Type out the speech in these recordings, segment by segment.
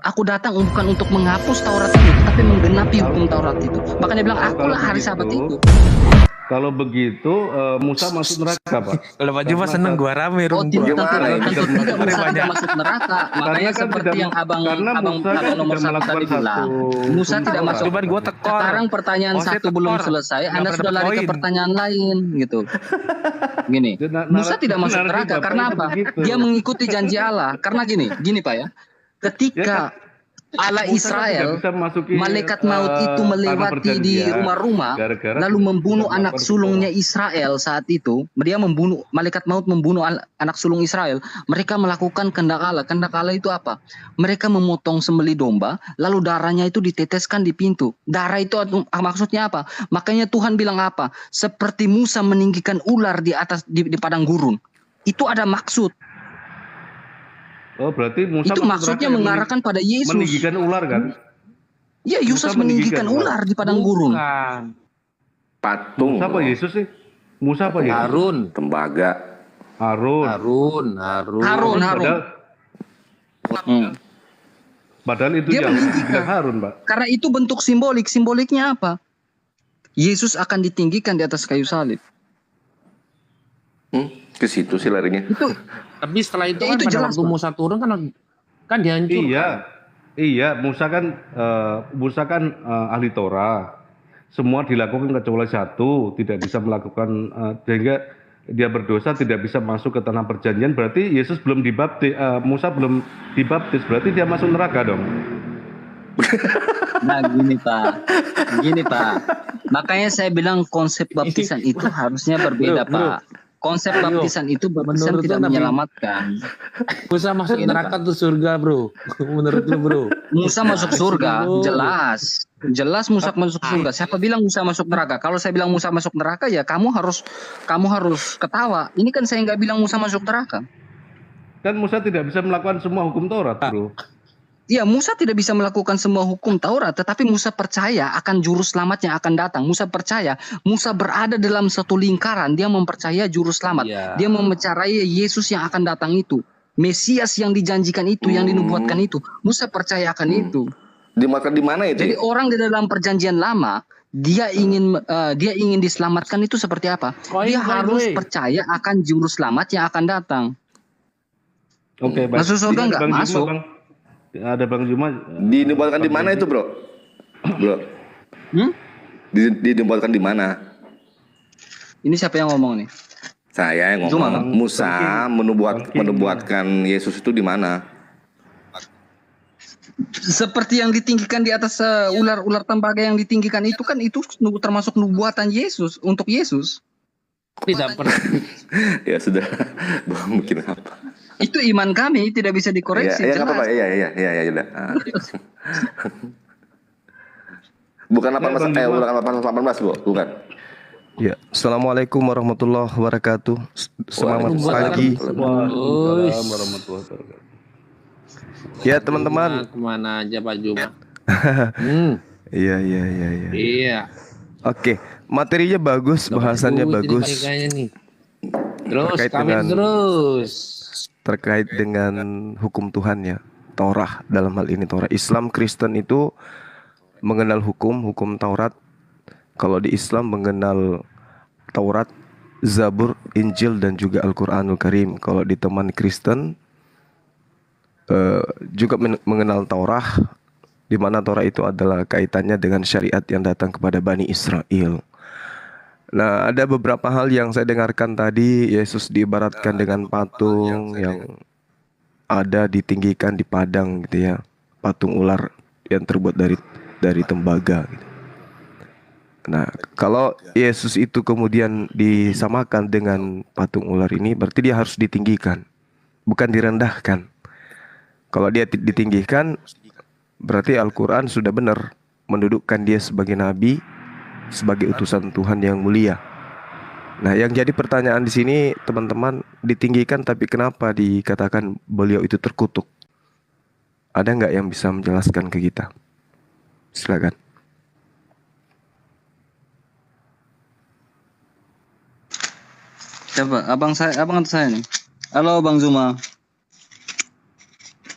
Aku datang bukan untuk menghapus Taurat itu, tetapi menggenapi hukum Taurat itu. Makanya dia bilang, akulah hari Sabat itu. Kalau begitu Musa masuk neraka, Pak. Kalau Pak Juma seneng gua rame Oh, rum tentu gua. tidak, Musa tidak masuk neraka. Makanya kan seperti yang abang nomor satu tadi bilang, Musa tidak masuk. Cuman gua tekor. Sekarang pertanyaan Oh, saya satu belum tekor. selesai, Nggak Anda pernah sudah lari ke poin. pertanyaan lain, gitu. Gini, Musa tidak masuk neraka karena apa? Dia mengikuti janji Allah. Karena gini Pak ya. Ketika Allah Israel, malaikat maut itu melewati di rumah-rumah, lalu membunuh anak sulungnya Israel saat itu. Dia membunuh, malaikat maut membunuh anak sulung Israel. Mereka melakukan kehendak Allah. Kehendak Allah itu apa? Mereka memotong sembelih domba, lalu darahnya itu diteteskan di pintu. Darah itu maksudnya apa? Makanya Tuhan bilang apa? Seperti Musa meninggikan ular di atas di padang gurun. Itu ada maksud. Oh, berarti Musa itu maksudnya mengarahkan pada Yesus. Meninggikan ular kan? Ya, Yesus meninggikan ular di padang gurun. Patung. Musa apa Yesus sih? Musa apa Yesus? Harun, tembaga. Harun. Padahal itu Dia yang meninggikan Harun, Pak. Karena itu bentuk simbolik. Simboliknya apa? Yesus akan ditinggikan di atas kayu salib. Ke situ sih larinya. Tapi setelah itu Ya, kan itu pada jelas, waktu Pak. Musa turun kan dihancurkan. Iya, Musa kan ahli Torah. Semua dilakukan kecuali satu, tidak bisa melakukan sehingga dia berdosa tidak bisa masuk ke tanah perjanjian. Berarti Yesus belum dibaptis, Musa belum dibaptis. Berarti dia masuk neraka dong. Nah, gini Pak. Makanya saya bilang konsep baptisan itu harusnya berbeda, Pak. Konsep baptisan itu baptisan tidak menyelamatkan. Musa masuk neraka tuh surga, bro. Menurut lu, bro? Musa masuk surga, jelas Musa masuk surga. Siapa bilang Musa masuk neraka? Kalau saya bilang Musa masuk neraka, ya kamu harus ketawa. Ini kan saya nggak bilang Musa masuk neraka. Kan Musa tidak bisa melakukan semua hukum Taurat, bro. Iya, Musa tidak bisa melakukan semua hukum Taurat, tetapi Musa percaya akan juru selamat yang akan datang. Musa percaya, Musa berada dalam satu lingkaran, dia mempercaya juru selamat. Iya. Dia mempercayai Yesus yang akan datang itu. Mesias yang dijanjikan itu, yang dinubuatkan itu. Musa percaya akan itu. Dimakan di mana itu? Jadi orang di dalam perjanjian lama, dia ingin diselamatkan itu seperti apa? Dia harus percaya akan juru selamat yang akan datang. Oke, baik. Masuk surga nggak? Bang Juma, Masuk. Bang. Ada Bang Juma. Dinubuatkan di mana itu, bro? Bro. Dinubuatkan di mana? Ini siapa yang ngomong nih? Saya yang Juma, ngomong. Musa menubuatkan Yesus itu di mana? Seperti yang ditinggikan di atas ular tembaga yang ditinggikan itu kan itu termasuk nubuatan Yesus untuk Yesus. Tidak pernah. Ya sudah. Mungkin apa? Itu iman kami tidak bisa dikoreksi. Iya, jelas. apa-apa. Iya, udah. Bukan 18, Bu. Bukan. Ya, Assalamualaikum warahmatullahi wabarakatuh. Selamat pagi. Waalaikumsalam warahmatullahi wabarakatuh. Ya teman-teman. Kemana aja Pak Juma? Iya. Iya. Oke, materinya bagus, bahasannya bagus. Terus Terkait dengan hukum Tuhan ya, Taurat dalam hal ini Taurat. Islam Kristen itu mengenal hukum Taurat. Kalau di Islam mengenal Taurat, Zabur, Injil dan juga Al-Qur'anul Karim. Kalau di teman Kristen juga mengenal Taurat, di mana Taurat itu adalah kaitannya dengan syariat yang datang kepada Bani Israel. Nah, ada beberapa hal yang saya dengarkan tadi. Yesus diibaratkan dengan patung yang ada ditinggikan di padang gitu ya, patung ular yang terbuat dari tembaga gitu. Nah, kalau Yesus itu kemudian disamakan dengan patung ular ini, berarti dia harus ditinggikan, bukan direndahkan. Kalau dia ditinggikan, berarti Al-Quran sudah benar mendudukkan dia sebagai nabi, sebagai utusan Tuhan yang mulia. Nah, yang jadi pertanyaan di sini teman-teman, ditinggikan tapi kenapa dikatakan beliau itu terkutuk? Ada nggak yang bisa menjelaskan ke kita? Silakan. Siapa? Abang atau saya nih? Halo Bang Zuma.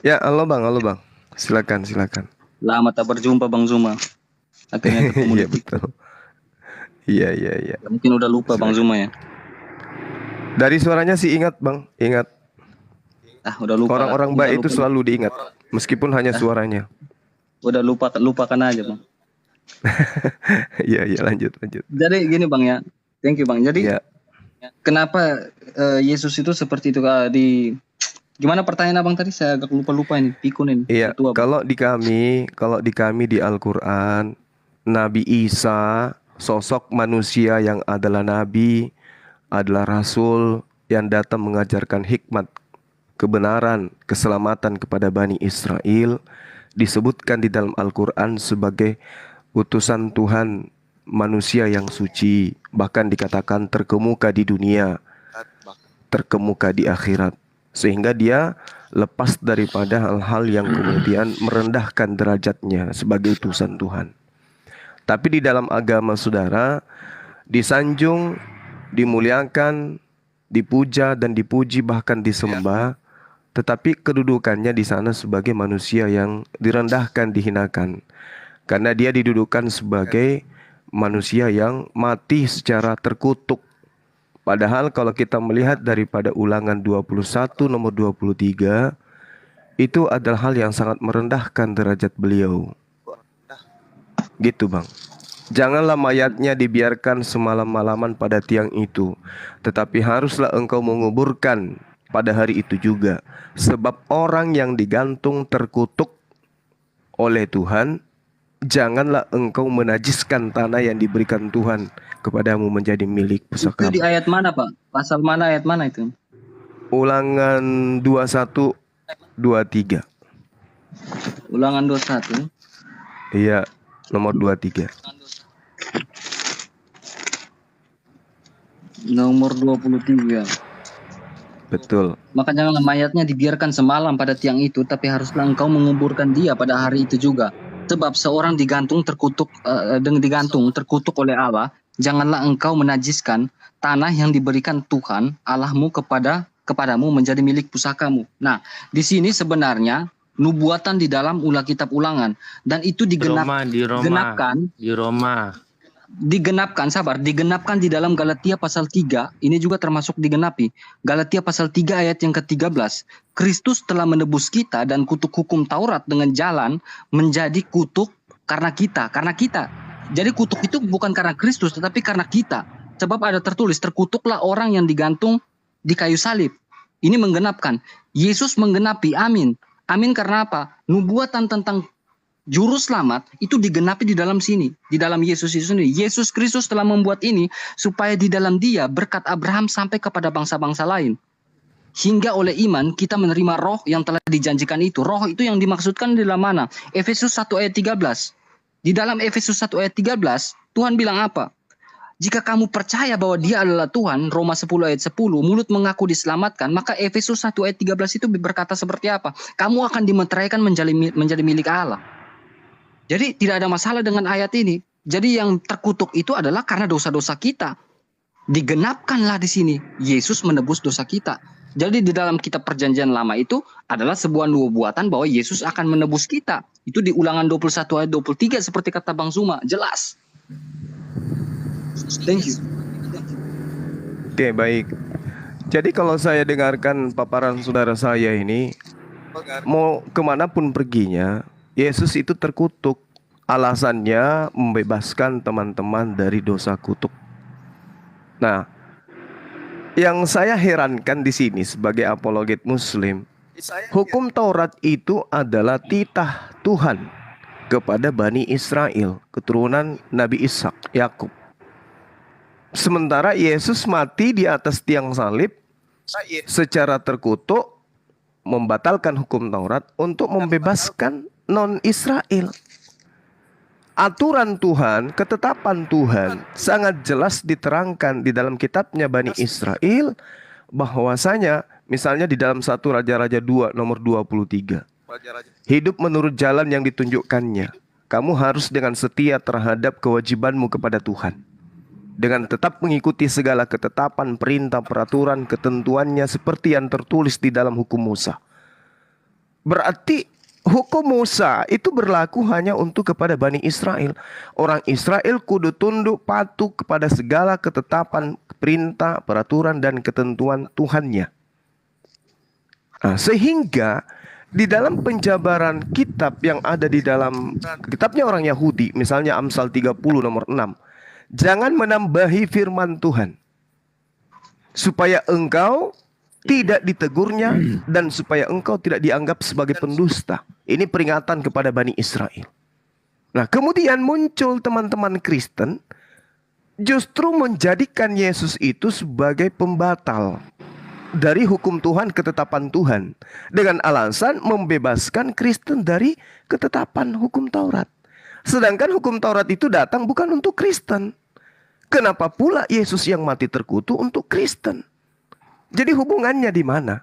Ya, halo bang. Silakan, silakan. Lama tak berjumpa Bang Zuma. Akhirnya ketemu Iya di betul. Iya, iya, iya. Mungkin udah lupa Bang Zuma ya. Dari suaranya sih ingat Bang, ingat. Udah lupa. Orang-orang baik itu selalu diingat, meskipun hanya suaranya. Udah lupakan aja Bang. Iya, iya, lanjut. Jadi gini Bang ya. Thank you Bang. Jadi kenapa Yesus itu seperti itu gimana pertanyaan Abang tadi? Saya agak lupa ini. Pikun ini. Iya, kalau di kami di Al-Qur'an, Nabi Isa, sosok manusia yang adalah nabi, adalah rasul yang datang mengajarkan hikmat, kebenaran, keselamatan kepada Bani Israel, disebutkan di dalam Al-Quran sebagai utusan Tuhan, manusia yang suci, bahkan dikatakan terkemuka di dunia, terkemuka di akhirat, sehingga dia lepas daripada hal-hal yang kemudian merendahkan derajatnya sebagai utusan Tuhan. Tapi di dalam agama saudara, disanjung, dimuliakan, dipuja dan dipuji, bahkan disembah, tetapi kedudukannya di sana sebagai manusia yang direndahkan, dihinakan, karena dia didudukan sebagai manusia yang mati secara terkutuk. Padahal kalau kita melihat daripada Ulangan 21 nomor 23, itu adalah hal yang sangat merendahkan derajat beliau. Gitu Bang. Janganlah mayatnya dibiarkan semalam-malaman pada tiang itu, tetapi haruslah engkau menguburkan pada hari itu juga. Sebab orang yang digantung terkutuk oleh Tuhan, janganlah engkau menajiskan tanah yang diberikan Tuhan kepadamu menjadi milik pusaka. Itu di ayat mana Pak? Pasal mana, ayat mana itu? Ulangan 21, 23. Ulangan 21. Iya, nomor 23. Nomor 23. Betul. Maka janganlah mayatnya dibiarkan semalam pada tiang itu, tapi haruslah engkau menguburkan dia pada hari itu juga. Sebab seorang digantung terkutuk oleh Allah, janganlah engkau menajiskan tanah yang diberikan Tuhan Allahmu kepadamu menjadi milik pusakamu. Nah, di sini sebenarnya nubuatan di dalam kitab Ulangan, dan itu digenapkan di dalam Galatia pasal 3. Ini juga termasuk digenapi. Galatia pasal 3 ayat yang ke-13. Kristus telah menebus kita dan kutuk hukum Taurat dengan jalan menjadi kutuk karena kita. Jadi kutuk itu bukan karena Kristus tetapi karena kita. Sebab ada tertulis, terkutuklah orang yang digantung di kayu salib. Ini menggenapkan. Yesus menggenapi, amin. Amin karena apa? Nubuatan tentang Juru selamat itu digenapi di dalam sini, di dalam Yesus itu sendiri. Yesus Kristus telah membuat ini supaya di dalam Dia berkat Abraham sampai kepada bangsa-bangsa lain. Hingga oleh iman kita menerima roh yang telah dijanjikan itu. Roh itu yang dimaksudkan di dalam mana? Efesus 1 ayat 13. Di dalam Efesus 1 ayat 13, Tuhan bilang apa? Jika kamu percaya bahwa Dia adalah Tuhan, Roma 10 ayat 10, mulut mengaku diselamatkan, maka Efesus 1 ayat 13 itu berkata seperti apa? Kamu akan dimeteraikan menjadi milik Allah. Jadi tidak ada masalah dengan ayat ini. Jadi yang terkutuk itu adalah karena dosa-dosa kita. Digenapkanlah di sini. Yesus menebus dosa kita. Jadi di dalam kitab perjanjian lama itu adalah sebuah nubuatan bahwa Yesus akan menebus kita. Itu di Ulangan 21 ayat 23 seperti kata Bang Zuma. Jelas. Thank you. Oke, baik. Jadi kalau saya dengarkan paparan saudara saya ini, mau kemanapun perginya, Yesus itu terkutuk. Alasannya membebaskan teman-teman dari dosa kutuk. Nah, yang saya herankan di sini sebagai apologet Muslim, hukum Taurat itu adalah titah Tuhan kepada Bani Israel, keturunan Nabi Ishak, Yakub. Sementara Yesus mati di atas tiang salib secara terkutuk, membatalkan hukum Taurat untuk membebaskan non-Israel. Aturan Tuhan, ketetapan Tuhan sangat jelas diterangkan di dalam kitabnya Bani Israel, bahwasanya misalnya di dalam 1 Raja-Raja 2 nomor 23, hidup menurut jalan yang ditunjukkannya. Kamu harus dengan setia terhadap kewajibanmu kepada Tuhan, dengan tetap mengikuti segala ketetapan, perintah, peraturan, ketentuannya seperti yang tertulis di dalam hukum Musa. Berarti Hukum Musa itu berlaku hanya untuk kepada Bani Israel. Orang Israel kudu tunduk patuh kepada segala ketetapan, perintah, peraturan, dan ketentuan Tuhannya. Nah, sehingga di dalam penjabaran kitab yang ada di dalam kitabnya orang Yahudi, misalnya Amsal 30 nomor 6, jangan menambahi firman Tuhan, supaya engkau tidak ditegurnya dan supaya engkau tidak dianggap sebagai pendusta. Ini peringatan kepada Bani Israel. Nah, kemudian muncul teman-teman Kristen justru menjadikan Yesus itu sebagai pembatal dari hukum Tuhan, ketetapan Tuhan, dengan alasan membebaskan Kristen dari ketetapan hukum Taurat. Sedangkan hukum Taurat itu datang bukan untuk Kristen. Kenapa pula Yesus yang mati terkutuk untuk Kristen? Jadi hubungannya di mana?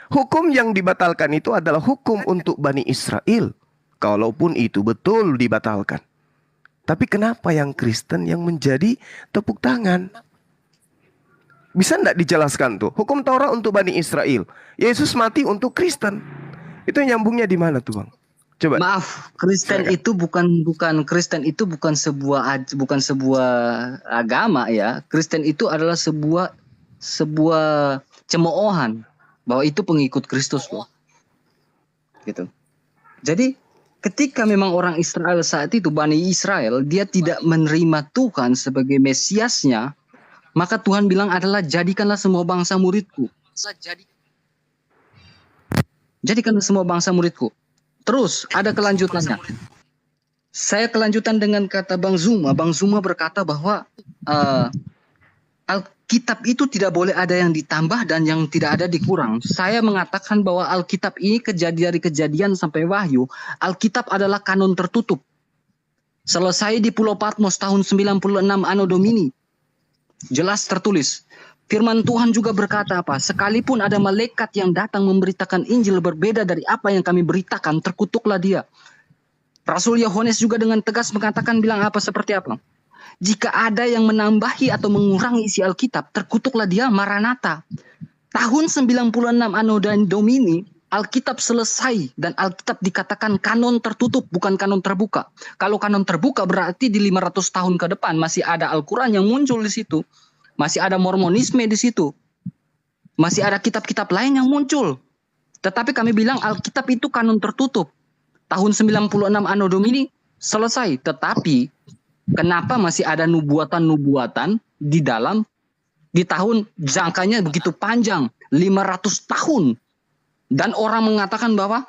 Hukum yang dibatalkan itu adalah hukum untuk Bani Israel, kalaupun itu betul dibatalkan. Tapi kenapa yang Kristen yang menjadi tepuk tangan? Bisa enggak dijelaskan tuh? Hukum Taurat untuk Bani Israel, Yesus mati untuk Kristen. Itu nyambungnya di mana tuh, Bang? Coba. Maaf, Kristen itu bukan Kristen itu bukan sebuah agama ya. Kristen itu adalah sebuah cemoohan bahwa itu pengikut Kristus loh. Gitu. Jadi ketika memang orang Israel saat itu, Bani Israel, dia tidak menerima Tuhan sebagai Mesiasnya, maka Tuhan bilang adalah jadikanlah semua bangsa muridku. Jadikanlah semua bangsa muridku. Terus ada kelanjutannya. Saya kelanjutan dengan kata Bang Zuma. Bang Zuma berkata bahwa Alkitab itu tidak boleh ada yang ditambah dan yang tidak ada dikurang. Saya mengatakan bahwa Alkitab ini dari kejadian sampai Wahyu, Alkitab adalah kanon tertutup. Selesai di Pulau Patmos tahun 96 Anno Domini. Jelas tertulis. Firman Tuhan juga berkata apa? Sekalipun ada malaikat yang datang memberitakan Injil berbeda dari apa yang kami beritakan, terkutuklah dia. Rasul Yohanes juga dengan tegas mengatakan bilang apa seperti apa? Jika ada yang menambahi atau mengurangi isi Alkitab, terkutuklah dia, Maranatha. Tahun 96 Anno Domini, Alkitab selesai dan Alkitab dikatakan kanon tertutup, bukan kanon terbuka. Kalau kanon terbuka berarti di 500 tahun ke depan masih ada Al-Quran yang muncul di situ. Masih ada Mormonisme di situ. Masih ada kitab-kitab lain yang muncul. Tetapi kami bilang Alkitab itu kanon tertutup. Tahun 96 Anno Domini selesai. Tetapi kenapa masih ada nubuatan-nubuatan di tahun jangkanya begitu panjang, 500 tahun. Dan orang mengatakan bahwa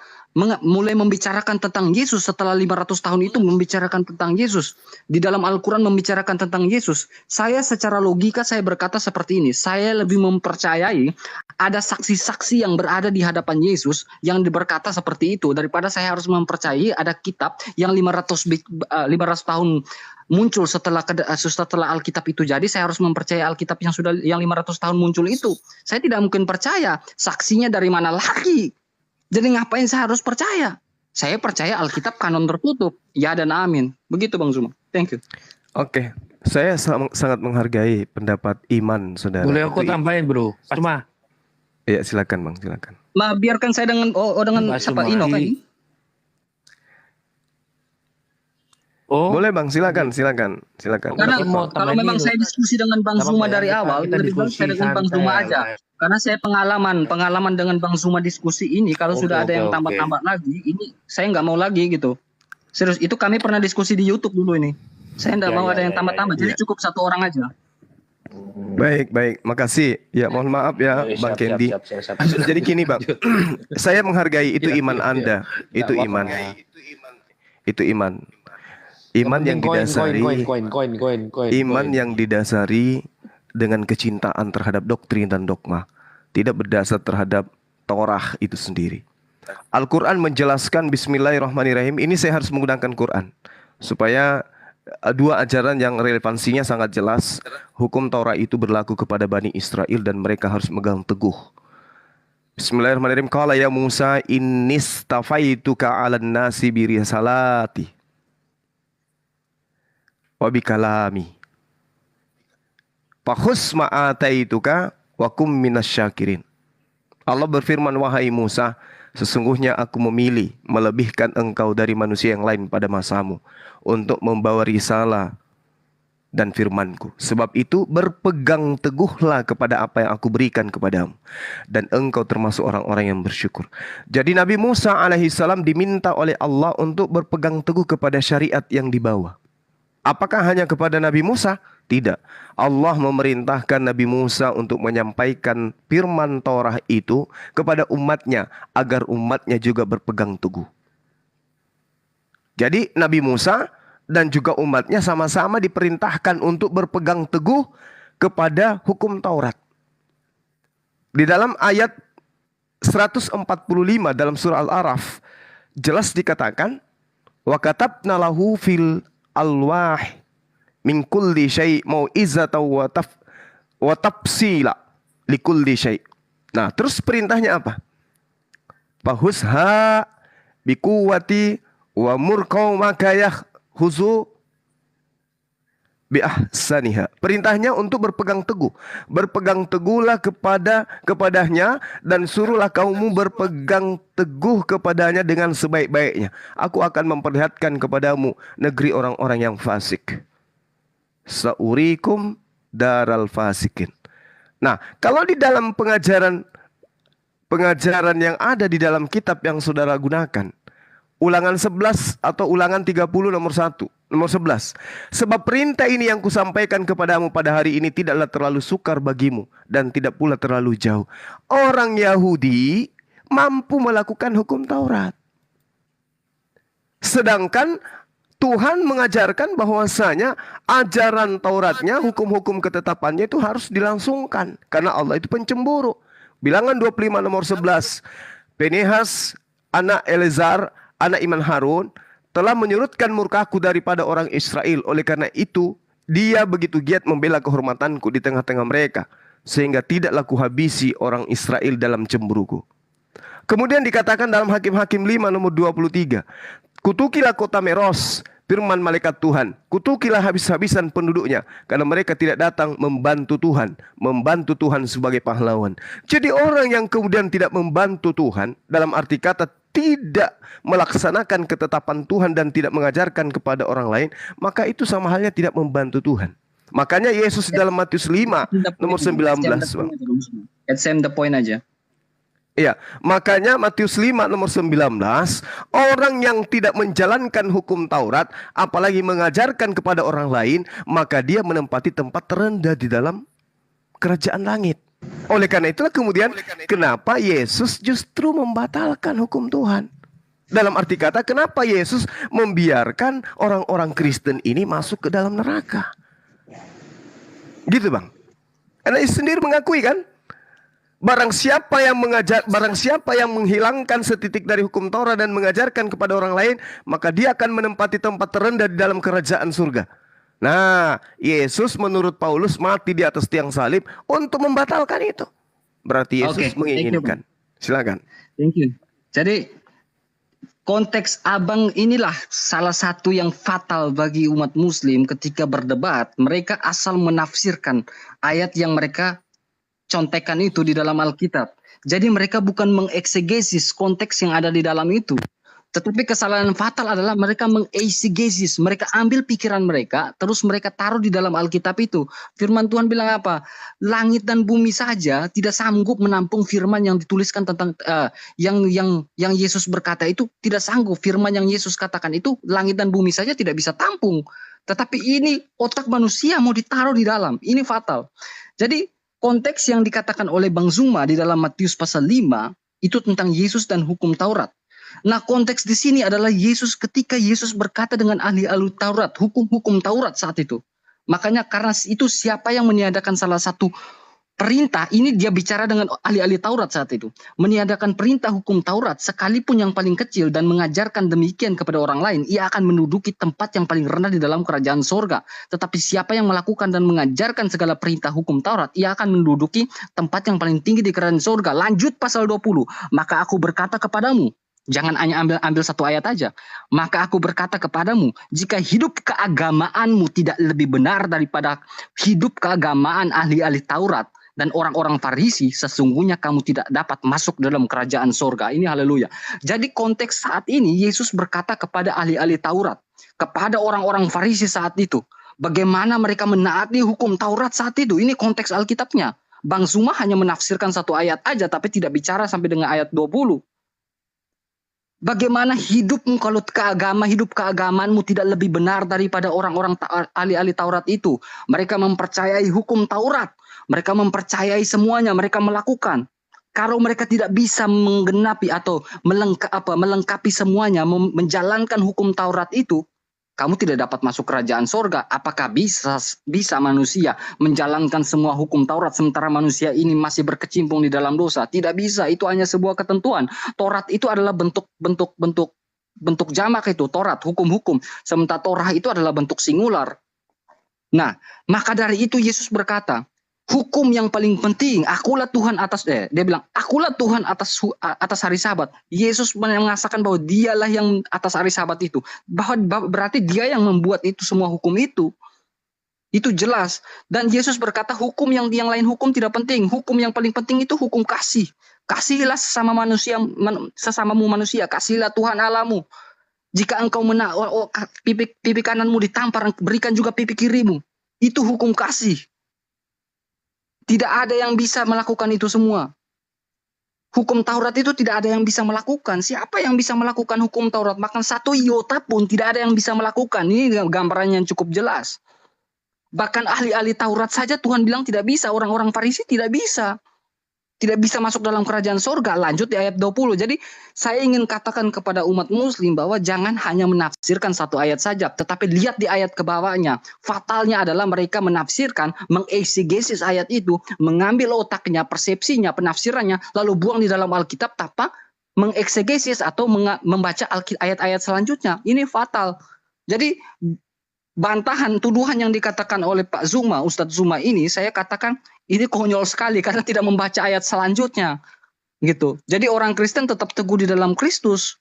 mulai membicarakan tentang Yesus setelah 500 tahun itu membicarakan tentang Yesus. Di dalam Al-Quran membicarakan tentang Yesus. Saya secara logika saya berkata seperti ini. Saya lebih mempercayai ada saksi-saksi yang berada di hadapan Yesus yang berkata seperti itu. Daripada saya harus mempercayai ada kitab yang 500 tahun muncul setelah Alkitab itu jadi, saya harus mempercayai Alkitab yang 500 tahun muncul itu. Saya tidak mungkin percaya. Saksinya dari mana lagi? Jadi ngapain saya harus percaya? Saya percaya Alkitab kanon tertutup. Ya dan amin. Begitu Bang Zuma. Thank you. Oke. Saya sangat menghargai pendapat iman, saudara. Boleh aku tambahin, Bro? Cuma. Ya, silakan Bang, silakan. Biarkan saya dengan siapa Ino kan? Oh, boleh Bang, silakan. Karena kalau memang saya diskusi dengan Bang Zuma dari awal, lebih baik saya dengan Bang Zuma aja. Karena saya pengalaman dengan Bang Zuma diskusi ini, kalau sudah ada yang tambah-tambah lagi, ini saya nggak mau lagi gitu. Serius, itu kami pernah diskusi di YouTube dulu ini. Saya nggak mau ada yang tambah-tambah, jadi cukup satu orang aja. Baik, makasih. Ya, mohon maaf ya, Bang Kendi. Jadi gini Bang, saya menghargai itu iman Anda, itu iman. Iman yang didasari iman yang didasari dengan kecintaan terhadap doktrin dan dogma, tidak berdasar terhadap Torah itu sendiri. Al-Quran menjelaskan Bismillahirrahmanirrahim. Ini saya harus menggunakan Quran supaya dua ajaran yang relevansinya sangat jelas. Hukum Torah itu berlaku kepada Bani Israel dan mereka harus megang teguh. Bismillahirrahmanirrahim. Qala ya Musa innistafaituka 'alan nasi birisalati wa bikalami fakhus ma'ataituka wa kum minasyakirin. Allah berfirman, wahai Musa, Sesungguhnya aku memilih melebihkan engkau dari manusia yang lain pada masamu untuk membawa risalah dan firmanku. Sebab itu berpegang teguhlah kepada apa yang aku berikan kepadamu, dan engkau termasuk orang-orang yang bersyukur. Jadi Nabi Musa alaihissalam diminta oleh Allah untuk berpegang teguh kepada syariat yang dibawa. Apakah hanya kepada Nabi Musa? Tidak. Allah memerintahkan Nabi Musa untuk menyampaikan firman Torah itu kepada umatnya, agar umatnya juga berpegang teguh. Jadi Nabi Musa dan juga umatnya sama-sama diperintahkan untuk berpegang teguh kepada hukum Taurat. Di dalam ayat 145 dalam surah Al-A'raf jelas dikatakan, wa katabna lahu fil alwah min kulli syai' mau'izatan wa tafsila likulli syai'. Nah, terus perintahnya apa? Fahusha biquwwati wa murqaumaka yahzu bi ahsaniha. Perintahnya untuk berpegang teguh. Berpegang teguhlah kepadanya dan suruhlah kaummu berpegang teguh kepadanya dengan sebaik-baiknya. Aku akan memperlihatkan kepadamu negeri orang-orang yang fasik. Saurikum daral fasikin. Nah, kalau di dalam pengajaran yang ada di dalam kitab yang saudara gunakan, Ulangan 11 atau Ulangan 30 nomor 11. Sebab perintah ini yang kusampaikan kepadamu pada hari ini tidaklah terlalu sukar bagimu dan tidak pula terlalu jauh. Orang Yahudi mampu melakukan hukum Taurat. Sedangkan Tuhan mengajarkan bahwasanya ajaran Tauratnya, hukum-hukum ketetapannya itu harus dilangsungkan. Karena Allah itu pencemburu. Bilangan 25 nomor 11. Pinehas, anak Eleazar, anak Iman Harun, telah menyurutkan murkaku daripada orang Israel. Oleh karena itu, dia begitu giat membela kehormatanku di tengah-tengah mereka, sehingga tidaklah kuhabisi orang Israel dalam cemburuku. Kemudian dikatakan dalam Hakim-Hakim 5 nomor 23. Kutukilah kota Meros, firman malaikat Tuhan. Kutukilah habis-habisan penduduknya, karena mereka tidak datang membantu Tuhan sebagai pahlawan. Jadi orang yang kemudian tidak membantu Tuhan, dalam arti kata tidak melaksanakan ketetapan Tuhan dan tidak mengajarkan kepada orang lain, maka itu sama halnya tidak membantu Tuhan. Makanya Yesus dalam Matius 5 nomor 19. It's the point aja. Iya, makanya Matius 5 nomor 19, orang yang tidak menjalankan hukum Taurat, apalagi mengajarkan kepada orang lain, maka dia menempati tempat terendah di dalam kerajaan langit. Oleh karena itulah kemudian kenapa Yesus justru membatalkan hukum Tuhan. Dalam arti kata, kenapa Yesus membiarkan orang-orang Kristen ini masuk ke dalam neraka. Gitu bang. Karena Yesus sendiri mengakui kan, barang siapa yang menghilangkan setitik dari hukum Taurat dan mengajarkan kepada orang lain, maka dia akan menempati tempat terendah di dalam kerajaan surga. Nah, Yesus menurut Paulus mati di atas tiang salib untuk membatalkan itu. Berarti Yesus menginginkan. Silakan. Thank you. Jadi konteks abang inilah salah satu yang fatal bagi umat Muslim ketika berdebat. Mereka asal menafsirkan ayat yang mereka contekan itu di dalam Alkitab. Jadi mereka bukan mengeksegesis konteks yang ada di dalam itu. Tetapi kesalahan fatal adalah mereka mengeisegesis. Mereka ambil pikiran mereka, terus mereka taruh di dalam Alkitab itu. Firman Tuhan bilang apa? Langit dan bumi saja tidak sanggup menampung firman yang dituliskan tentang yang Yesus berkata itu tidak sanggup. Firman yang Yesus katakan itu langit dan bumi saja tidak bisa tampung. Tetapi ini otak manusia mau ditaruh di dalam. Ini fatal. Jadi konteks yang dikatakan oleh Bang Zuma di dalam Matius pasal 5 itu tentang Yesus dan hukum Taurat. Nah, konteks di sini adalah Yesus ketika Yesus berkata dengan ahli-ahli Taurat, hukum-hukum Taurat saat itu. Makanya karena itu siapa yang meniadakan salah satu perintah, ini dia bicara dengan ahli-ahli Taurat saat itu. Meniadakan perintah hukum Taurat sekalipun yang paling kecil dan mengajarkan demikian kepada orang lain, ia akan menduduki tempat yang paling rendah di dalam kerajaan sorga. Tetapi siapa yang melakukan dan mengajarkan segala perintah hukum Taurat, ia akan menduduki tempat yang paling tinggi di kerajaan sorga. Lanjut pasal 20. Maka aku berkata kepadamu, jangan hanya ambil satu ayat aja. Maka aku berkata kepadamu, jika hidup keagamaanmu tidak lebih benar daripada hidup keagamaan ahli-ahli Taurat, dan orang-orang Farisi, sesungguhnya kamu tidak dapat masuk dalam kerajaan sorga. Ini haleluya. Jadi konteks saat ini Yesus berkata kepada ahli-ahli Taurat, kepada orang-orang Farisi saat itu, bagaimana mereka menaati hukum Taurat saat itu. Ini konteks Alkitabnya. Bang Zuma hanya menafsirkan satu ayat aja, tapi tidak bicara sampai dengan ayat 20. Bagaimana hidupmu kalau hidup keagamaanmu tidak lebih benar daripada orang-orang ahli-ahli Taurat itu. Mereka mempercayai hukum Taurat. Mereka mempercayai semuanya, mereka melakukan. Kalau mereka tidak bisa menggenapi atau melengkapi semuanya, menjalankan hukum Taurat itu, kamu tidak dapat masuk kerajaan sorga. Apakah bisa manusia menjalankan semua hukum Taurat sementara manusia ini masih berkecimpung di dalam dosa? Tidak bisa. Itu hanya sebuah ketentuan. Taurat itu adalah bentuk jamak itu. Taurat, hukum-hukum. Sementara Torah itu adalah bentuk singular. Nah, maka dari itu Yesus berkata, hukum yang paling penting, akulah Tuhan dia bilang, akulah Tuhan atas hari Sabat. Yesus mengatakan bahwa dialah yang atas hari Sabat itu. Berarti dia yang membuat itu semua hukum itu. Itu jelas. Dan Yesus berkata hukum yang lain hukum tidak penting. Hukum yang paling penting itu hukum kasih. Kasihilah sesamamu manusia. Kasihilah Tuhan Allahmu. Jika engkau pipi kananmu ditampar, berikan juga pipi kirimu. Itu hukum kasih. Tidak ada yang bisa melakukan itu semua. Hukum Taurat itu tidak ada yang bisa melakukan. Siapa yang bisa melakukan hukum Taurat? Bahkan satu iota pun tidak ada yang bisa melakukan. Ini gambarannya yang cukup jelas. Bahkan ahli-ahli Taurat saja Tuhan bilang tidak bisa. Orang-orang Farisi tidak bisa. Tidak bisa masuk dalam kerajaan sorga. Lanjut di ayat 20. Jadi saya ingin katakan kepada umat muslim bahwa jangan hanya menafsirkan satu ayat saja. Tetapi lihat di ayat ke bawahnya. Fatalnya adalah mereka menafsirkan, mengeksegesis ayat itu. Mengambil otaknya, persepsinya, penafsirannya. Lalu buang di dalam Alkitab tanpa mengeksegesis atau membaca ayat-ayat selanjutnya. Ini fatal. Jadi bantahan, tuduhan yang dikatakan oleh Pak Zuma, Ustadz Zuma ini, saya katakan ini konyol sekali karena tidak membaca ayat selanjutnya, gitu. Jadi orang Kristen tetap teguh di dalam Kristus.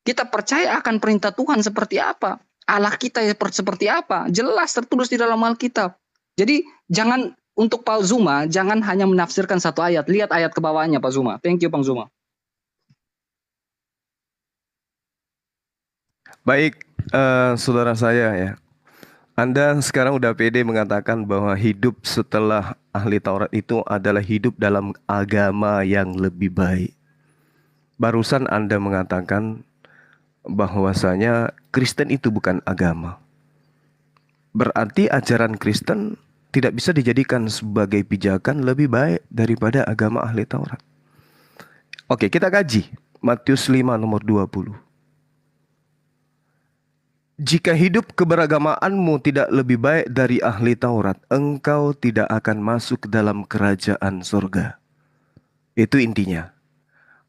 Kita percaya akan perintah Tuhan seperti apa, Allah kita seperti apa, jelas tertulis di dalam Alkitab. Jadi jangan, untuk Pak Zuma, jangan hanya menafsirkan satu ayat. Lihat ayat ke bawahnya Pak Zuma. Thank you Pak Zuma. Baik, saudara saya ya. Anda sekarang udah pede mengatakan bahwa hidup setelah ahli Taurat itu adalah hidup dalam agama yang lebih baik. Barusan Anda mengatakan bahwasanya Kristen itu bukan agama. Berarti ajaran Kristen tidak bisa dijadikan sebagai pijakan lebih baik daripada agama ahli Taurat. Oke, kita kaji Matius 5 nomor 20. Jika hidup keberagamaanmu tidak lebih baik dari ahli Taurat, engkau tidak akan masuk dalam kerajaan surga. Itu intinya.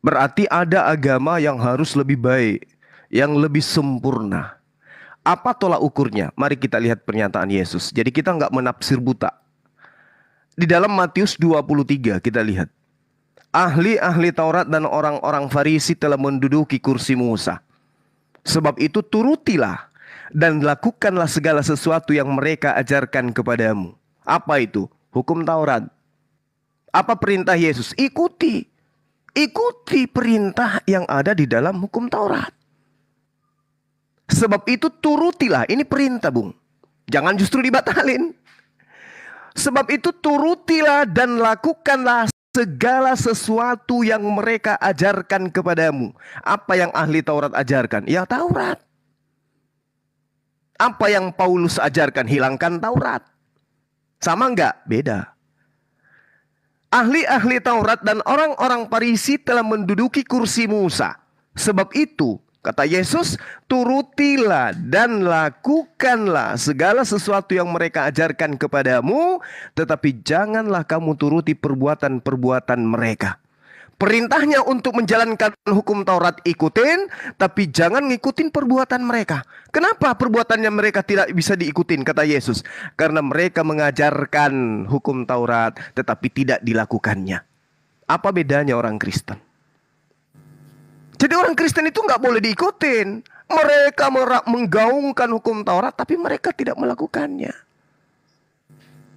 Berarti ada agama yang harus lebih baik, yang lebih sempurna. Apa tolak ukurnya? Mari kita lihat pernyataan Yesus. Jadi kita nggak menafsir buta. Di dalam Matius 23 kita lihat. Ahli-ahli Taurat dan orang-orang Farisi telah menduduki kursi Musa. Sebab itu turutilah dan lakukanlah segala sesuatu yang mereka ajarkan kepadamu. Apa itu? Hukum Taurat. Apa perintah Yesus? Ikuti. Ikuti perintah yang ada di dalam hukum Taurat. Sebab itu turutilah. Ini perintah, Bung. Jangan justru dibatalin. Sebab itu turutilah dan lakukanlah segala sesuatu yang mereka ajarkan kepadamu. Apa yang ahli Taurat ajarkan? Ya Taurat. Apa yang Paulus ajarkan? Hilangkan Taurat. Sama enggak? Beda. Ahli-ahli Taurat dan orang-orang Farisi telah menduduki kursi Musa. Sebab itu, kata Yesus, turutilah dan lakukanlah segala sesuatu yang mereka ajarkan kepadamu, tetapi janganlah kamu turuti perbuatan-perbuatan mereka. Perintahnya untuk menjalankan hukum Taurat ikutin, tapi jangan ngikutin perbuatan mereka. Kenapa perbuatannya mereka tidak bisa diikutin, kata Yesus? Karena mereka mengajarkan hukum Taurat, tetapi tidak dilakukannya. Apa bedanya orang Kristen? Jadi orang Kristen itu nggak boleh diikutin. Mereka menggaungkan hukum Taurat, tapi mereka tidak melakukannya.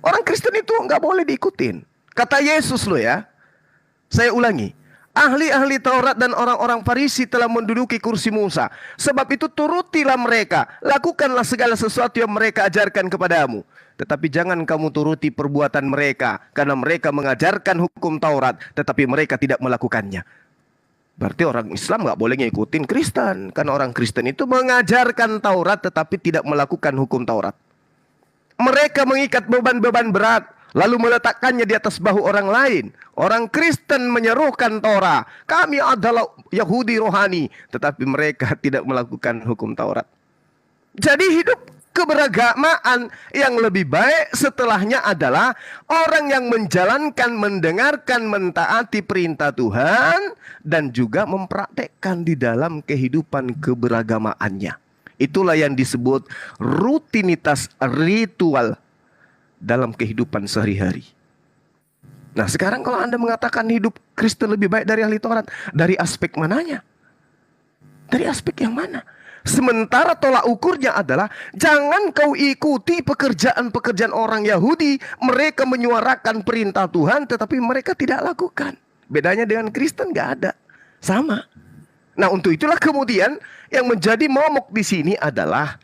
Orang Kristen itu nggak boleh diikutin. Kata Yesus loh ya. Saya ulangi. Ahli-ahli Taurat dan orang-orang Farisi telah menduduki kursi Musa. Sebab itu turutilah mereka. Lakukanlah segala sesuatu yang mereka ajarkan kepadamu. Tetapi jangan kamu turuti perbuatan mereka. Karena mereka mengajarkan hukum Taurat. Tetapi mereka tidak melakukannya. Berarti orang Islam gak boleh ngikutin Kristen. Karena orang Kristen itu mengajarkan Taurat tetapi tidak melakukan hukum Taurat. Mereka mengikat beban-beban berat, lalu meletakkannya di atas bahu orang lain. Orang Kristen menyerukan Torah. Kami adalah Yahudi rohani. Tetapi mereka tidak melakukan hukum Taurat. Jadi hidup keberagamaan yang lebih baik setelahnya adalah orang yang menjalankan, mendengarkan, mentaati perintah Tuhan dan juga mempraktekkan di dalam kehidupan keberagamaannya. Itulah yang disebut rutinitas ritual dalam kehidupan sehari-hari. Nah, sekarang kalau Anda mengatakan hidup Kristen lebih baik dari ahli Taurat, dari aspek mananya? Dari aspek yang mana? Sementara tolak ukurnya adalah jangan kau ikuti pekerjaan-pekerjaan orang Yahudi. Mereka menyuarakan perintah Tuhan tetapi mereka tidak lakukan. Bedanya dengan Kristen gak ada. Sama. Nah, untuk itulah kemudian yang menjadi momok di sini adalah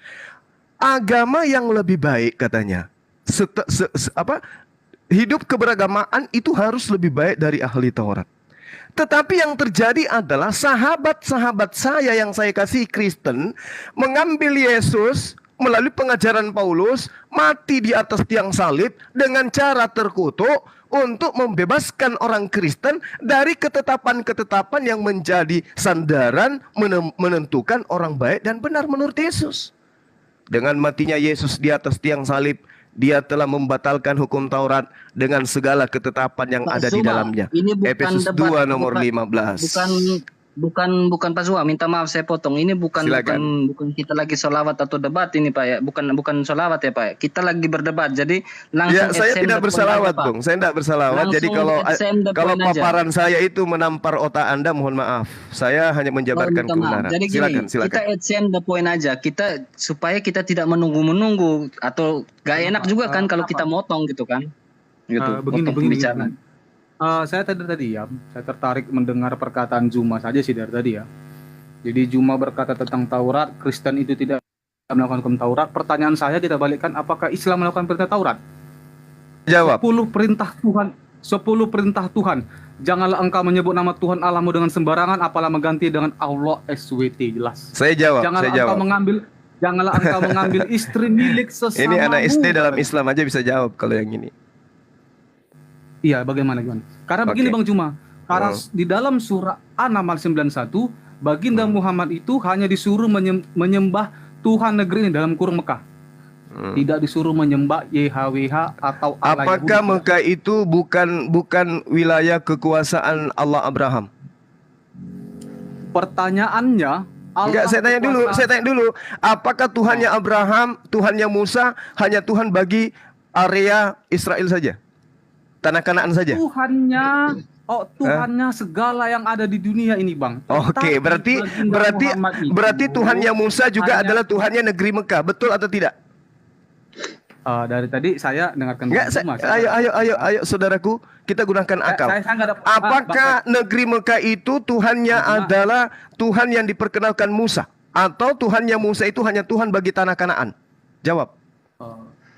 agama yang lebih baik katanya. Hidup keberagamaan itu harus lebih baik dari ahli Taurat. Tetapi yang terjadi adalah sahabat-sahabat saya yang saya kasih Kristen mengambil Yesus melalui pengajaran Paulus, mati di atas tiang salib dengan cara terkutuk untuk membebaskan orang Kristen dari ketetapan-ketetapan yang menjadi sandaran menentukan orang baik dan benar menurut Yesus. Dengan matinya Yesus di atas tiang salib, Dia telah membatalkan hukum Taurat dengan segala ketetapan yang ada di dalamnya. Efesus 2 nomor 15. Bukan Pak Zuma, minta maaf saya potong. Ini bukan kita lagi sholawat atau debat ini Pak ya. Bukan sholawat ya Pak. Kita lagi berdebat. Jadi langsung ya, saya tidak bersalawat Bung. Saya tidak bersalawat. Jadi kalau paparan saya itu menampar otak Anda, mohon maaf. Saya hanya menjabarkan kebenaran. Jadi gini, silakan. Kita AdSense the point aja. Supaya kita tidak menunggu atau gak enak juga kan kalau kita motong gitu kan. Gitu. Begini. Saya tadi ya, saya tertarik mendengar perkataan Zuma saja sih dari tadi ya. Jadi Zuma berkata tentang Taurat, Kristen itu tidak melakukan hukum Taurat. Pertanyaan saya kita balikkan, apakah Islam melakukan perintah Taurat? Jawab. 10 perintah Tuhan. Janganlah engkau menyebut nama Tuhan Allahmu dengan sembarangan, apalah mengganti dengan Allah SWT. Jelas. Saya jawab. Janganlah engkau mengambil istri milik sesamamu. Ini anak SD dalam Islam aja bisa jawab kalau yang ini. Iya, bagaimana? Karena begini Bang Zuma, karena di dalam surah An-Naml 91, baginda Muhammad itu hanya disuruh menyembah Tuhan negeri ini dalam kurung Mekah. Tidak disuruh menyembah YHWH atau Allah. Apakah Mekah itu bukan wilayah kekuasaan Allah Abraham? Pertanyaannya, enggak, saya tanya dulu. Apakah Tuhannya Abraham, Tuhannya Musa hanya Tuhan bagi area Israel saja? Tanah Kanaan saja. Tuhannya segala yang ada di dunia ini, Bang. Oke, berarti Tuhannya Musa juga adalah Tuhannya negeri Mekah, betul atau tidak? Dari tadi saya dengarkan. Ayo saudaraku, kita gunakan akal. Apakah negeri Mekah itu Tuhannya adalah Tuhan yang diperkenalkan Musa, atau Tuhannya Musa itu hanya Tuhan bagi tanah Kanaan? Jawab.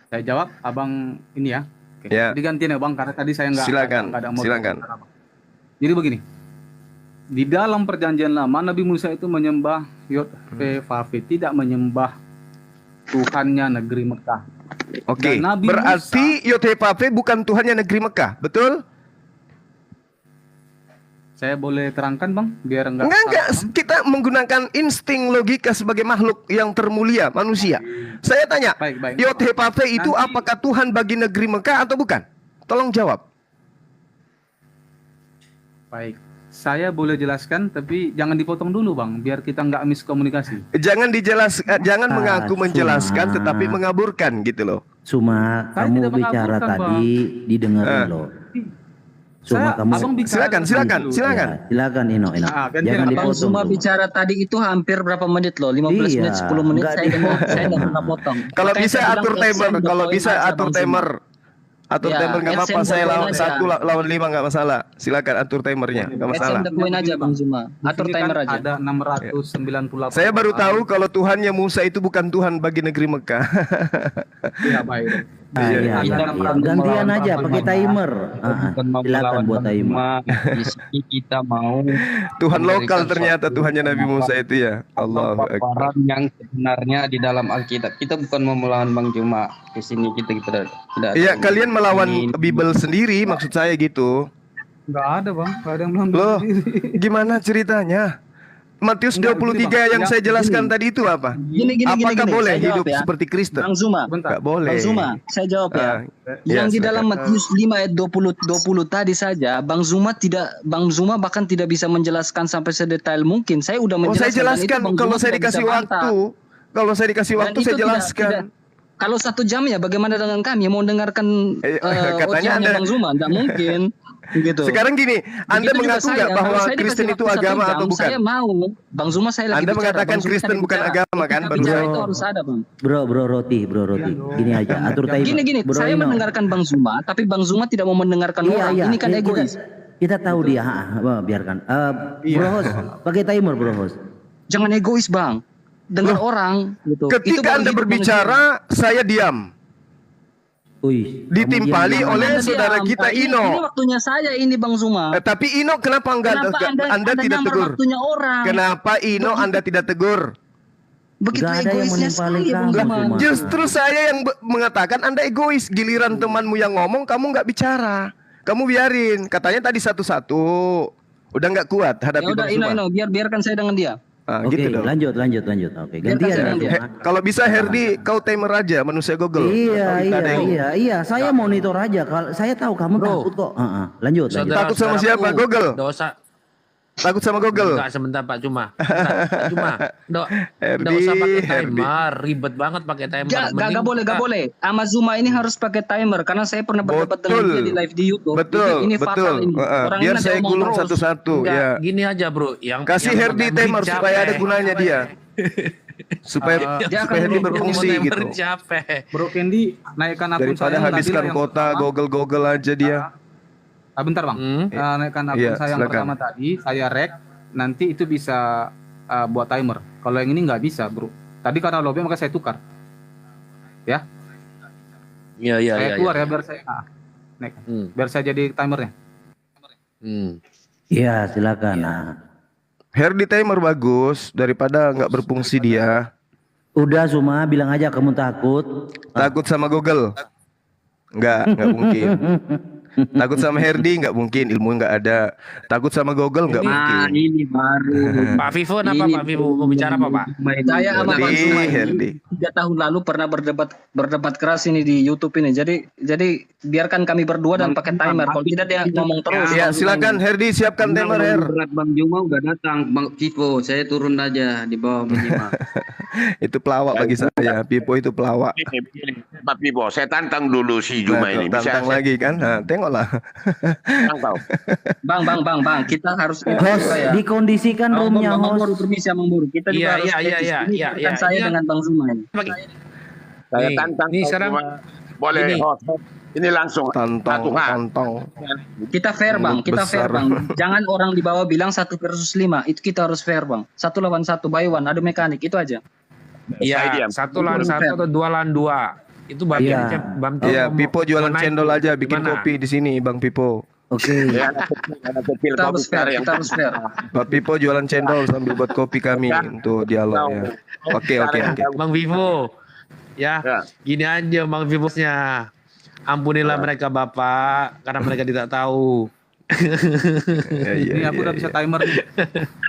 Saya jawab, Abang ini ya. Oke. Ya. Digantiin ya Bang, karena tadi saya nggak ada mau. Silakan. Jadi begini, di dalam perjanjian lama Nabi Musa itu menyembah Yod-Ve-Vav, tidak menyembah Tuhannya negeri Mekah. Oke, berarti Yod-Ve-Vav bukan Tuhannya negeri Mekah, betul? Saya boleh terangkan Bang, biar enggak. Kita menggunakan insting logika sebagai makhluk yang termulia, manusia. Saya tanya, Yod-Ve-Vav itu apakah Tuhan bagi negeri Mekah atau bukan? Tolong jawab. Baik, saya boleh jelaskan, tapi jangan dipotong dulu Bang, biar kita nggak miskomunikasi. Jangan mengaku menjelaskan, tetapi mengaburkan gitu loh. Cuma kamu bicara tadi didengarin loh. Silakan Ino. Jangan dipotong. Semua bicara tadi itu hampir berapa menit loh? 15 menit, 10 menit saya enggak pernah potong. Kalau bisa atur timer, Atur Ya, timer nggak apa-apa. send Saya the lawan point aja. 1 lawan 5 nggak masalah. Silakan atur timernya, nggak masalah. Send the point aja Bang Zuma. Atur Di sini timer kan aja. ada 698. Saya baru tahu kalau Tuhannya Musa itu bukan Tuhan bagi negeri Mekah. Ya, baik. Nah, iya, iya. Gantian aja pakai timer. Silakan buat timer. Di sini kita mau Tuhan lokal memberikan ternyata suatu Tuhannya Nabi Musa itu ya. Allah. paparan yang sebenarnya di dalam Alkitab. Kita bukan mau melawan Bang Juma. Di sini kita tidak Iya, ada kalian melawan ini. Bible sendiri maksud saya gitu. Enggak ada, Bang. Enggak ada yang bilang Loh, sendiri. gimana ceritanya? Matius Enggak, 23 gini, Bang. yang saya jelaskan Gini. tadi itu apa? Gini, Apakah boleh saya jawab hidup ya. seperti Kristen? Bang Zuma. Enggak boleh. Bang Zuma, saya jawab ya. Ya, Yang di silakan. dalam Matius 5 ayat 20 tadi saja, Bang Zuma bahkan tidak bisa menjelaskan sampai sedetail mungkin. Saya udah Oh, menjelaskan. saya dan itu jelaskan Bang kalau Zuma saya tidak bisa dikasih bantah. waktu. Kalau saya dikasih Dan waktu itu saya tidak- jelaskan. tidak- Kalau 1 jam ya bagaimana dengan kami mau dengarkan Katanya ocehannya Anda- Bang Zuma? Nggak mungkin. Gitu. Sekarang gini, Anda Begitu juga mengaku nggak saya, bahwa kalau saya dikasih Kristen waktu itu 1 agama jam, atau bukan? Saya mau, Bang Zuma saya lagi Anda bicara. mengatakan Bang Zuma Kristen lagi bukan bicara. agama kan, Ketika barusan? bicara itu harus ada Bang. Bro Roti. Gini aja, atur timer. Gini, Bro saya Ino. mendengarkan Bang Zuma, tapi Bang Zuma tidak mau mendengarkan orang. Ini kan egois. Kita tahu dia, biarkan. Bro host, pakai timer bro host. Jangan egois Bang. Dengar orang gitu. Itu Ketika baru Anda hidup berbicara, saya diam. Wih, Ditimpali kamu oleh Anda saudara diam. kita Ini Ino. waktunya saya ini Bang Zuma. Tapi Ino kenapa Kenapa Anda tidak nyamar tegur? waktunya orang? Kenapa Ino Anda tidak tegur? Begitu Nggak ada yang egoisnya menimpali saya Bang kamu, Zuma. Zuma. Justru saya yang mengatakan Anda egois. Giliran temanmu yang ngomong, kamu nggak bicara. Kamu biarin. Katanya tadi satu-satu. Udah nggak kuat Ya hadapi udah Bang Zuma. Ino, biarkan saya dengan dia. Oke, Gitu dong. lanjut. Oke, Biarkan gantian. saya Bro. nanti. Kalau bisa Herdi, kau timer aja manusia Google. Iya. Saya monitor aja. Kalau saya tahu kamu Bro. takut kok. Lanjut. Takut sama siapa? Google. Dosa. Takut sama Google. Enggak sebentar Pak Cuma. Pak Cuma. Enggak Herdi, usah pakai Herdi. timer, ribet banget pakai timer. Gak Mending boleh, kita- gak boleh. Sama Zuma ini harus pakai timer karena saya pernah berdebat dengan Betul. dia di live di YouTube. Betul, Ini betul. fatal ini. Orang Biar ini nanti saya ngomong gulung terus. satu-satu. Enggak, Ya. gini aja bro. Kasih yang Herdi pakai timer mic supaya ada capek. gunanya dia. supaya dia akan Herdi ngomong berfungsi Timer gitu. capek. Bro Candy, naikkan akun Daripada saya yang habiskan tadi lah yang kota pertama. Google aja dia. Bentar Bang. Naikkan akun Iya, saya yang silakan. pertama tadi, saya rek. Nanti itu bisa buat timer. Kalau yang ini nggak bisa, Bro. Tadi karena lobby maka saya tukar. Ya, Iya. saya keluar ya biar saya naik. Biar saya jadi timernya. Iya, silakan. Herdi timer bagus daripada nggak berfungsi dia. Udah Zuma, bilang aja kamu takut. Takut sama Google? Nggak mungkin. Takut sama Herdi nggak mungkin, ilmu nggak ada. Takut sama Google nggak mungkin. Ini baru. Pak Vivo, kenapa Pak Vivo mau bicara apa Pak? Saya sama Bang Zuma Herdi. ini 3 tahun lalu pernah berdebat keras ini di YouTube ini. Jadi biarkan kami berdua dan pakai timer. Kalau tidak dia ngomong terus. Ya silakan Herdi, siapkan timer Her. Berat Bang Juma udah datang, Bang Vivo. Saya turun aja di bawah Bang Juma. Itu pelawak bagi saya. Pipo itu pelawak. Pak Pipo, saya tantang dulu si Juma ini. Bisa Tantang saya lagi kan? Nah, tengoklah. tantang. Bang, kita harus Host, dikondisikan roomnya Bang Boru, host. permisi Bang Boru. Kita juga harus etis. Ini bukan saya dengan Bang Zuma ini. Saya Nih, tantang. nih sekarang boleh ini. host. Ini langsung Tantang. Kita fair Bang, kita fair Besar. Bang. Jangan orang di bawah bilang 1 versus 5. Itu kita harus fair Bang. 1 lawan 1 by one, ada mekanik itu aja. Iya, 1 lawan 1 atau 2 lawan 2. Itu bagian Iya. Iya, Pipo jualan cendol aja, bikin Gimana? kopi di sini, Bang Pipo. Oke. ya, anak kecil Kita harus fair, yang kita harus fair. Pak Pipo jualan cendol sambil buat kopi kami untuk dialognya. Oke. Bang Vivo. Ya, gini aja Bang Vivo-nya. Ampunilah mereka Bapak karena mereka tidak tahu. Ini aku udah bisa timer nih.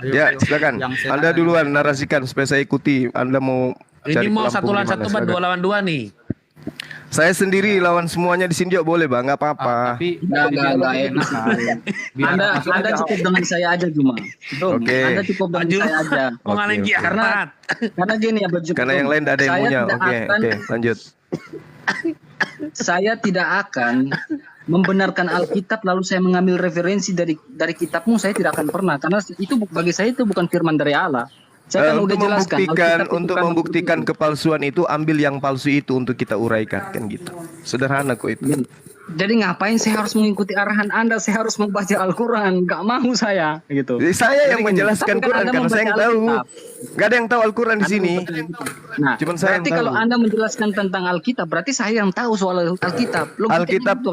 Ayo, Ya, ayo. silakan. Yang saya Anda tanya. duluan narasikan supaya saya ikuti. Anda mau Ini cari mau pelampung 1 lawan di 1 mana, apa 2 silakan. lawan 2 nih? Saya sendiri lawan semuanya di sini juga boleh, Bang. Enggak apa-apa. Tapi Enggak biar enak. Biar Anda masuk Anda aja. cukup dengan saya aja Juma. Dom, Oke. Anda cukup dengan saya aja. Mau ngalahin Oke. kiamat. Karena gini ya Bang Juma. Karena yang lain ada Saya ilmunya. tidak Oke, akan- lanjut. Saya tidak akan membenarkan Alkitab lalu saya mengambil referensi dari kitabmu, saya tidak akan pernah, karena itu bagi saya itu bukan firman dari Allah. Saya kan udah jelaskan Untuk membuktikan kepalsuan itu, ambil yang palsu itu untuk kita uraikan, kan gitu. Sederhana kok itu. Jadi ngapain saya harus mengikuti arahan Anda? Saya harus membaca Al-Quran. Gak mau saya, gitu. Saya yang menjelaskan Quran karena saya yang tahu. Gak ada yang tahu Al-Quran di sini. Nah, cuman saya berarti kalau Anda menjelaskan tentang Alkitab, berarti saya yang tahu soal Alkitab.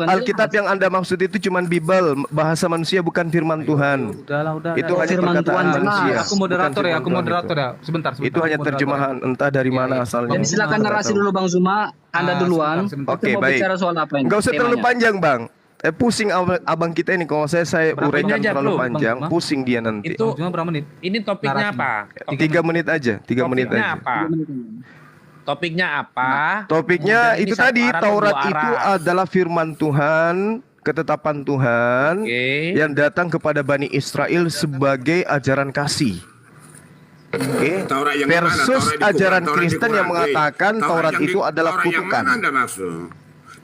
Alkitab yang Anda maksud itu cuman Bible, bahasa manusia bukan firman Tuhan. Udah. Itu hanya perkataan manusia. Aku moderator ya. Sebentar. Itu hanya terjemahan, entah dari mana asalnya. Jadi silakan narasi dulu Bang Zuma. Anda duluan. Oke, baik. Bicara soal apa ini? Enggak usah terlalu panjang, Bang. Pusing abang kita ini kalau saya uraikan terlalu panjang, pusing dia nanti. Itu berapa menit? Ini topiknya apa? 3 menit aja, 3 menit aja. Topiknya apa? Topiknya itu tadi, Taurat itu adalah firman Tuhan, ketetapan Tuhan yang datang kepada Bani Israel sebagai ajaran kasih. Versus ajaran Kristen yang mengatakan Taurat itu adalah kutukan.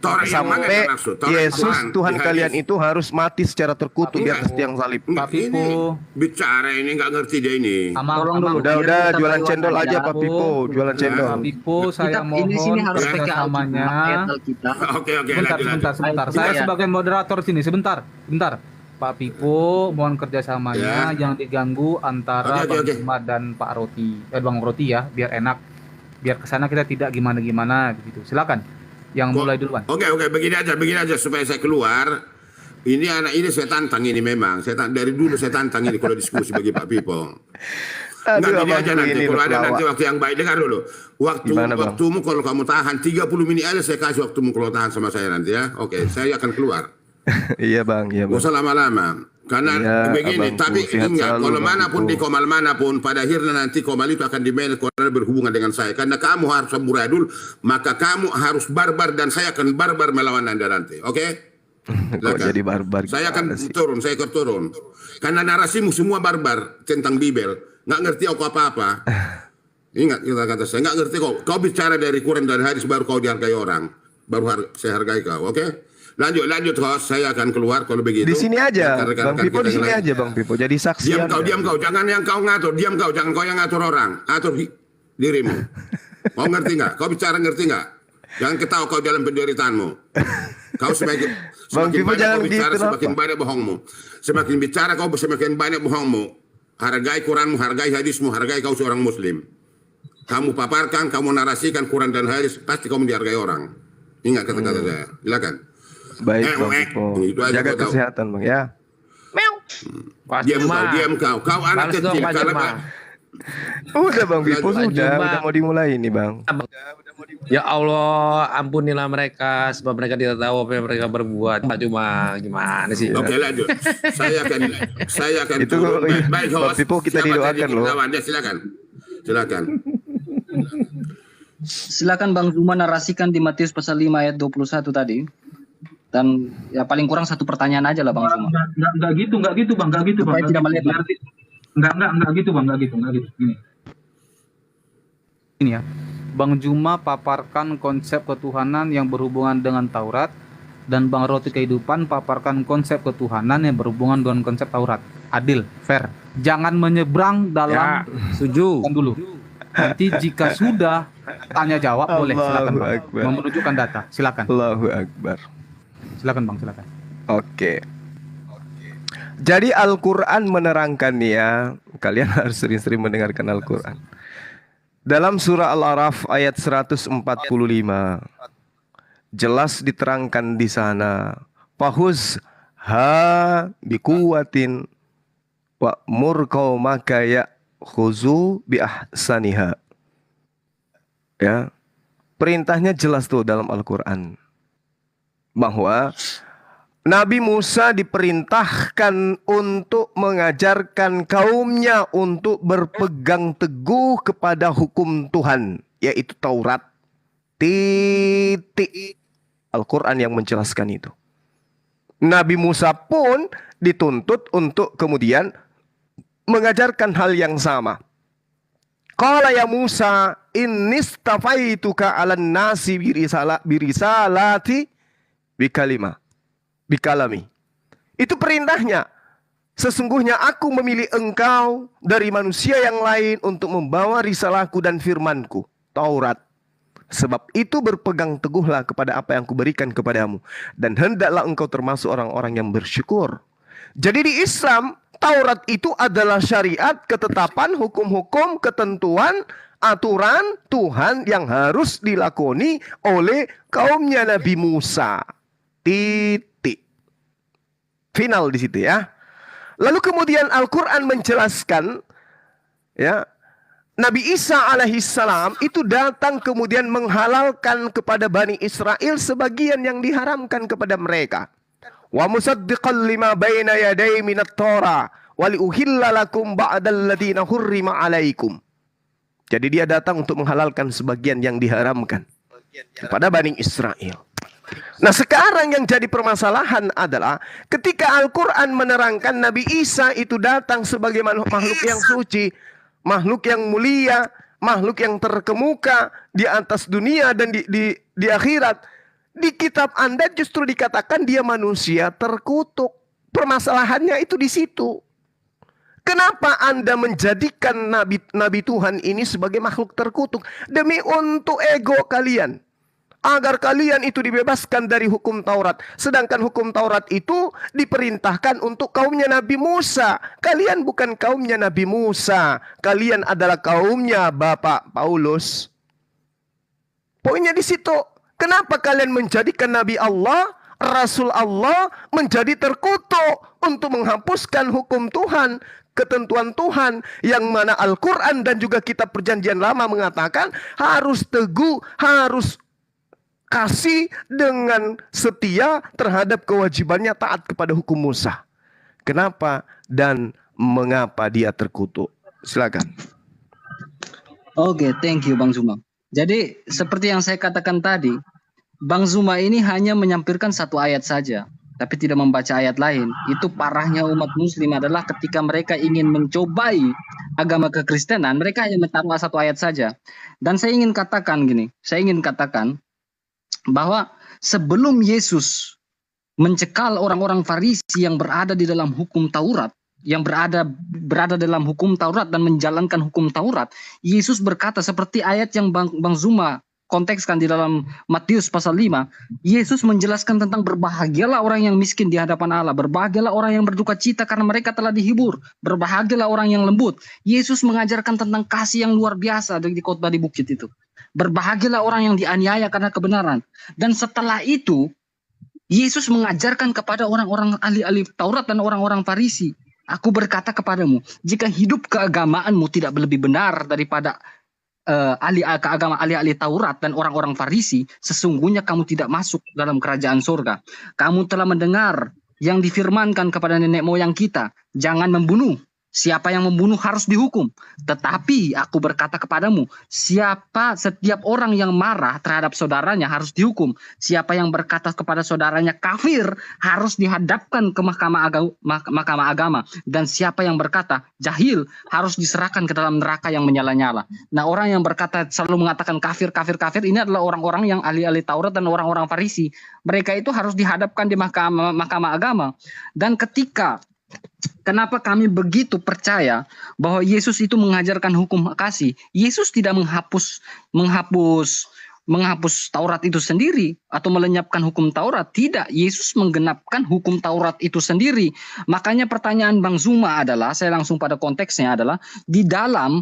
Sampai Yesus Tuhan kalian itu harus mati secara terkutuk di atas tiang salib. Pak Pipo bicara ini nggak ngerti dia ini. Udah jualan cendol aja Pak Pipo, jualan cendol. Pak Pipo, saya mohon kerjasamanya. Oke, sebentar. Saya sebagai moderator sini, sebentar. Pak Pipo, mohon kerjasamanya jangan diganggu antara Bang Zuma dan Pak Roti, Bang Roti ya, biar enak, biar kesana kita tidak gimana gitu. Silakan, yang mulai duluan. Oke, begini aja supaya saya keluar. Ini anak ini saya tantang ini memang, dari dulu saya tantang ini kalau diskusi bagi Pak Pipo. Enggak gini aja nanti, kalau ada nanti waktu yang baik, dengar dulu. Waktumu kalau kamu tahan 30 menit aja saya kasih waktumu kalau tahan sama saya nanti ya. Oke, saya akan keluar. Iya bang. Gak usah lama-lama. Karena begini, tapi ingat, kalau manapun di komal manapun, pada akhirnya nanti komal itu akan dimanage karena berhubungan dengan saya. Karena kamu harus amburadul, maka kamu harus barbar dan saya akan barbar melawan Anda nanti. Oke? Kok jadi barbar? Saya akan turun. Karena narasimu semua barbar tentang Bibel. Nggak ngerti aku apa-apa. Ingat kata saya, nggak ngerti kau. Kau bicara dari Quran dan hadis baru kau dihargai orang. Baru saya hargai kau, oke? Lanjut host, saya akan keluar kalau begitu. Di sini aja, Bang Pipo di sini aja Bang Pipo. Jadi saksi. Diam kau, jangan yang kau ngatur. Diam kau, jangan kau yang ngatur orang. Atur dirimu. Kau ngerti nggak? Kau bicara ngerti nggak? Jangan ketawa kau dalam penderitaanmu. Kau semakin Pipo banyak kau bicara, semakin banyak bohongmu. Semakin bicara kau semakin banyak bohongmu. Hargai Quranmu, hargai hadismu, hargai kau seorang Muslim. Kamu paparkan, kamu narasikan Quran dan hadis, pasti kamu dihargai orang. Ingat kata-kata saya. Silakan. Baik Bang Pipo. Jaga kesehatan Bang ya. Diam kau. Kau anak kecil. Udah Bang Pipo sudah mau dimulai ini Bang. Ya Allah, ampunilah mereka sebab mereka tidak tahu apa yang mereka berbuat. Cuma gimana sih? Oke, lanjut. Saya akan itu baik host. Bang Pipo kita didoakan loh. Silakan Bang Zuma narasikan di Matius pasal 5 ayat 21 tadi. Dan ya paling kurang satu pertanyaan aja lah Bang Zuma. Enggak gitu Bang. Enggak gitu. Ini ya. Bang Zuma paparkan konsep ketuhanan yang berhubungan dengan Taurat dan Bang Roti Kehidupan paparkan konsep ketuhanan yang berhubungan dengan konsep Taurat. Adil, fair. Jangan menyeberang dalam setuju dulu. Nanti jika sudah tanya jawab boleh silakan Bang. Menunjukkan data. Silakan. Allahu Akbar. Silakan Bang, silakan. Oke. Jadi Al-Quran menerangkan ya, kalian harus sering-sering mendengarkan Al-Quran. Dalam surah Al-A'raf ayat 145, jelas diterangkan di sana, Fahuz ha bikuwatin wa murkau maka ya khuzu bi ahsaniha. Ya. Perintahnya jelas tuh dalam Al-Quran. Bahwa Nabi Musa diperintahkan untuk mengajarkan kaumnya untuk berpegang teguh kepada hukum Tuhan, yaitu Taurat. Titik. Al-Quran yang menjelaskan itu. Nabi Musa pun dituntut untuk kemudian mengajarkan hal yang sama. Qala ya Musa innistafaituka 'alan nasi birisalati bikalami. Itu perintahnya. Sesungguhnya aku memilih engkau dari manusia yang lain untuk membawa risalahku dan firmanku, Taurat. Sebab itu berpegang teguhlah kepada apa yang kuberikan kepadamu, dan hendaklah engkau termasuk orang-orang yang bersyukur. Jadi di Islam, Taurat itu adalah syariat, ketetapan, hukum-hukum, ketentuan, aturan Tuhan yang harus dilakoni oleh kaumnya Nabi Musa. Titik. Final di situ ya. Lalu kemudian Al-Quran menjelaskan, ya, Nabi Isa alaihissalam itu datang kemudian menghalalkan kepada Bani Israel sebagian yang diharamkan kepada mereka. Wa musaddiqan lima baina yaday minat Torah wa liuhilla lakum ba'dal ladina hurrima alaikum. Jadi dia datang untuk menghalalkan sebagian yang diharamkan kepada Bani Israel. Nah, sekarang yang jadi permasalahan adalah ketika Al-Quran menerangkan Nabi Isa itu datang sebagai makhluk yang suci, makhluk yang mulia, makhluk yang terkemuka di atas dunia dan di akhirat. Di kitab Anda justru dikatakan dia manusia terkutuk. Permasalahannya itu di situ. Kenapa Anda menjadikan Nabi Tuhan ini sebagai makhluk terkutuk? Demi untuk ego kalian. Agar kalian itu dibebaskan dari hukum Taurat. Sedangkan hukum Taurat itu diperintahkan untuk kaumnya Nabi Musa. Kalian bukan kaumnya Nabi Musa. Kalian adalah kaumnya Bapak Paulus. Poinnya di situ. Kenapa kalian menjadikan Nabi Allah, Rasul Allah menjadi terkutuk untuk menghapuskan hukum Tuhan, ketentuan Tuhan, yang mana Al-Quran dan juga kitab perjanjian lama mengatakan harus teguh, harus kasih dengan setia terhadap kewajibannya taat kepada hukum Musa. Kenapa dan mengapa dia terkutuk? Silakan. Oke, thank you Bang Zuma. Jadi seperti yang saya katakan tadi, Bang Zuma ini hanya menyampaikan satu ayat saja, tapi tidak membaca ayat lain. Itu parahnya umat muslim adalah ketika mereka ingin mencobai agama kekristenan, mereka hanya menaruh satu ayat saja. Dan saya ingin katakan gini, bahwa sebelum Yesus mencekal orang-orang Farisi yang berada di dalam hukum Taurat, yang berada dalam hukum Taurat dan menjalankan hukum Taurat, Yesus berkata seperti ayat yang Bang Zuma kontekskan di dalam Matius pasal 5, Yesus menjelaskan tentang berbahagialah orang yang miskin di hadapan Allah, berbahagialah orang yang berduka cita karena mereka telah dihibur, berbahagialah orang yang lembut. Yesus mengajarkan tentang kasih yang luar biasa di khotbah di bukit itu. Berbahagialah orang yang dianiaya karena kebenaran. Dan setelah itu Yesus mengajarkan kepada orang-orang ahli-ahli Taurat dan orang-orang Farisi, aku berkata kepadamu, jika hidup keagamaanmu tidak lebih benar daripada ahli-ahli Taurat dan orang-orang Farisi, sesungguhnya kamu tidak masuk dalam kerajaan surga. Kamu telah mendengar yang difirmankan kepada nenek moyang kita, jangan membunuh. Siapa yang membunuh harus dihukum. Tetapi aku berkata kepadamu, setiap orang yang marah terhadap saudaranya harus dihukum. Siapa yang berkata kepada saudaranya kafir harus dihadapkan ke mahkamah agama. Dan siapa yang berkata jahil harus diserahkan ke dalam neraka yang menyala-nyala. Nah, orang yang berkata selalu mengatakan kafir ini adalah orang-orang yang ahli-ahli Taurat dan orang-orang Farisi. Mereka itu harus dihadapkan di mahkamah agama. Dan kenapa kami begitu percaya bahwa Yesus itu mengajarkan hukum kasih? Yesus tidak menghapus Taurat itu sendiri atau melenyapkan hukum Taurat. Tidak, Yesus menggenapkan hukum Taurat itu sendiri. Makanya pertanyaan Bang Zuma adalah, saya langsung pada konteksnya adalah, di dalam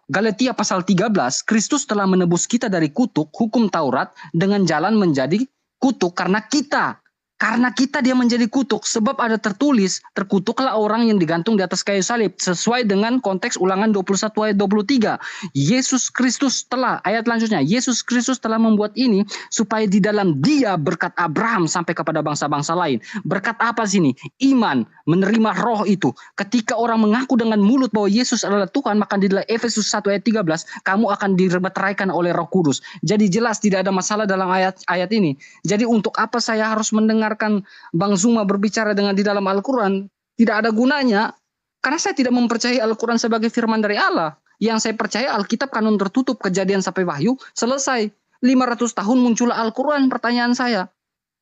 Galatia pasal 13, Kristus telah menebus kita dari kutuk hukum Taurat dengan jalan menjadi kutuk karena kita dia menjadi kutuk, sebab ada tertulis, terkutuklah orang yang digantung di atas kayu salib, sesuai dengan konteks Ulangan 21 ayat 23. Yesus Kristus telah, ayat lanjutnya, Yesus Kristus telah membuat ini supaya di dalam Dia berkat Abraham sampai kepada bangsa-bangsa lain. Berkat apa sini? Iman, menerima roh itu. Ketika orang mengaku dengan mulut bahwa Yesus adalah Tuhan, maka di dalam Efesus 1 ayat 13 kamu akan dimeteraikan oleh Roh Kudus. Jadi jelas tidak ada masalah dalam ayat ini. Jadi untuk apa saya harus mendengarkan Bang Zuma berbicara dengan di dalam Al-Quran? Tidak ada gunanya, karena saya tidak mempercayai Al-Quran sebagai firman dari Allah. Yang saya percaya Alkitab kanun tertutup, Kejadian sampai Wahyu, selesai. 500 tahun muncul Al-Quran. Pertanyaan saya,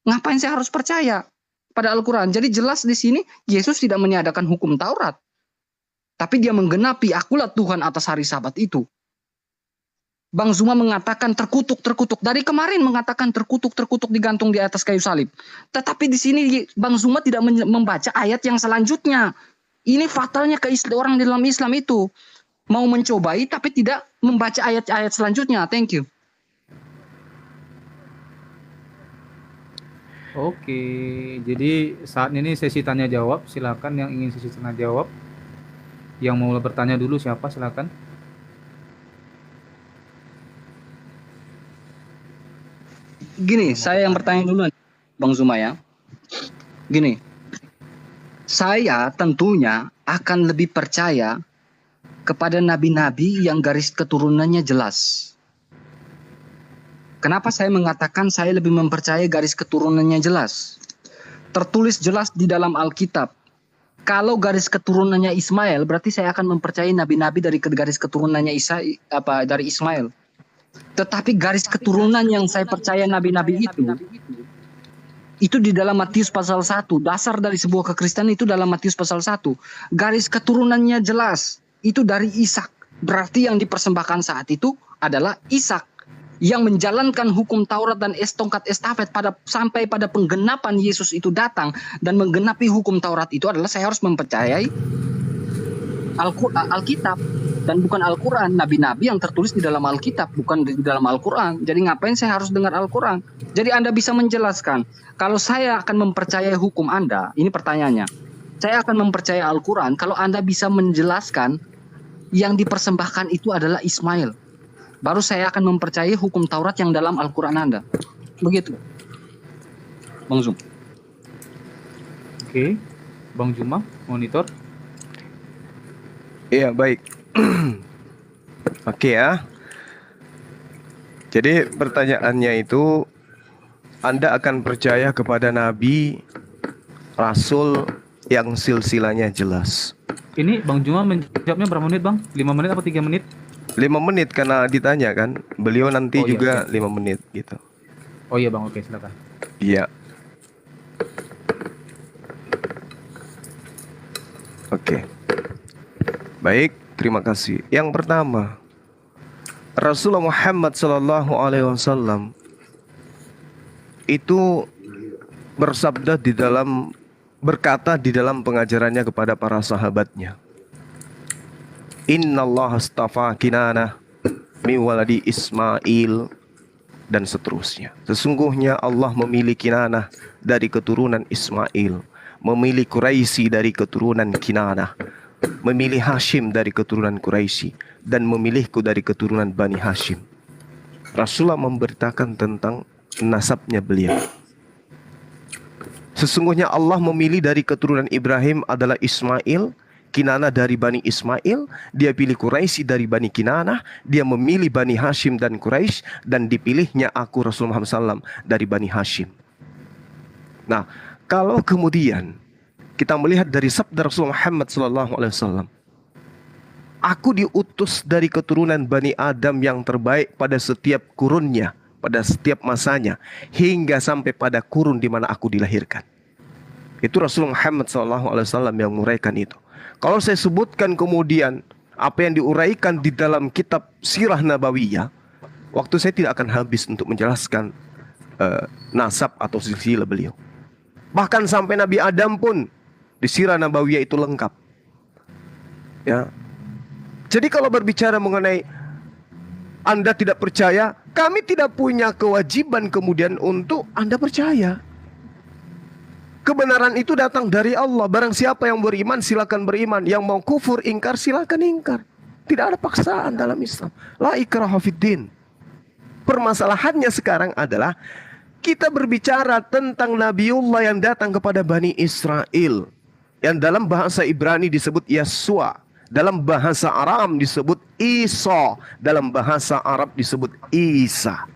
ngapain saya harus percaya pada Al-Quran? Jadi jelas di sini Yesus tidak meniadakan hukum Taurat, tapi dia menggenapi akulah Tuhan atas hari Sabat itu. Bang Zuma mengatakan terkutuk. Dari kemarin mengatakan terkutuk digantung di atas kayu salib. Tetapi di sini Bang Zuma tidak membaca ayat yang selanjutnya. Ini fatalnya ke orang dalam Islam itu. Mau mencobai tapi tidak membaca ayat-ayat selanjutnya. Thank you. Oke, jadi saat ini sesi tanya jawab. Silakan yang ingin sesi tanya jawab. Yang mau bertanya dulu siapa? Silakan. Gini, saya yang bertanya dulu, Bang Zuma ya. Gini, saya tentunya akan lebih percaya kepada nabi-nabi yang garis keturunannya jelas. Kenapa saya mengatakan saya lebih mempercayai garis keturunannya jelas? Tertulis jelas di dalam Alkitab. Kalau garis keturunannya Ismail, berarti saya akan mempercayai nabi-nabi dari garis keturunannya dari Ismail. Tetapi garis keturunan yang saya percaya nabi-nabi itu di dalam Matius pasal 1. Dasar dari sebuah kekristenan itu dalam Matius pasal 1. Garis keturunannya jelas. Itu dari Ishak. Berarti yang dipersembahkan saat itu adalah Ishak yang menjalankan hukum Taurat dan tongkat estafet sampai pada penggenapan Yesus itu datang dan menggenapi hukum Taurat itu adalah saya harus mempercayai Alkitab dan bukan Al-Quran. Nabi-nabi yang tertulis di dalam Alkitab, bukan di dalam Al-Quran. Jadi ngapain saya harus dengar Al-Quran? Jadi Anda bisa menjelaskan. Kalau saya akan mempercayai hukum Anda, ini pertanyaannya. Saya akan mempercayai Al-Quran kalau Anda bisa menjelaskan yang dipersembahkan itu adalah Ismail. Baru saya akan mempercayai hukum Taurat yang dalam Al-Quran Anda. Begitu. Bang Zum. Oke. Bang Zuma, monitor. Iya, baik. Oke ya. Jadi pertanyaannya itu, Anda akan percaya kepada Nabi, Rasul yang silsilahnya jelas. Ini Bang Zuma menjawabnya berapa menit Bang? 5 menit atau 3 menit? 5 menit karena ditanya kan. Beliau nanti juga iya. 5 menit gitu. Oh iya Bang, oke silakan. Iya. Oke. Baik, terima kasih. Yang pertama, Rasulullah Muhammad SAW itu berkata di dalam pengajarannya kepada para sahabatnya, Innallaha astafa Kinanah min waladi Ismail, dan seterusnya. Sesungguhnya Allah memilih Kinanah dari keturunan Ismail, memilih Quraisy dari keturunan Kinanah, memilih Hashim dari keturunan Quraisy, dan memilihku dari keturunan Bani Hashim. Rasulullah memberitakan tentang nasabnya beliau. Sesungguhnya Allah memilih dari keturunan Ibrahim adalah Ismail, Kinanah dari Bani Ismail, dia pilih Quraisy dari Bani Kinanah, dia memilih Bani Hashim dan Quraisy, dan dipilihnya aku Rasulullah SAW dari Bani Hashim. Nah, kalau kemudian kita melihat dari sabda Rasulullah Muhammad SAW, aku diutus dari keturunan Bani Adam yang terbaik pada setiap kurunnya, pada setiap masanya, hingga sampai pada kurun di mana aku dilahirkan. Itu Rasulullah Muhammad SAW yang menguraikan itu. Kalau saya sebutkan kemudian apa yang diuraikan di dalam kitab Sirah Nabawiyah, waktu saya tidak akan habis untuk menjelaskan nasab atau silsilah beliau. Bahkan sampai Nabi Adam pun di Sirah Nabawiyah itu lengkap. Ya. Jadi kalau berbicara mengenai Anda tidak percaya, kami tidak punya kewajiban kemudian untuk Anda percaya. Kebenaran itu datang dari Allah. Barang siapa yang beriman silakan beriman, yang mau kufur ingkar silakan ingkar. Tidak ada paksaan dalam Islam. La ikraha fiddin. Permasalahannya sekarang adalah kita berbicara tentang Nabiullah yang datang kepada Bani Israel, yang dalam bahasa Ibrani disebut Yesua, dalam bahasa Aram disebut Isa, dalam bahasa Arab disebut Isa.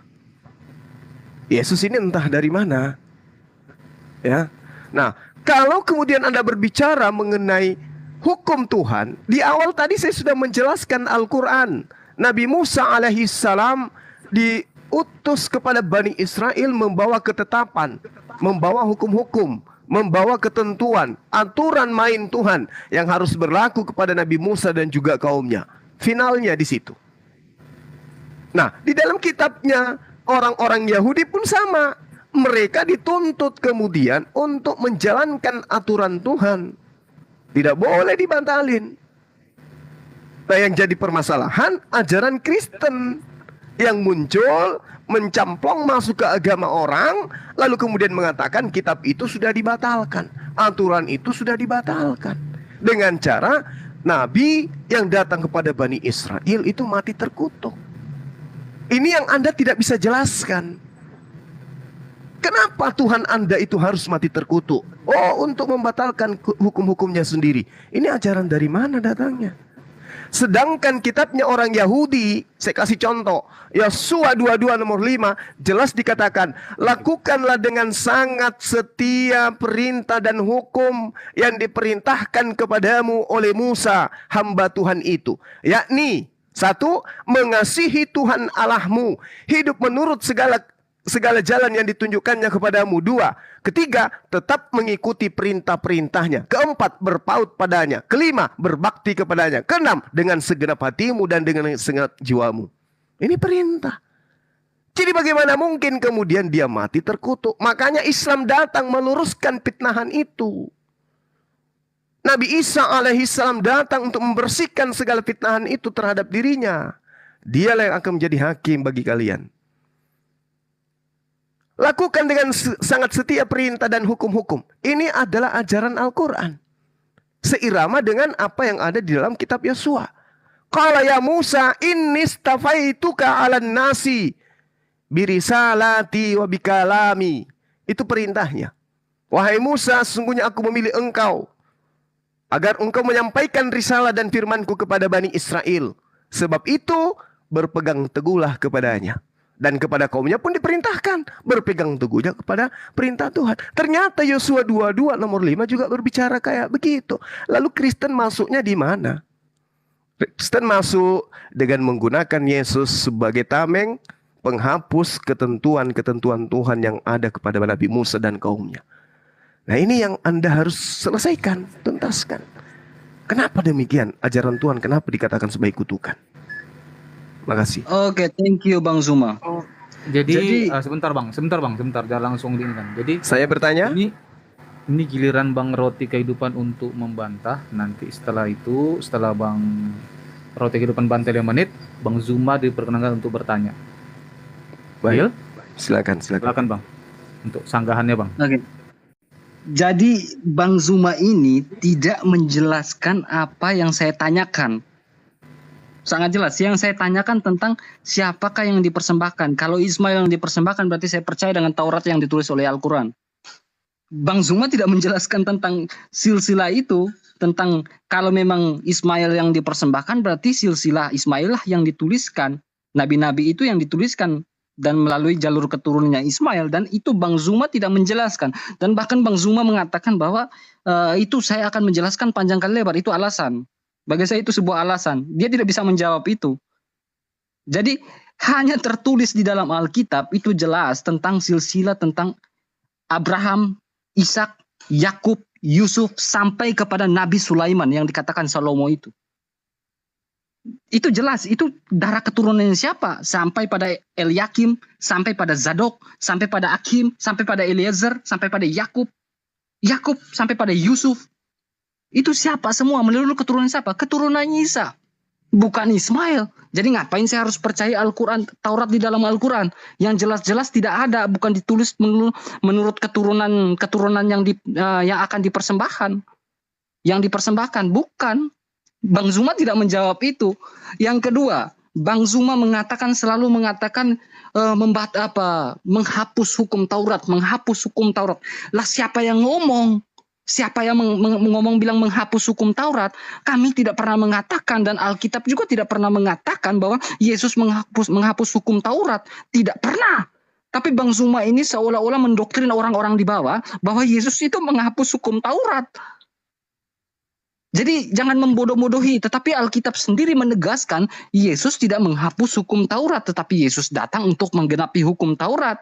Yesus ini entah dari mana. Ya. Nah, kalau kemudian Anda berbicara mengenai hukum Tuhan, di awal tadi saya sudah menjelaskan Al-Quran. Nabi Musa alaihissalam diutus kepada Bani Israel membawa ketetapan, membawa hukum-hukum, membawa ketentuan, aturan main Tuhan yang harus berlaku kepada Nabi Musa dan juga kaumnya. Finalnya di situ. Nah, di dalam kitabnya orang-orang Yahudi pun sama. Mereka dituntut kemudian untuk menjalankan aturan Tuhan. Tidak boleh dibatalin. Nah, yang jadi permasalahan ajaran Kristen yang muncul, mencamplong masuk ke agama orang, lalu kemudian mengatakan kitab itu sudah dibatalkan, aturan itu sudah dibatalkan, dengan cara Nabi yang datang kepada Bani Israel itu mati terkutuk. Ini yang Anda tidak bisa jelaskan. Kenapa Tuhan Anda itu harus mati terkutuk? Oh, untuk membatalkan hukum-hukumnya sendiri. Ini ajaran dari mana datangnya? Sedangkan kitabnya orang Yahudi, saya kasih contoh, Yosua 22 nomor 5, jelas dikatakan, lakukanlah dengan sangat setia perintah dan hukum yang diperintahkan kepadamu oleh Musa, hamba Tuhan itu. Yakni, 1, mengasihi Tuhan Allahmu, hidup menurut segala jalan yang ditunjukkannya kepadamu. 2, ketiga, tetap mengikuti perintah-perintahnya. 4, berpaut padanya. 5, berbakti kepadanya. 6, dengan segenap hatimu dan dengan segenap jiwamu. Ini perintah. Jadi bagaimana mungkin kemudian dia mati terkutuk? Makanya Islam datang meluruskan fitnahan itu. Nabi Isa alaihissalam datang untuk membersihkan segala fitnahan itu terhadap dirinya. Dialah yang akan menjadi hakim bagi kalian. Lakukan dengan sangat setia perintah dan hukum-hukum. Ini adalah ajaran Al-Quran. Seirama dengan apa yang ada di dalam kitab Yosua. Qala ya Musa inni stafaituka 'alan nasi birisalati wa bikalami. Itu perintahnya. Wahai Musa, sesungguhnya aku memilih engkau agar engkau menyampaikan risalah dan firmanku kepada Bani Israel. Sebab itu berpegang teguhlah kepadanya. Dan kepada kaumnya pun diperintahkan berpegang teguhnya kepada perintah Tuhan. Ternyata Yosua 22 nomor 5 juga berbicara kayak begitu. Lalu Kristen masuknya di mana? Kristen masuk dengan menggunakan Yesus sebagai tameng penghapus ketentuan-ketentuan Tuhan yang ada kepada Nabi Musa dan kaumnya. Nah, ini yang Anda harus selesaikan, tuntaskan. Kenapa demikian? Ajaran Tuhan kenapa dikatakan sebagai kutukan? Makasih. Oke, thank you Bang Zuma. Jadi sebentar bang, jangan langsung diingat. Jadi saya bertanya. Ini giliran Bang Roti Kehidupan untuk membantah. Nanti setelah itu, setelah Bang Roti Kehidupan bantah 5 menit, Bang Zuma diperkenankan untuk bertanya. Baik. Silakan Bang. Untuk sanggahannya Bang. Oke. Jadi Bang Zuma ini tidak menjelaskan apa yang saya tanyakan. Sangat jelas. Yang saya tanyakan tentang siapakah yang dipersembahkan. Kalau Ismail yang dipersembahkan berarti saya percaya dengan Taurat yang ditulis oleh Al-Quran. Bang Zuma tidak menjelaskan tentang silsilah itu. Tentang kalau memang Ismail yang dipersembahkan berarti silsilah Ismail lah yang dituliskan. Nabi-nabi itu yang dituliskan. Dan melalui jalur keturunannya Ismail. Dan itu Bang Zuma tidak menjelaskan. Dan bahkan Bang Zuma mengatakan bahwa itu saya akan menjelaskan panjang kali lebar. Itu alasan. Bagi saya itu sebuah alasan. Dia tidak bisa menjawab itu. Jadi hanya tertulis di dalam Alkitab itu jelas tentang silsilah tentang Abraham, Ishak, Yakub, Yusuf sampai kepada Nabi Sulaiman yang dikatakan Salomo itu. Itu jelas, itu darah keturunannya siapa? Sampai pada Eliakim, sampai pada Zadok, sampai pada Akim, sampai pada Eliezer, sampai pada Yakub, sampai pada Yusuf. Itu siapa semua? Menurut keturunan siapa? Keturunan Isa. Bukan Ismail. Jadi ngapain saya harus percaya Al-Quran, Taurat di dalam Al-Quran? Yang jelas-jelas tidak ada. Bukan ditulis menurut keturunan yang akan dipersembahkan. Yang dipersembahkan. Bukan. Bang Zuma tidak menjawab itu. Yang kedua, Bang Zuma selalu mengatakan menghapus hukum Taurat. Lah siapa yang ngomong? Siapa yang ngomong bilang menghapus hukum Taurat? Kami tidak pernah mengatakan dan Alkitab juga tidak pernah mengatakan bahwa Yesus menghapus hukum Taurat. Tidak pernah. Tapi Bang Zuma ini seolah-olah mendoktrin orang-orang di bawah bahwa Yesus itu menghapus hukum Taurat. Jadi jangan membodoh-bodohi. Tetapi Alkitab sendiri menegaskan Yesus tidak menghapus hukum Taurat. Tetapi Yesus datang untuk menggenapi hukum Taurat.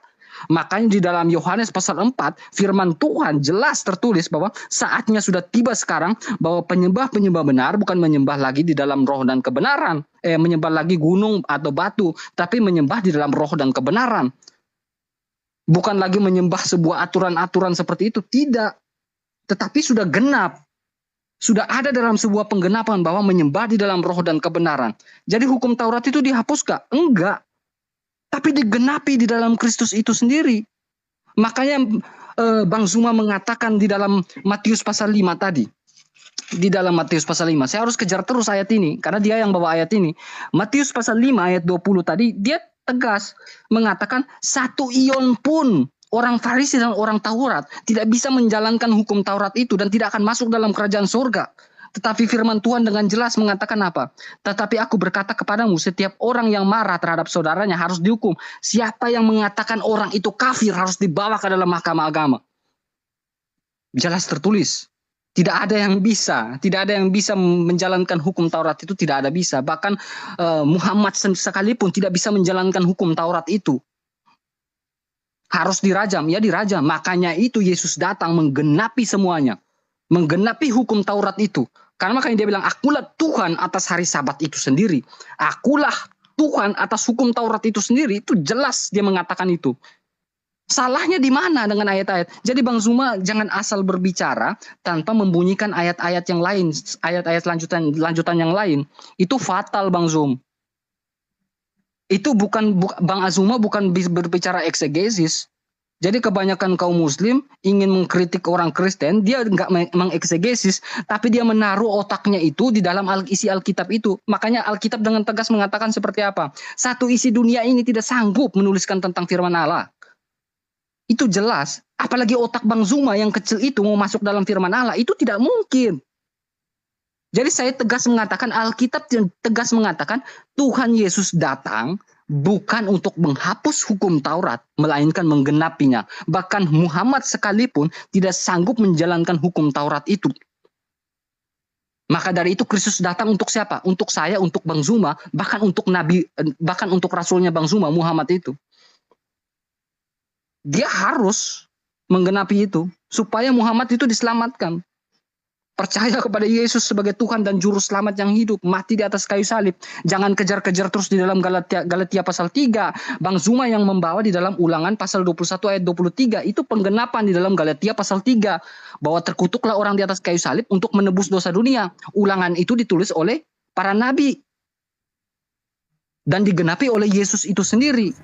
Makanya di dalam Yohanes pasal 4 firman Tuhan jelas tertulis bahwa saatnya sudah tiba sekarang bahwa penyembah-penyembah benar bukan menyembah lagi di dalam roh dan kebenaran, menyembah lagi gunung atau batu, tapi menyembah di dalam roh dan kebenaran. Bukan lagi menyembah sebuah aturan-aturan seperti itu, tidak. Tetapi sudah genap. Sudah ada dalam sebuah penggenapan bahwa menyembah di dalam roh dan kebenaran. Jadi hukum Taurat itu dihapus gak? Enggak. Tapi digenapi di dalam Kristus itu sendiri. Makanya Bang Zuma mengatakan di dalam Matius pasal 5 tadi. Di dalam Matius pasal 5. Saya harus kejar terus ayat ini. Karena dia yang bawa ayat ini. Matius pasal 5 ayat 20 tadi. Dia tegas mengatakan satu ion pun orang Farisi dan orang Taurat tidak bisa menjalankan hukum Taurat itu dan tidak akan masuk dalam kerajaan surga. Tetapi firman Tuhan dengan jelas mengatakan apa? Tetapi aku berkata kepadamu, setiap orang yang marah terhadap saudaranya harus dihukum. Siapa yang mengatakan orang itu kafir harus dibawa ke dalam mahkamah agama. Jelas tertulis. Tidak ada yang bisa menjalankan hukum Taurat itu, tidak ada bisa. Bahkan Muhammad sekalipun tidak bisa menjalankan hukum Taurat itu. Harus dirajam, ya dirajam. Makanya itu Yesus datang menggenapi semuanya. Menggenapi hukum Taurat itu. Karena makanya dia bilang, akulah Tuhan atas hari Sabat itu sendiri. Akulah Tuhan atas hukum Taurat itu sendiri. Itu jelas dia mengatakan itu. Salahnya di mana dengan ayat-ayat? Jadi Bang Zuma jangan asal berbicara tanpa membunyikan ayat-ayat yang lain, ayat-ayat lanjutan yang lain. Itu fatal Bang Zum. Itu Bang Azuma bukan berbicara eksegesis. Jadi kebanyakan kaum muslim ingin mengkritik orang Kristen, dia nggak mengeksegesis, tapi dia menaruh otaknya itu di dalam isi Alkitab itu. Makanya Alkitab dengan tegas mengatakan seperti apa? Satu isi dunia ini tidak sanggup menuliskan tentang firman Allah. Itu jelas, apalagi otak Bang Zuma yang kecil itu mau masuk dalam firman Allah, itu tidak mungkin. Jadi saya tegas mengatakan, Alkitab tegas mengatakan, Tuhan Yesus datang bukan untuk menghapus hukum Taurat, melainkan menggenapinya. Bahkan Muhammad sekalipun tidak sanggup menjalankan hukum Taurat itu. Maka dari itu Kristus datang untuk siapa? Untuk saya, untuk Bang Zuma, bahkan untuk Nabi, bahkan untuk Rasulnya Bang Zuma, Muhammad itu. Dia harus menggenapi itu supaya Muhammad itu diselamatkan. Percaya kepada Yesus sebagai Tuhan dan Juru Selamat yang hidup, mati di atas kayu salib. Jangan kejar-kejar terus di dalam Galatia pasal 3. Bang Zuma yang membawa di dalam Ulangan pasal 21 ayat 23. Itu penggenapan di dalam Galatia pasal 3. Bahwa terkutuklah orang di atas kayu salib untuk menebus dosa dunia. Ulangan itu ditulis oleh para nabi. Dan digenapi oleh Yesus itu sendiri.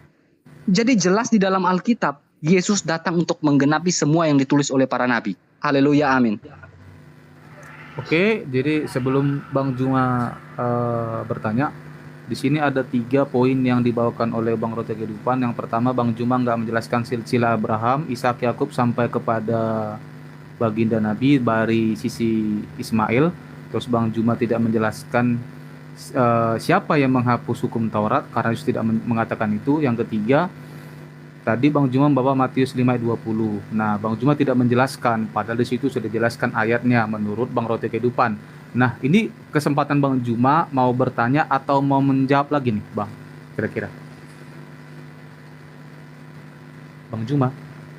Jadi jelas di dalam Alkitab, Yesus datang untuk menggenapi semua yang ditulis oleh para nabi. Haleluya, amin. Oke, jadi sebelum Bang Zuma bertanya, di sini ada 3 poin yang dibawakan oleh Bang Roti Kehidupan. Yang pertama, Bang Zuma nggak menjelaskan silsilah Abraham, Ishak, Yakub sampai kepada baginda Nabi dari sisi Ismail. Terus Bang Zuma tidak menjelaskan siapa yang menghapus hukum Taurat karena Yesus tidak mengatakan itu. Yang ketiga, tadi Bang Zuma membawa Matius 5 ayat 20. Nah, Bang Zuma tidak menjelaskan, padahal di situ sudah dijelaskan ayatnya menurut Bang Roti Kehidupan. Nah, ini kesempatan Bang Zuma mau bertanya atau mau menjawab lagi nih, Bang? Kira-kira. Bang Zuma.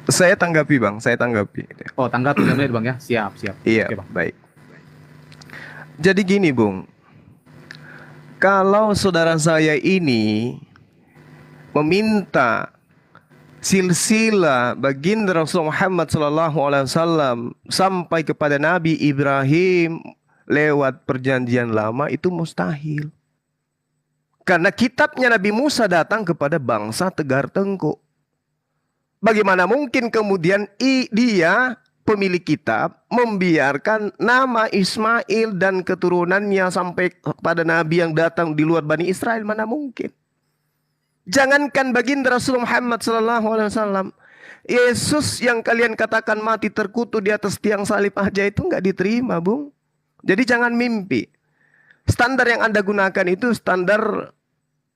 Saya tanggapi, Bang. Saya tanggapi. Oh, tanggapi menit, Bang ya. Siap. Iya, oke, Bang. Baik. Jadi gini, Bung. Kalau saudara saya ini meminta silsilah baginda Rasul Muhammad SAW sampai kepada Nabi Ibrahim lewat perjanjian lama, itu mustahil. Karena kitabnya Nabi Musa datang kepada bangsa Tegar Tengku. Bagaimana mungkin kemudian dia pemilik kitab membiarkan nama Ismail dan keturunannya sampai kepada Nabi yang datang di luar Bani Israel? Mana mungkin. Jangankan baginda Rasul Muhammad SAW, Yesus yang kalian katakan mati terkutuk di atas tiang salib aja itu nggak diterima, Bung. Jadi jangan mimpi. Standar yang Anda gunakan itu standar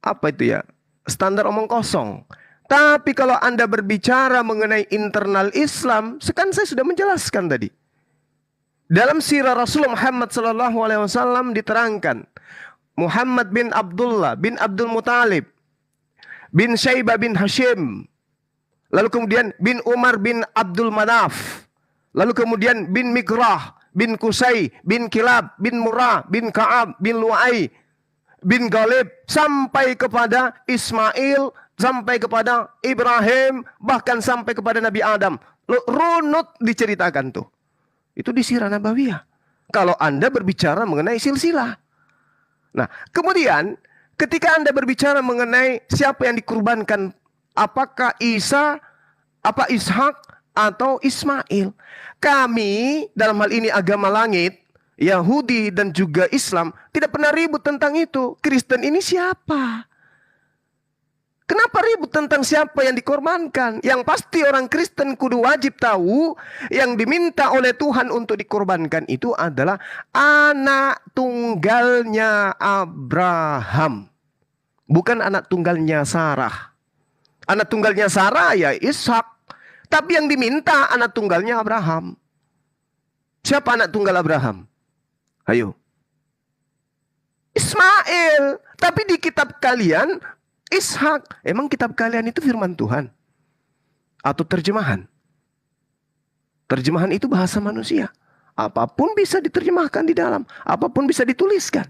apa itu ya? Standar omong kosong. Tapi kalau Anda berbicara mengenai internal Islam, sekarang saya sudah menjelaskan tadi. Dalam sirah Rasul Muhammad SAW diterangkan, Muhammad bin Abdullah bin Abdul Muttalib bin Syaibah bin Hashim Lalu kemudian bin Umar bin Abdul Manaf. Lalu kemudian bin Mikrah, bin Qusay, bin Kilab, bin Murrah, bin Ka'ab, bin Lu'ay, bin Ghalib, sampai kepada Ismail, sampai kepada Ibrahim, bahkan sampai kepada Nabi Adam. Runut diceritakan tuh. Itu di Sirah Nabawiyah. Kalau Anda berbicara mengenai silsilah. Nah, kemudian ketika Anda berbicara mengenai siapa yang dikurbankan, apakah Isa, apa Ishak, atau Ismail. Kami dalam hal ini agama langit, Yahudi dan juga Islam tidak pernah ribut tentang itu. Kristen ini siapa? Kenapa ribut tentang siapa yang dikorbankan? Yang pasti orang Kristen kudu wajib tahu yang diminta oleh Tuhan untuk dikorbankan itu adalah anak tunggalnya Abraham. Bukan anak tunggalnya Sarah. Anak tunggalnya Sarah ya Ishak. Tapi yang diminta anak tunggalnya Abraham. Siapa anak tunggal Abraham? Ayo. Ismail. Tapi di kitab kalian Ishak. Emang kitab kalian itu firman Tuhan? Atau terjemahan? Terjemahan itu bahasa manusia. Apapun bisa diterjemahkan di dalam. Apapun bisa dituliskan.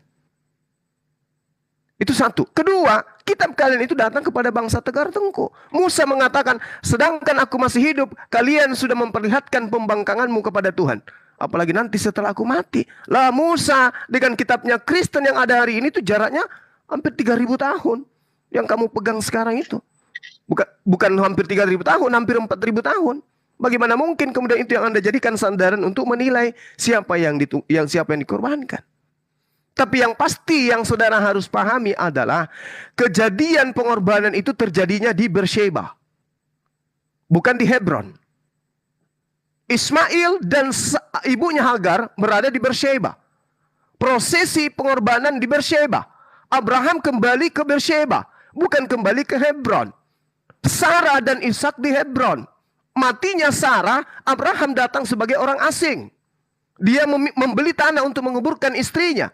Itu satu. Kedua, kitab kalian itu datang kepada bangsa Tegar Tengku. Musa mengatakan, sedangkan aku masih hidup, kalian sudah memperlihatkan pembangkanganmu kepada Tuhan. Apalagi nanti setelah aku mati. Lah Musa dengan kitabnya Kristen yang ada hari ini itu jaraknya hampir 3.000 tahun. Yang kamu pegang sekarang itu. Bukan hampir 3.000 tahun, hampir 4.000 tahun. Bagaimana mungkin kemudian itu yang Anda jadikan sandaran untuk menilai siapa yang dikorbankan. Tapi yang pasti yang saudara harus pahami adalah kejadian pengorbanan itu terjadinya di Beersheba. Bukan di Hebron. Ismail dan ibunya Hagar berada di Beersheba. Prosesi pengorbanan di Beersheba. Abraham kembali ke Beersheba. Bukan kembali ke Hebron. Sarah dan Ishak di Hebron. Matinya Sarah, Abraham datang sebagai orang asing. Dia membeli tanah untuk menguburkan istrinya.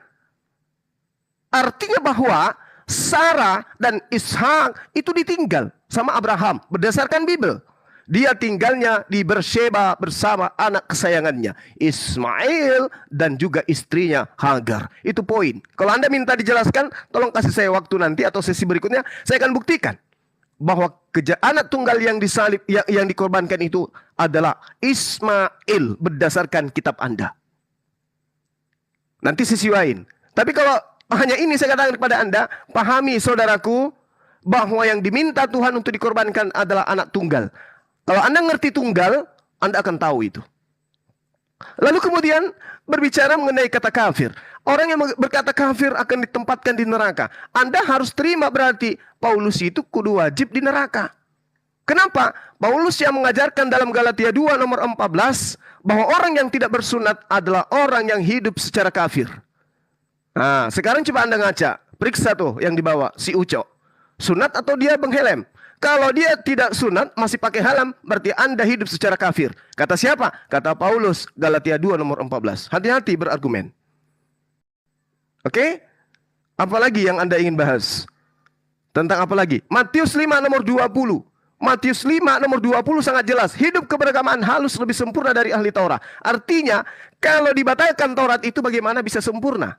Artinya bahwa Sarah dan Ishak itu ditinggal sama Abraham berdasarkan Bible. Dia tinggalnya di Beersheba bersama anak kesayangannya Ismail dan juga istrinya Hagar. Itu poin. Kalau Anda minta dijelaskan, tolong kasih saya waktu nanti atau sesi berikutnya, saya akan buktikan bahwa anak tunggal yang disalib yang dikorbankan itu adalah Ismail berdasarkan kitab Anda. Nanti sesi lain. Tapi kalau hanya ini saya katakan kepada Anda, pahami saudaraku, bahwa yang diminta Tuhan untuk dikorbankan adalah anak tunggal. Kalau Anda ngerti tunggal, Anda akan tahu itu. Lalu kemudian berbicara mengenai kata kafir. Orang yang berkata kafir akan ditempatkan di neraka. Anda harus terima berarti Paulus itu kudu wajib di neraka. Kenapa? Paulus yang mengajarkan dalam Galatia 2 nomor 14 bahwa orang yang tidak bersunat adalah orang yang hidup secara kafir. Nah, sekarang coba Anda ngaca. Periksa tuh yang dibawa, si Uco. Sunat atau dia menghelm? Kalau dia tidak sunat, masih pakai helm, berarti Anda hidup secara kafir. Kata siapa? Kata Paulus, Galatia 2 nomor 14. Hati-hati berargumen. Oke? Apalagi yang Anda ingin bahas? Tentang apa lagi? Matius 5 nomor 20. Matius 5 nomor 20 sangat jelas. Hidup keberagamaan halus lebih sempurna dari ahli Taurat. Artinya, kalau dibatalkan Taurat itu bagaimana bisa sempurna?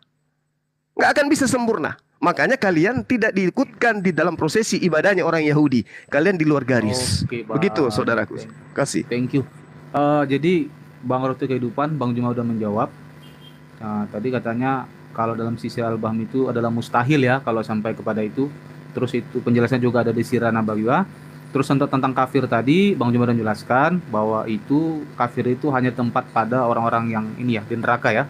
Nggak akan bisa sempurna. Makanya kalian tidak diikutkan di dalam prosesi ibadahnya orang Yahudi. Kalian di luar garis. Oke, begitu saudaraku. Kasih. Thank you. Jadi Bang Roti Kehidupan, Bang Juma udah menjawab. Nah, tadi katanya kalau dalam sisi Al-Bahm itu adalah mustahil ya kalau sampai kepada itu. Terus itu penjelasan juga ada di Sirah Nabawiyah. Terus tentang kafir tadi, Bang Juma udah menjelaskan bahwa itu kafir itu hanya tempat pada orang-orang yang ini ya, di neraka ya.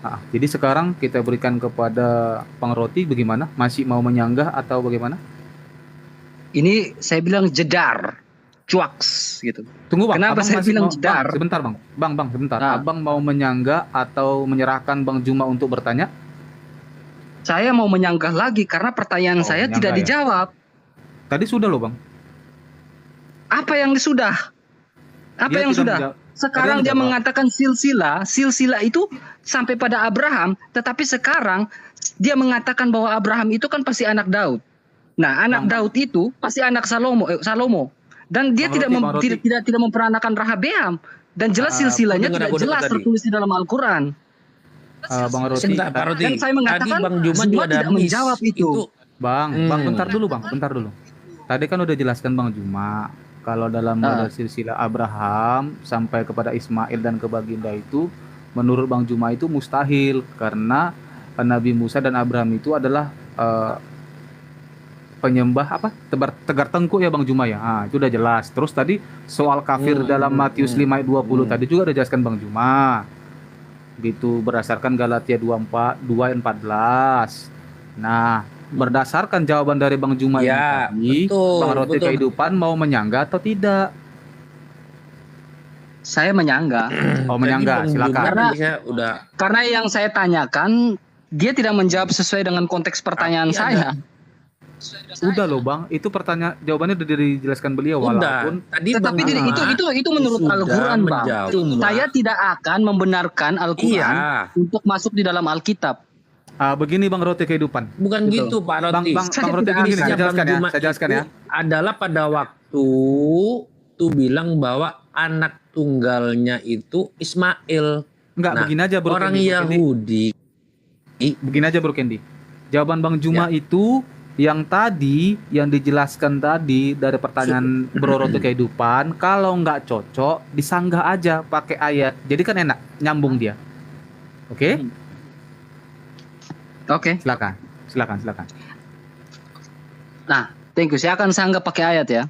Nah, jadi sekarang kita berikan kepada Bang Roti bagaimana? Masih mau menyanggah atau bagaimana? Ini saya bilang jedar, cuaks gitu. Tunggu Bang. Kenapa saya bilang jedar? Sebentar Bang. Bang, sebentar. Nah. Abang mau menyanggah atau menyerahkan Bang Juma untuk bertanya? Saya mau menyanggah lagi karena pertanyaan saya tidak dijawab. Tadi sudah loh Bang. Apa yang sudah? Apa yang sudah? Sekarang dia mengatakan silsilah itu sampai pada Abraham, tetapi sekarang dia mengatakan bahwa Abraham itu kan pasti anak Daud. Nah, anak Daud itu pasti anak Salomo. Dan dia tidak memperanakan Rahabeam, dan jelas silsilahnya tidak jelas tertulis di dalam Al-Quran. Bang Roti. Dan saya mengatakan Bang Juma Zuma tidak menjawab itu. Bang, bentar dulu. Tadi kan udah jelaskan Bang Juma kalau dalam model silsilah Abraham sampai kepada Ismail dan ke baginda itu, menurut Bang Juma itu mustahil karena Nabi Musa dan Abraham itu adalah penyembah tegar tengkuk ya Bang Juma ya. Itu udah jelas. Terus tadi soal kafir dalam Matius 5 ayat 20 tadi juga udah jelaskan Bang Juma. Gitu berdasarkan Galatia 2 ayat 14. Nah, berdasarkan jawaban dari Bang Juma ini tadi, Bang Roti Kehidupan mau menyangga atau tidak? Saya menyangga. Menyangga, silakan. Karena yang saya tanyakan dia tidak menjawab sesuai dengan konteks pertanyaan saya. Udah loh Bang, itu pertanyaan jawabannya udah dijelaskan beliau walaupun tetapi itu menurut Al-Quran Bang. Saya tidak akan membenarkan Al-Quran untuk masuk di dalam Alkitab. Begini Bang Roti Kehidupan. Bukan gitu Pak Roti. Bang Roti gini, saya jelaskan ya. Adalah pada waktu tuh bilang bahwa anak tunggalnya itu Ismail. Enggak, begini aja Bro orang Kendi, Yahudi. Begini aja Bro Kendi. Jawaban Bang Juma itu yang dijelaskan tadi dari pertanyaan Bro Roti Kehidupan, kalau nggak cocok disanggah aja pakai ayat. Jadi kan enak nyambung dia. Oke? Oke. Silakan. Nah, thank you. Saya akan sanggah pakai ayat ya.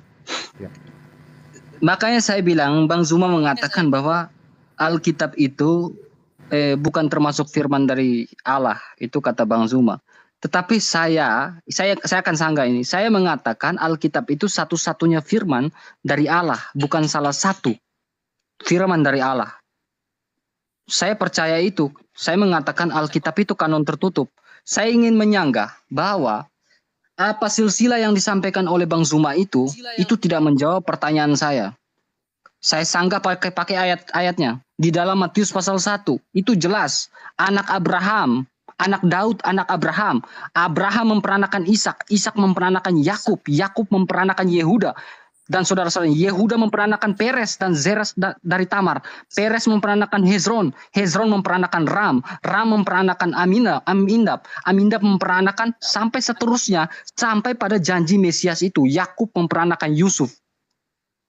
Makanya saya bilang Bang Zuma mengatakan bahwa Alkitab itu bukan termasuk firman dari Allah, itu kata Bang Zuma. Tetapi saya akan sanggah ini. Saya mengatakan Alkitab itu satu-satunya firman dari Allah, bukan salah satu firman dari Allah. Saya percaya itu. Saya mengatakan Alkitab itu kanon tertutup. Saya ingin menyanggah bahwa apa silsilah yang disampaikan oleh Bang Zuma itu tidak menjawab pertanyaan saya. Saya sanggah pakai ayat-ayatnya. Di dalam Matius pasal 1, itu jelas anak Abraham, anak Daud, anak Abraham. Abraham memperanakan Ishak, Ishak memperanakan Yakub, Yakub memperanakan Yehuda. Dan saudara-saudara, Yehuda memperanakan Peres dan Zeras dari Tamar. Peres memperanakan Hezron, Hezron memperanakan Ram, Ram memperanakan Amindab, Amindab memperanakan sampai seterusnya, sampai pada janji Mesias itu, Yakub memperanakan Yusuf.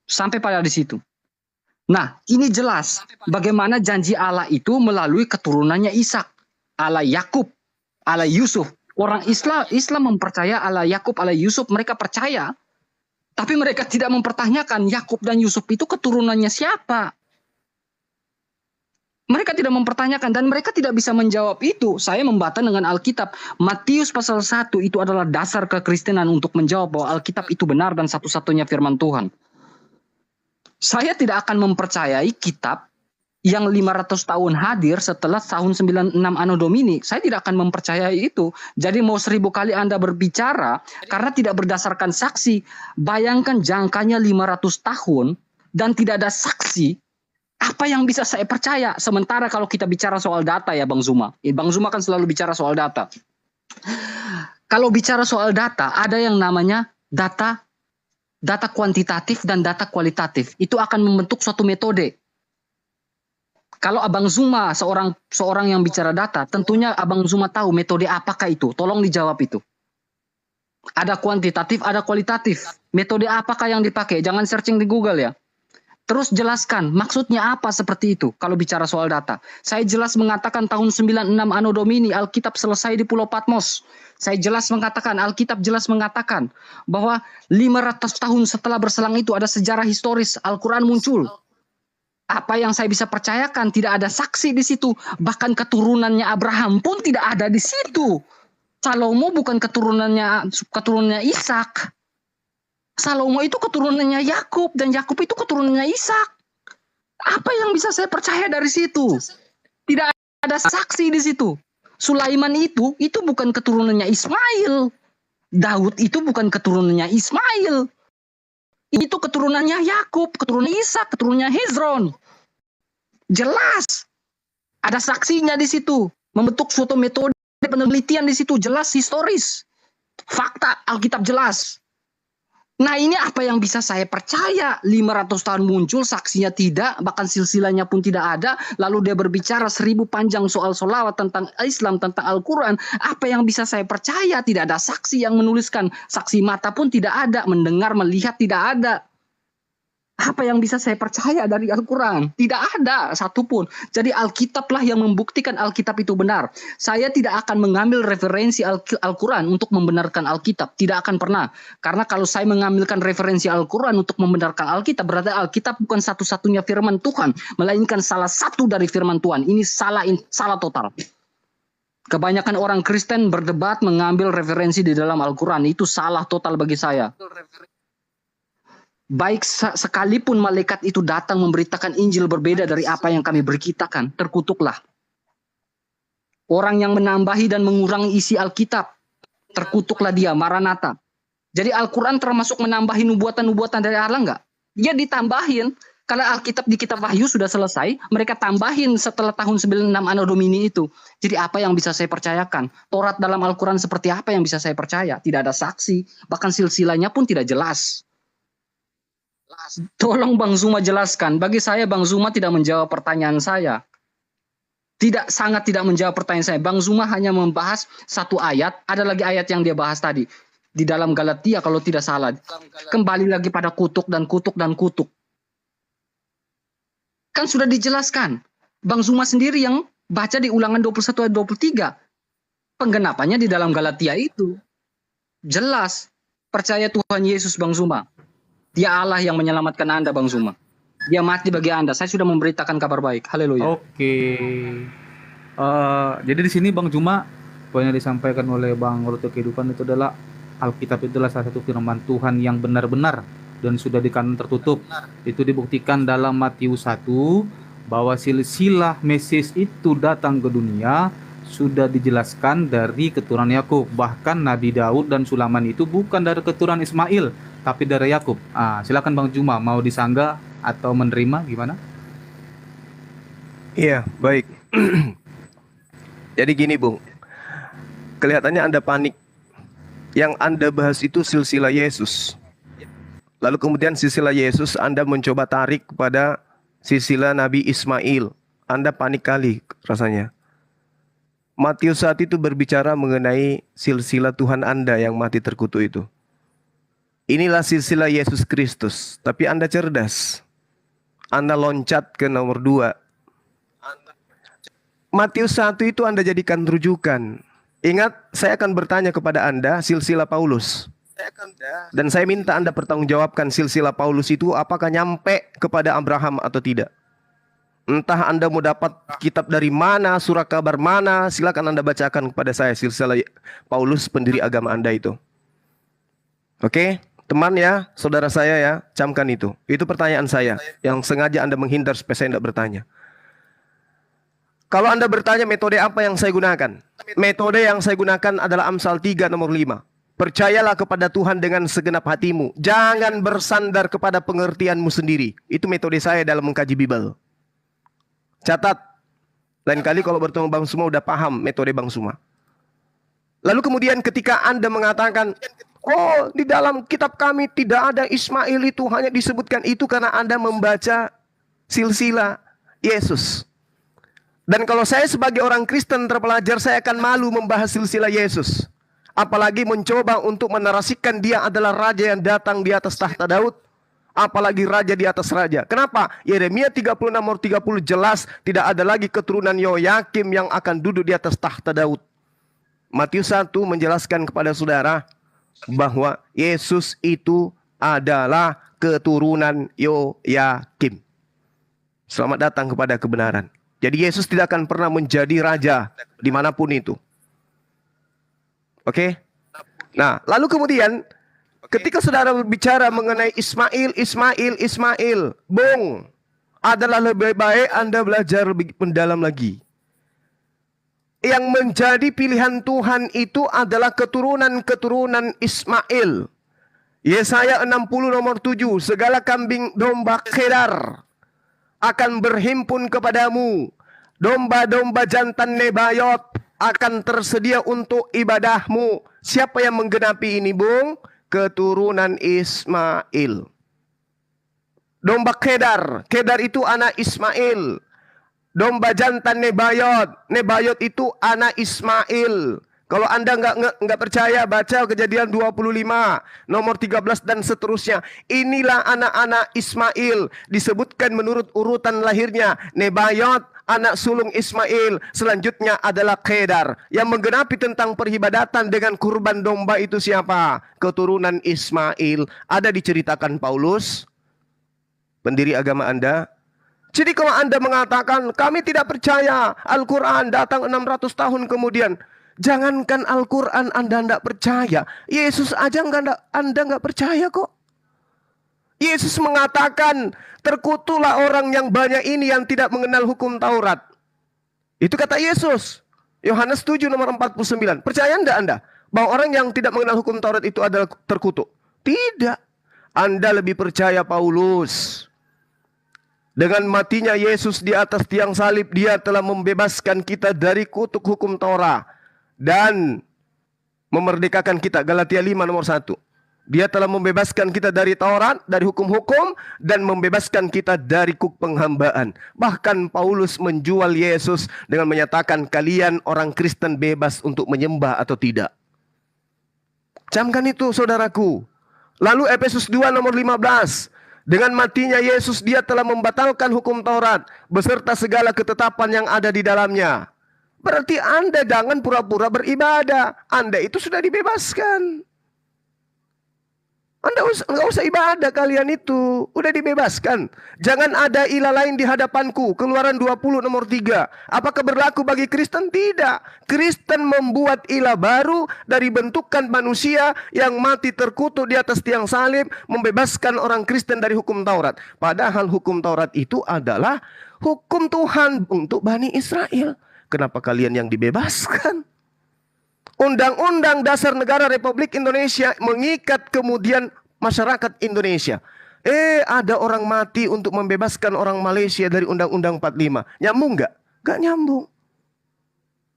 Sampai pada di situ. Nah, ini jelas bagaimana janji Allah itu melalui keturunannya Ishak. Allah Yakub, Allah Yusuf. Orang Islam mempercaya Allah Yakub, Allah Yusuf, mereka percaya. Tapi mereka tidak mempertanyakan Yakub dan Yusuf itu keturunannya siapa. Mereka tidak mempertanyakan dan mereka tidak bisa menjawab itu. Saya membantah dengan Alkitab. Matius pasal 1 itu adalah dasar kekristenan untuk menjawab bahwa Alkitab itu benar dan satu-satunya firman Tuhan. Saya tidak akan mempercayai kitab yang 500 tahun hadir setelah tahun 96 Anno Domini. Saya tidak akan mempercayai itu. Jadi mau 1000 kali Anda berbicara karena tidak berdasarkan saksi. Bayangkan jangkanya 500 tahun dan tidak ada saksi. Apa yang bisa saya percaya? Sementara kalau kita bicara soal data ya Bang Zuma. Bang Zuma kan selalu bicara soal data. Kalau bicara soal data, ada yang namanya data kuantitatif dan data kualitatif. Itu akan membentuk suatu metode. Kalau Abang Zuma seorang yang bicara data, tentunya Abang Zuma tahu metode apakah itu. Tolong dijawab itu. Ada kuantitatif, ada kualitatif. Metode apakah yang dipakai? Jangan searching di Google ya. Terus jelaskan maksudnya apa seperti itu kalau bicara soal data. Saya jelas mengatakan tahun 96 Anno Domini Alkitab selesai di Pulau Patmos. Saya jelas mengatakan, Alkitab jelas mengatakan bahwa 500 tahun setelah berselang itu ada sejarah historis, Al-Quran muncul. Apa yang saya bisa percayakan, tidak ada saksi di situ. Bahkan keturunannya Abraham pun tidak ada di situ. Salomo bukan keturunannya Ishak. Salomo itu keturunannya Yakub dan Yakub itu keturunannya Ishak. Apa yang bisa saya percaya dari situ? Tidak ada saksi di situ. Sulaiman itu bukan keturunannya Ismail. Daud itu bukan keturunannya Ismail. Itu keturunannya Yakub, keturunan Ishak, keturunannya Hezron. Jelas. Ada saksinya di situ. Membentuk suatu metode penelitian di situ. Jelas historis. Fakta Alkitab jelas. Nah ini apa yang bisa saya percaya? 500 tahun muncul, saksinya tidak, bahkan silsilahnya pun tidak ada. Lalu dia berbicara 1000 panjang soal sholawat, tentang Islam, tentang Al-Quran. Apa yang bisa saya percaya? Tidak ada saksi yang menuliskan. Saksi mata pun tidak ada, mendengar, melihat tidak ada. Apa yang bisa saya percaya dari Al-Quran? Tidak ada satupun. Jadi Alkitablah yang membuktikan Alkitab itu benar. Saya tidak akan mengambil referensi Al-Quran untuk membenarkan Alkitab. Tidak akan pernah. Karena kalau saya mengambilkan referensi Al-Quran untuk membenarkan Alkitab, berarti Alkitab bukan satu-satunya firman Tuhan, melainkan salah satu dari firman Tuhan. Ini salah total. Kebanyakan orang Kristen berdebat mengambil referensi di dalam Al-Quran. Itu salah total bagi saya. Baik sekalipun malaikat itu datang memberitakan Injil berbeda dari apa yang kami beritakan, terkutuklah. Orang yang menambahi dan mengurangi isi Alkitab, terkutuklah dia, Maranatha. Jadi Al-Quran termasuk menambahi nubuatan-nubuatan dari Allah enggak? Dia ditambahin. Kalau Alkitab di kitab Wahyu sudah selesai, mereka tambahin setelah tahun 96 Anno Domini itu. Jadi apa yang bisa saya percayakan? Taurat dalam Al-Quran seperti apa yang bisa saya percaya? Tidak ada saksi, bahkan silsilahnya pun tidak jelas. Tolong Bang Zuma jelaskan. Bagi saya Bang Zuma tidak menjawab pertanyaan saya. Sangat tidak menjawab pertanyaan saya. Bang Zuma hanya membahas satu ayat. Ada lagi ayat yang dia bahas tadi. Di dalam Galatia kalau tidak salah. Kembali lagi pada kutuk dan kutuk dan kutuk. Kan sudah dijelaskan. Bang Zuma sendiri yang baca di Ulangan 21 ayat 23. Penggenapannya di dalam Galatia itu. Jelas. Percaya Tuhan Yesus Bang Zuma. Dia Allah yang menyelamatkan Anda Bang Zuma. Dia mati bagi Anda. Saya sudah memberitakan kabar baik. Haleluya. Oke. Jadi di sini Bang Zuma, poin yang disampaikan oleh Bang Rute Kehidupan itu adalah Alkitab itulah salah satu firman Tuhan yang benar-benar dan sudah di kanon tertutup. Itu dibuktikan dalam Matius 1 bahwa silsilah Mesias itu datang ke dunia sudah dijelaskan dari keturunan Yakub. Bahkan Nabi Daud dan Sulaiman itu bukan dari keturunan Ismail, tapi dari Yakub. Silakan Bang Zuma, mau disanggah atau menerima gimana? Iya, baik. Jadi gini, Bung. Kelihatannya Anda panik. Yang Anda bahas itu silsilah Yesus. Lalu kemudian silsilah Yesus Anda mencoba tarik kepada silsilah Nabi Ismail. Anda panik kali rasanya. Matius 1 itu berbicara mengenai silsilah Tuhan Anda yang mati terkutuk itu. Inilah silsilah Yesus Kristus. Tapi Anda cerdas. Anda loncat ke nomor 2. Matius 1 itu Anda jadikan rujukan. Ingat, saya akan bertanya kepada Anda silsilah Paulus. Dan saya minta Anda pertanggungjawabkan silsilah Paulus itu apakah nyampe kepada Abraham atau tidak. Entah Anda mau dapat kitab dari mana, surat kabar mana, silakan Anda bacakan kepada saya silsilah Paulus pendiri agama Anda itu. Oke, teman ya, saudara saya ya, camkan itu. Itu pertanyaan saya yang sengaja Anda menghindar supaya saya tidak bertanya. Kalau Anda bertanya metode apa yang saya gunakan? Metode yang saya gunakan adalah Amsal 3 nomor 5. Percayalah kepada Tuhan dengan segenap hatimu. Jangan bersandar kepada pengertianmu sendiri. Itu metode saya dalam mengkaji Bible. Catat. Lain kali kalau bertemu Bang Suma udah paham metode Bang Suma. Lalu kemudian ketika Anda mengatakan, oh di dalam kitab kami tidak ada Ismail itu, hanya disebutkan itu karena Anda membaca silsilah Yesus. Dan kalau saya sebagai orang Kristen terpelajar, saya akan malu membahas silsilah Yesus. Apalagi mencoba untuk menarasikan dia adalah raja yang datang di atas tahta Daud. Apalagi raja di atas raja. Kenapa? Yeremia 36 nomor 30 jelas tidak ada lagi keturunan Yoyakim yang akan duduk di atas tahta Daud. Matius 1 menjelaskan kepada saudara bahwa Yesus itu adalah keturunan Yoyakim. Selamat datang kepada kebenaran. Jadi Yesus tidak akan pernah menjadi raja dimanapun itu. Oke? Nah, lalu kemudian ketika saudara berbicara mengenai Ismail, Bung, adalah lebih baik Anda belajar lebih mendalam lagi. Yang menjadi pilihan Tuhan itu adalah keturunan-keturunan Ismail. Yesaya 60 nomor 7, segala kambing domba Kedar akan berhimpun kepadamu. Domba-domba jantan Nebayot akan tersedia untuk ibadahmu. Siapa yang menggenapi ini, Bung? keturunan Ismail. Domba Kedar, Kedar itu anak Ismail. Domba jantan Nebayot, Nebayot itu anak Ismail. Kalau Anda nggak percaya, baca Kejadian 25, nomor 13 dan seterusnya. Inilah anak-anak Ismail, disebutkan menurut urutan lahirnya. Nebayot, anak sulung Ismail. Selanjutnya adalah Kedar. Yang menggenapi tentang peribadatan dengan kurban domba itu siapa? Keturunan Ismail. Ada diceritakan Paulus, pendiri agama Anda. Jadi kalau Anda mengatakan, kami tidak percaya Al-Quran datang 600 tahun kemudian. Jangankan Al-Quran Anda tidak percaya, Yesus aja Anda nggak percaya kok. Yesus mengatakan, terkutulah orang yang banyak ini yang tidak mengenal hukum Taurat. Itu kata Yesus. Yohanes 7 nomor 49. Percaya enggak Anda bahwa orang yang tidak mengenal hukum Taurat itu adalah terkutuk? Tidak. Anda lebih percaya Paulus. Dengan matinya Yesus di atas tiang salib, dia telah membebaskan kita dari kutuk hukum Taurat dan memerdekakan kita. Galatia 5 nomor 1. Dia telah membebaskan kita dari Taurat, dari hukum-hukum, dan membebaskan kita dari kuk penghambaan. Bahkan Paulus menjual Yesus dengan menyatakan, kalian orang Kristen bebas untuk menyembah atau tidak. Camkan itu saudaraku. Lalu Efesus 2 nomor 15. Dengan matinya Yesus, dia telah membatalkan hukum Taurat beserta segala ketetapan yang ada di dalamnya. Berarti Anda jangan pura-pura beribadah. Anda itu sudah dibebaskan. Anda nggak usah ibadah, kalian itu udah dibebaskan. Jangan ada ilah lain di hadapanku. Keluaran 20 nomor 3. Apakah berlaku bagi Kristen? Tidak. Kristen membuat ilah baru dari bentukan manusia yang mati terkutuk di atas tiang salib, membebaskan orang Kristen dari hukum Taurat. Padahal hukum Taurat itu adalah hukum Tuhan untuk Bani Israel. Kenapa kalian yang dibebaskan? Undang-Undang Dasar Negara Republik Indonesia mengikat kemudian masyarakat Indonesia. Ada orang mati untuk membebaskan orang Malaysia dari Undang-Undang 45. Nyambung nggak? Nggak nyambung.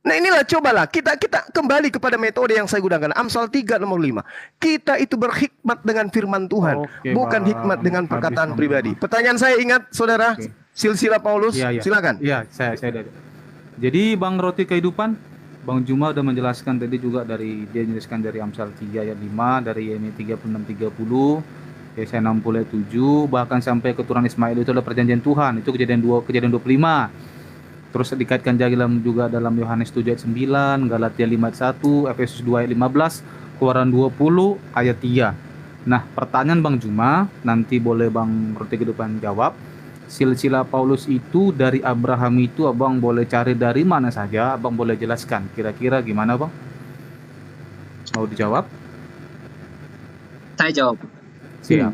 Nah inilah, cobalah kita kembali kepada metode yang saya gunakan. Amsal 3 nomor 5. Kita itu berhikmat dengan firman Tuhan, bukan hikmat dengan perkataan pribadi. Pertanyaan saya, ingat saudara, silsilah Paulus, silakan. Iya, saya ada. Jadi Bang Roti Kehidupan, Bang Juma udah menjelaskan tadi juga dia menjelaskan dari Amsal 3 ayat 5, dari Yeremia 36:30, Yesaya 60 ayat 7, bahkan sampai keturunan Ismail itu adalah perjanjian Tuhan. Itu kejadian 25. Terus dikaitkan juga dalam Yohanes 7 ayat 9, Galatia 5 ayat 1, Efesus 2 ayat 15, Keluaran 20 ayat 3. Nah, pertanyaan Bang Juma, nanti boleh Bang Roti Kehidupan jawab. Silsilah Paulus itu dari Abraham itu abang boleh cari dari mana saja, abang boleh jelaskan kira-kira gimana bang? Mau dijawab? Saya jawab. Siap.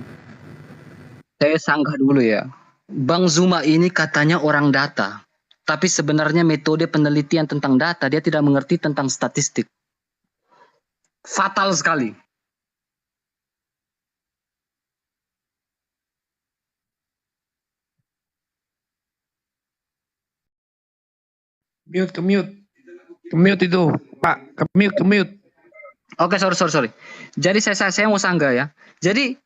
Saya sanggah dulu ya. Bang Zuma ini katanya orang data, tapi sebenarnya metode penelitian tentang data dia tidak mengerti tentang statistik. Fatal sekali. Kemute itu, Pak. Kemute. Oke, sorry. Jadi saya mau sanggah ya. Jadi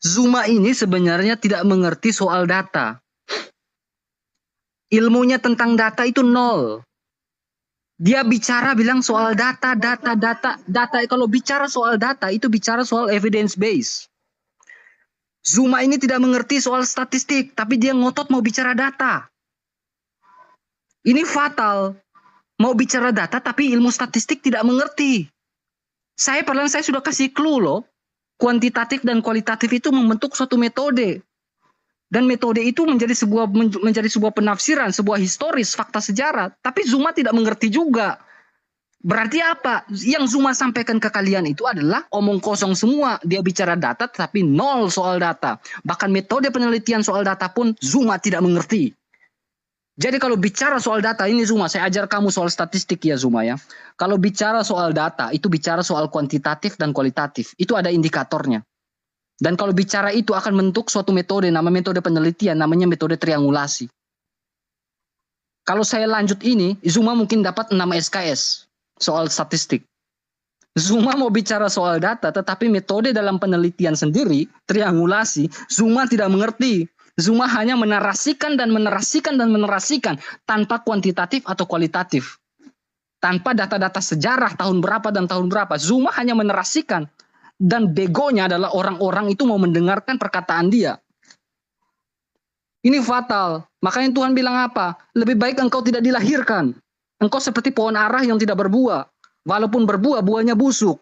Zuma ini sebenarnya tidak mengerti soal data. Ilmunya tentang data itu nol. Dia bilang soal data. Kalau bicara soal data itu bicara soal evidence base. Zuma ini tidak mengerti soal statistik, tapi dia ngotot mau bicara data. Ini fatal. Mau bicara data tapi ilmu statistik tidak mengerti. Saya sudah kasih clue loh. Kuantitatif dan kualitatif itu membentuk suatu metode. Dan metode itu menjadi sebuah penafsiran, sebuah historis, fakta sejarah. Tapi Zuma tidak mengerti juga. Berarti apa? Yang Zuma sampaikan ke kalian itu adalah omong kosong semua. Dia bicara data tapi nol soal data. Bahkan metode penelitian soal data pun Zuma tidak mengerti. Jadi kalau bicara soal data ini Zuma, saya ajar kamu soal statistik ya Zuma ya. Kalau bicara soal data, itu bicara soal kuantitatif dan kualitatif. Itu ada indikatornya. Dan kalau bicara itu akan membentuk suatu metode, namanya metode penelitian, namanya metode triangulasi. Kalau saya lanjut ini, Zuma mungkin dapat 6 SKS soal statistik. Zuma mau bicara soal data, tetapi metode dalam penelitian sendiri, triangulasi, Zuma tidak mengerti. Zuma hanya menarasikan dan menerasikan dan menerasikan tanpa kuantitatif atau kualitatif. Tanpa data-data sejarah tahun berapa dan tahun berapa. Zuma hanya menerasikan. Dan begonya adalah orang-orang itu mau mendengarkan perkataan dia. Ini fatal. Makanya Tuhan bilang apa? Lebih baik engkau tidak dilahirkan. Engkau seperti pohon arah yang tidak berbuah. Walaupun berbuah, buahnya busuk.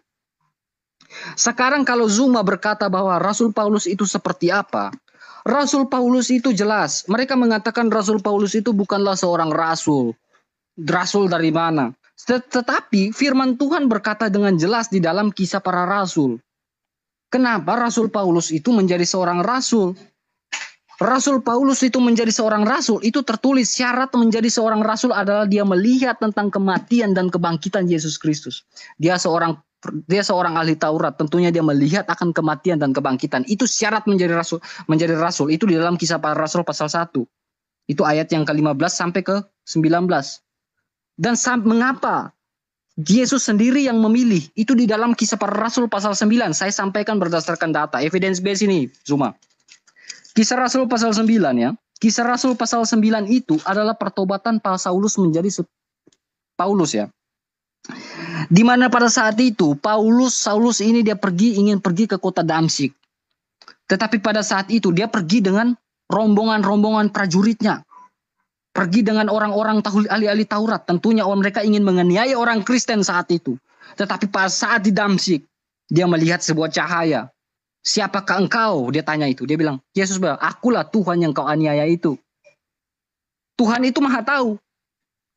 Sekarang kalau Zuma berkata bahwa Rasul Paulus itu seperti apa? Rasul Paulus itu jelas. Mereka mengatakan Rasul Paulus itu bukanlah seorang rasul. Rasul dari mana? Tetapi firman Tuhan berkata dengan jelas di dalam Kisah Para Rasul. Kenapa Rasul Paulus itu menjadi seorang rasul? Rasul Paulus itu menjadi seorang rasul, itu tertulis syarat menjadi seorang rasul adalah dia melihat tentang kematian dan kebangkitan Yesus Kristus. Dia seorang ahli Taurat, tentunya dia melihat akan kematian dan kebangkitan. Itu syarat menjadi rasul. Itu di dalam Kisah Para Rasul pasal 1. Itu ayat yang ke-15 sampai ke-19. Dan mengapa Yesus sendiri yang memilih? Itu di dalam Kisah Para Rasul pasal 9. Saya sampaikan berdasarkan data, evidence base ini, Zuma. Kisah Rasul pasal 9 ya. Kisah Rasul pasal 9 itu adalah pertobatan Saulus menjadi Paulus ya. Di mana pada saat itu Saulus ini dia ingin pergi ke kota Damsyik. Tetapi pada saat itu dia pergi dengan rombongan-rombongan prajuritnya. Pergi dengan orang-orang ahli-ahli Taurat. Tentunya mereka ingin menganiaya orang Kristen saat itu. Tetapi pada saat di Damsyik dia melihat sebuah cahaya. Siapakah engkau? Dia tanya itu. Dia bilang, Yesus bilang, akulah Tuhan yang kau aniaya itu. Tuhan itu maha tahu.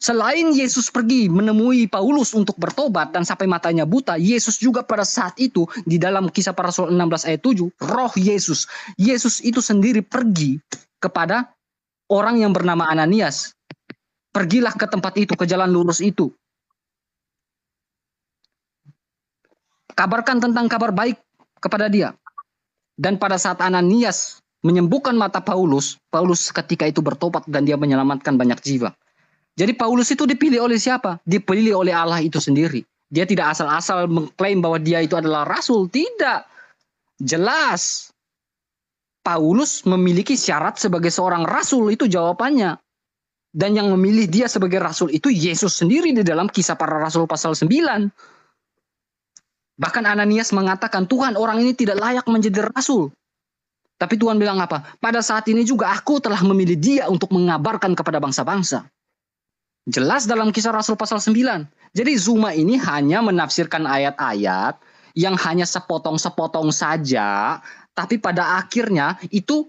Selain Yesus pergi menemui Paulus untuk bertobat dan sampai matanya buta, Yesus juga pada saat itu di dalam Kisah Para Rasul 16 ayat 7, roh Yesus itu sendiri pergi kepada orang yang bernama Ananias. Pergilah ke tempat itu, ke jalan lurus itu. Kabarkan tentang kabar baik kepada dia. Dan pada saat Ananias menyembuhkan mata Paulus ketika itu bertobat dan dia menyelamatkan banyak jiwa. Jadi Paulus itu dipilih oleh siapa? Dipilih oleh Allah itu sendiri. Dia tidak asal-asal mengklaim bahwa dia itu adalah rasul. Tidak. Jelas. Paulus memiliki syarat sebagai seorang rasul, itu jawabannya. Dan yang memilih dia sebagai rasul itu Yesus sendiri di dalam Kisah Para Rasul pasal 9. Bahkan Ananias mengatakan, Tuhan, orang ini tidak layak menjadi rasul. Tapi Tuhan bilang apa? Pada saat ini juga aku telah memilih dia untuk mengabarkan kepada bangsa-bangsa. Jelas dalam Kisah Rasul pasal 9. Jadi Zuma ini hanya menafsirkan ayat-ayat yang hanya sepotong-sepotong saja. Tapi pada akhirnya itu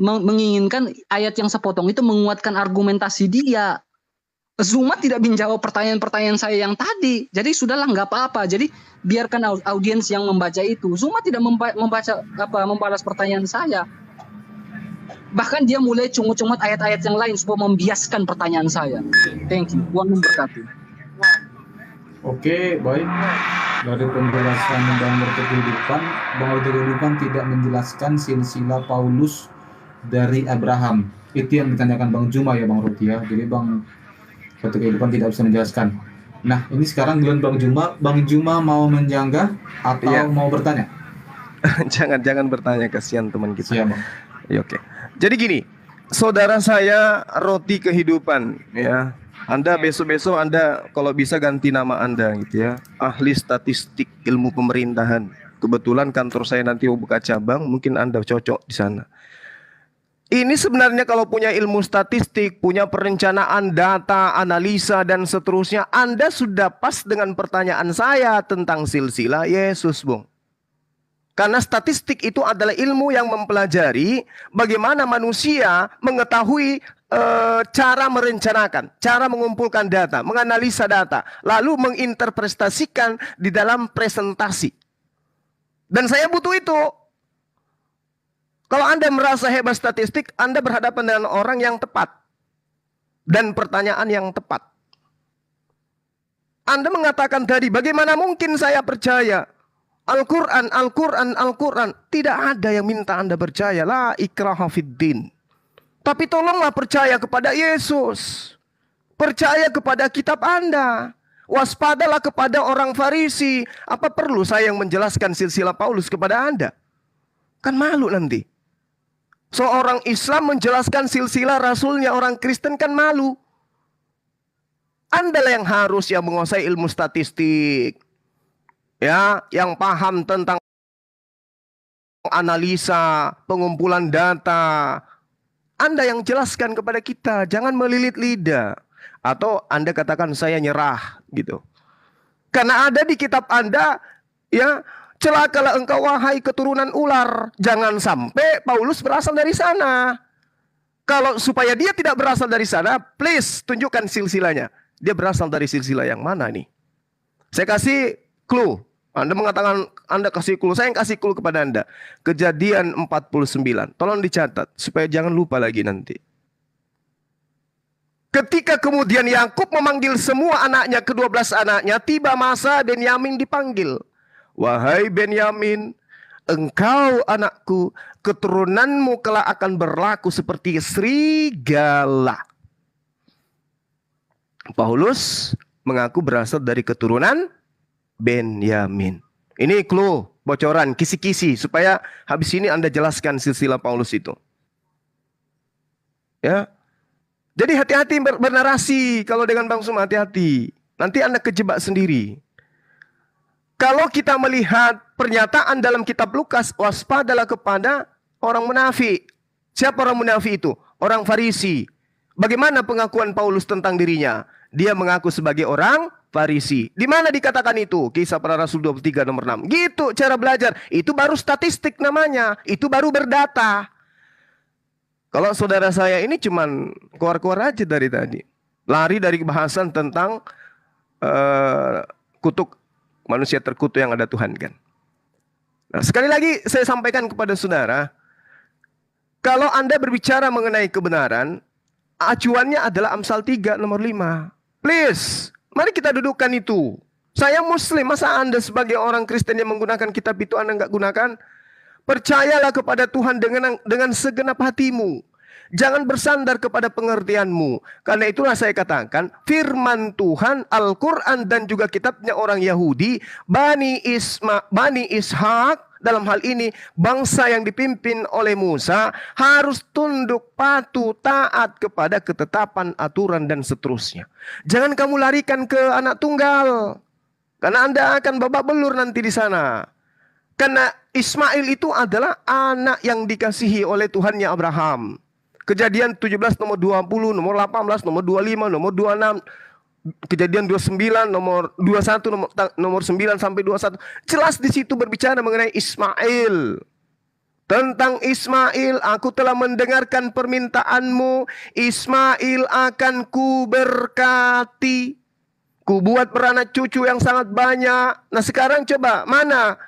menginginkan ayat yang sepotong itu menguatkan argumentasi dia. Zuma tidak menjawab pertanyaan-pertanyaan saya yang tadi. Jadi sudahlah, nggak apa-apa. Jadi biarkan audiens yang membaca itu. Zuma tidak membalas pertanyaan saya. Bahkan dia mulai cungut-cungut ayat-ayat yang lain supaya membiaskan pertanyaan saya. Thank you. Tuhan memberkati. Oke, baik. Dari penjelasan Bang Ngerti Kehidupan, Bang Ngerti Kehidupan tidak menjelaskan silsilah Paulus dari Abraham. Itu yang ditanyakan Bang Juma ya, Bang Roti ya. Jadi Bang Ngerti Kehidupan tidak bisa menjelaskan. Nah, ini sekarang giliran Bang Juma mau menjanggah atau mau bertanya? Jangan bertanya, kasihan teman kita. Siap, Bang. Ya, oke. Jadi gini, saudara saya Roti Kehidupan ya. Anda besok-besok Anda kalau bisa ganti nama Anda gitu ya. Ahli statistik ilmu pemerintahan. Kebetulan kantor saya nanti mau buka cabang, mungkin Anda cocok di sana. Ini sebenarnya kalau punya ilmu statistik, punya perencanaan data, analisa dan seterusnya, Anda sudah pas dengan pertanyaan saya tentang silsilah Yesus, Bung. Karena statistik itu adalah ilmu yang mempelajari bagaimana manusia mengetahui cara merencanakan, cara mengumpulkan data, menganalisa data, lalu menginterpretasikan di dalam presentasi. Dan saya butuh itu. Kalau Anda merasa hebat statistik, Anda berhadapan dengan orang yang tepat. Dan pertanyaan yang tepat. Anda mengatakan tadi, bagaimana mungkin saya percaya? Al-Quran, Al-Quran, Al-Quran. Tidak ada yang minta Anda percaya. La ikraha fiddin. Tapi tolonglah percaya kepada Yesus. Percaya kepada kitab Anda. waspadalah kepada orang Farisi. Apa perlu saya yang menjelaskan silsilah Paulus kepada Anda? Kan malu nanti. Seorang Islam menjelaskan silsilah rasulnya orang Kristen kan malu. Anda lah yang harus yang menguasai ilmu statistik. Ya, yang paham tentang analisa, pengumpulan data. Anda yang jelaskan kepada kita, jangan melilit lidah. Atau Anda katakan saya nyerah gitu. Karena ada di kitab Anda, ya, celakalah engkau wahai keturunan ular. Jangan sampai Paulus berasal dari sana. Kalau supaya dia tidak berasal dari sana, please tunjukkan silsilahnya. Dia berasal dari silsilah yang mana nih? Saya kasih clue. Anda mengatakan Anda kasih clue, saya yang kasih clue kepada Anda. Kejadian 49. Tolong dicatat supaya jangan lupa lagi nanti. Ketika kemudian Yakub memanggil semua anaknya, ke-12 anaknya, tiba masa Benyamin dipanggil. Wahai Benyamin, engkau anakku, keturunanmu kelak akan berlaku seperti serigala. Paulus mengaku berasal dari keturunan Benyamin. Ini clue, bocoran, kisi-kisi supaya habis ini Anda jelaskan silsilah Paulus itu. Ya. Jadi hati-hati bernarasi kalau dengan Bang Suma, hati-hati. Nanti Anda kejebak sendiri. Kalau kita melihat pernyataan dalam kitab Lukas, waspadalah kepada orang munafik. Siapa orang munafik itu? Orang Farisi. Bagaimana pengakuan Paulus tentang dirinya? Dia mengaku sebagai orang Farisi. Di mana dikatakan itu? Kisah Para Rasul 23 nomor 6. Gitu cara belajar. Itu baru statistik namanya. Itu baru berdata. Kalau saudara saya ini cuman keluar-keluar aja dari tadi. Lari dari bahasan tentang kutuk manusia terkutuk yang ada Tuhan kan. Nah, sekali lagi saya sampaikan kepada saudara. Kalau Anda berbicara mengenai kebenaran, acuannya adalah Amsal 3 nomor 5. Please, mari kita dudukkan itu. Saya Muslim, masa Anda sebagai orang Kristen yang menggunakan kitab itu Anda nggak gunakan? Percayalah kepada Tuhan dengan segenap hatimu. Jangan bersandar kepada pengertianmu. Karena itulah saya katakan, firman Tuhan, Al-Quran dan juga kitabnya orang Yahudi, Bani Ishak, dalam hal ini bangsa yang dipimpin oleh Musa, harus tunduk, patuh, taat kepada ketetapan, aturan dan seterusnya. Jangan kamu larikan ke anak tunggal. Karena Anda akan babak belur nanti di sana. Karena Ismail itu adalah anak yang dikasihi oleh Tuhannya Abraham. Kejadian 17 nomor 20, nomor 18, nomor 25, nomor 26, Kejadian 29, nomor 21, nomor 9 sampai 21. Jelas di situ berbicara mengenai Ismail. Tentang Ismail, aku telah mendengarkan permintaanmu. Ismail akan kuberkati. Ku buat beranak cucu yang sangat banyak. Nah sekarang coba, mana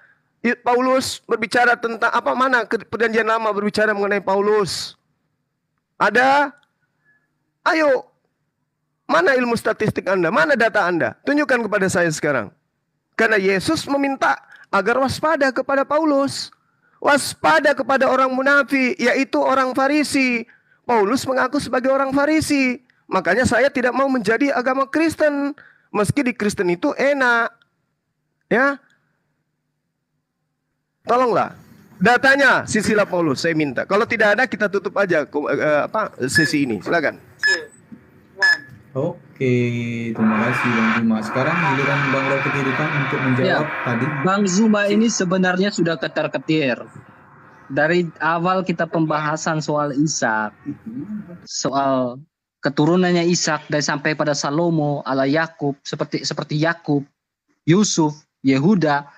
Paulus berbicara tentang apa? Mana perjanjian lama berbicara mengenai Paulus? Ada? Ayo. Mana ilmu statistik Anda? Mana data Anda? Tunjukkan kepada saya sekarang. Karena Yesus meminta agar waspada kepada Paulus. Waspada kepada orang munafik, yaitu orang Farisi. Paulus mengaku sebagai orang Farisi. Makanya saya tidak mau menjadi agama Kristen. Meski di Kristen itu enak. Ya. Tolonglah. Datanya silsilah Paulus saya minta. Kalau tidak ada kita tutup aja sesi ini. Silakan. Oke, terima kasih Bang Zuma. Sekarang giliran Bang Rocky Kehidupan untuk menjawab tadi. Bang Zuma ini sebenarnya sudah ketar-ketir. Dari awal kita pembahasan soal Ishak, soal keturunannya Ishak dan sampai pada Salomo, ala Yakub, seperti Yakub, Yusuf, Yehuda.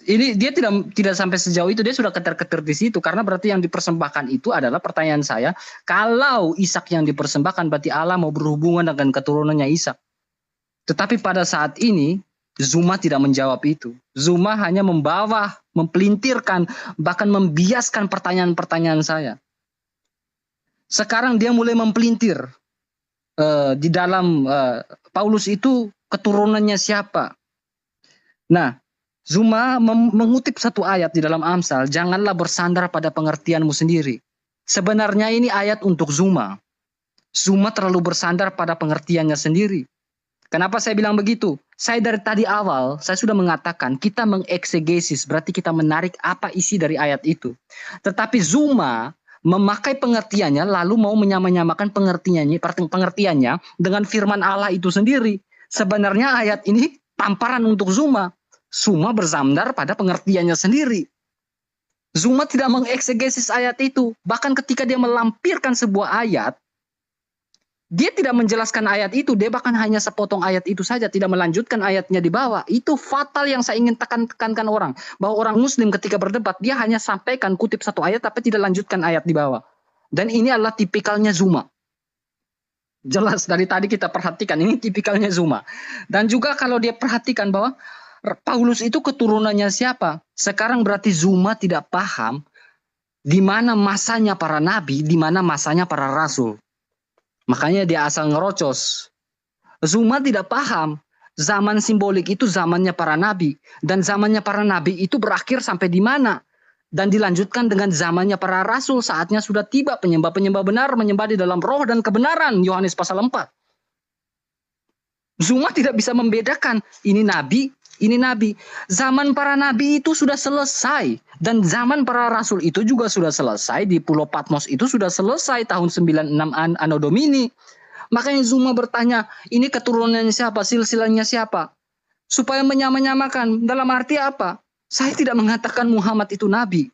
Ini dia tidak sampai sejauh itu, dia sudah ketar-ketir di situ karena berarti yang dipersembahkan itu adalah pertanyaan saya, kalau Ishak yang dipersembahkan berarti Allah mau berhubungan dengan keturunannya Ishak. Tetapi pada saat ini Zuma tidak menjawab itu. Zuma hanya mempelintirkan, bahkan membiaskan pertanyaan-pertanyaan saya. Sekarang dia mulai mempelintir di dalam Paulus itu keturunannya siapa. Nah, Zuma mengutip satu ayat di dalam Amsal, janganlah bersandar pada pengertianmu sendiri. Sebenarnya ini ayat untuk Zuma. Zuma terlalu bersandar pada pengertiannya sendiri. Kenapa saya bilang begitu? Saya dari tadi awal, saya sudah mengatakan kita mengeksegesis, berarti kita menarik apa isi dari ayat itu. Tetapi Zuma memakai pengertiannya, lalu mau menyamakan pengertiannya dengan firman Allah itu sendiri. Sebenarnya ayat ini tamparan untuk Zuma. Zuma bersandar pada pengertiannya sendiri. Zuma tidak mengeksegesis ayat itu. Bahkan ketika dia melampirkan sebuah ayat, dia tidak menjelaskan ayat itu, dia bahkan hanya sepotong ayat itu saja, tidak melanjutkan ayatnya di bawah. Itu fatal yang saya ingin tekankan orang. Bahwa orang muslim ketika berdebat, dia hanya sampaikan kutip satu ayat, tapi tidak lanjutkan ayat di bawah. Dan ini adalah tipikalnya Zuma. Jelas dari tadi kita perhatikan, ini tipikalnya Zuma. Dan juga kalau dia perhatikan bahwa Paulus itu keturunannya siapa? Sekarang berarti Zuma tidak paham di mana masanya para nabi, di mana masanya para rasul. Makanya dia asal ngerocos. Zuma tidak paham zaman simbolik itu zamannya para nabi. Dan zamannya para nabi itu berakhir sampai di mana. Dan dilanjutkan dengan zamannya para rasul. Saatnya sudah tiba penyembah-penyembah benar menyembah di dalam roh dan kebenaran. Yohanes pasal 4. Zuma tidak bisa membedakan ini nabi, ini nabi. Zaman para nabi itu sudah selesai. Dan zaman para rasul itu juga sudah selesai. Di Pulau Patmos itu sudah selesai tahun 96 Anno Domini. Makanya Zuma bertanya, ini keturunannya siapa? Silsilahnya siapa? Supaya menyamakan. Dalam arti apa? Saya tidak mengatakan Muhammad itu nabi.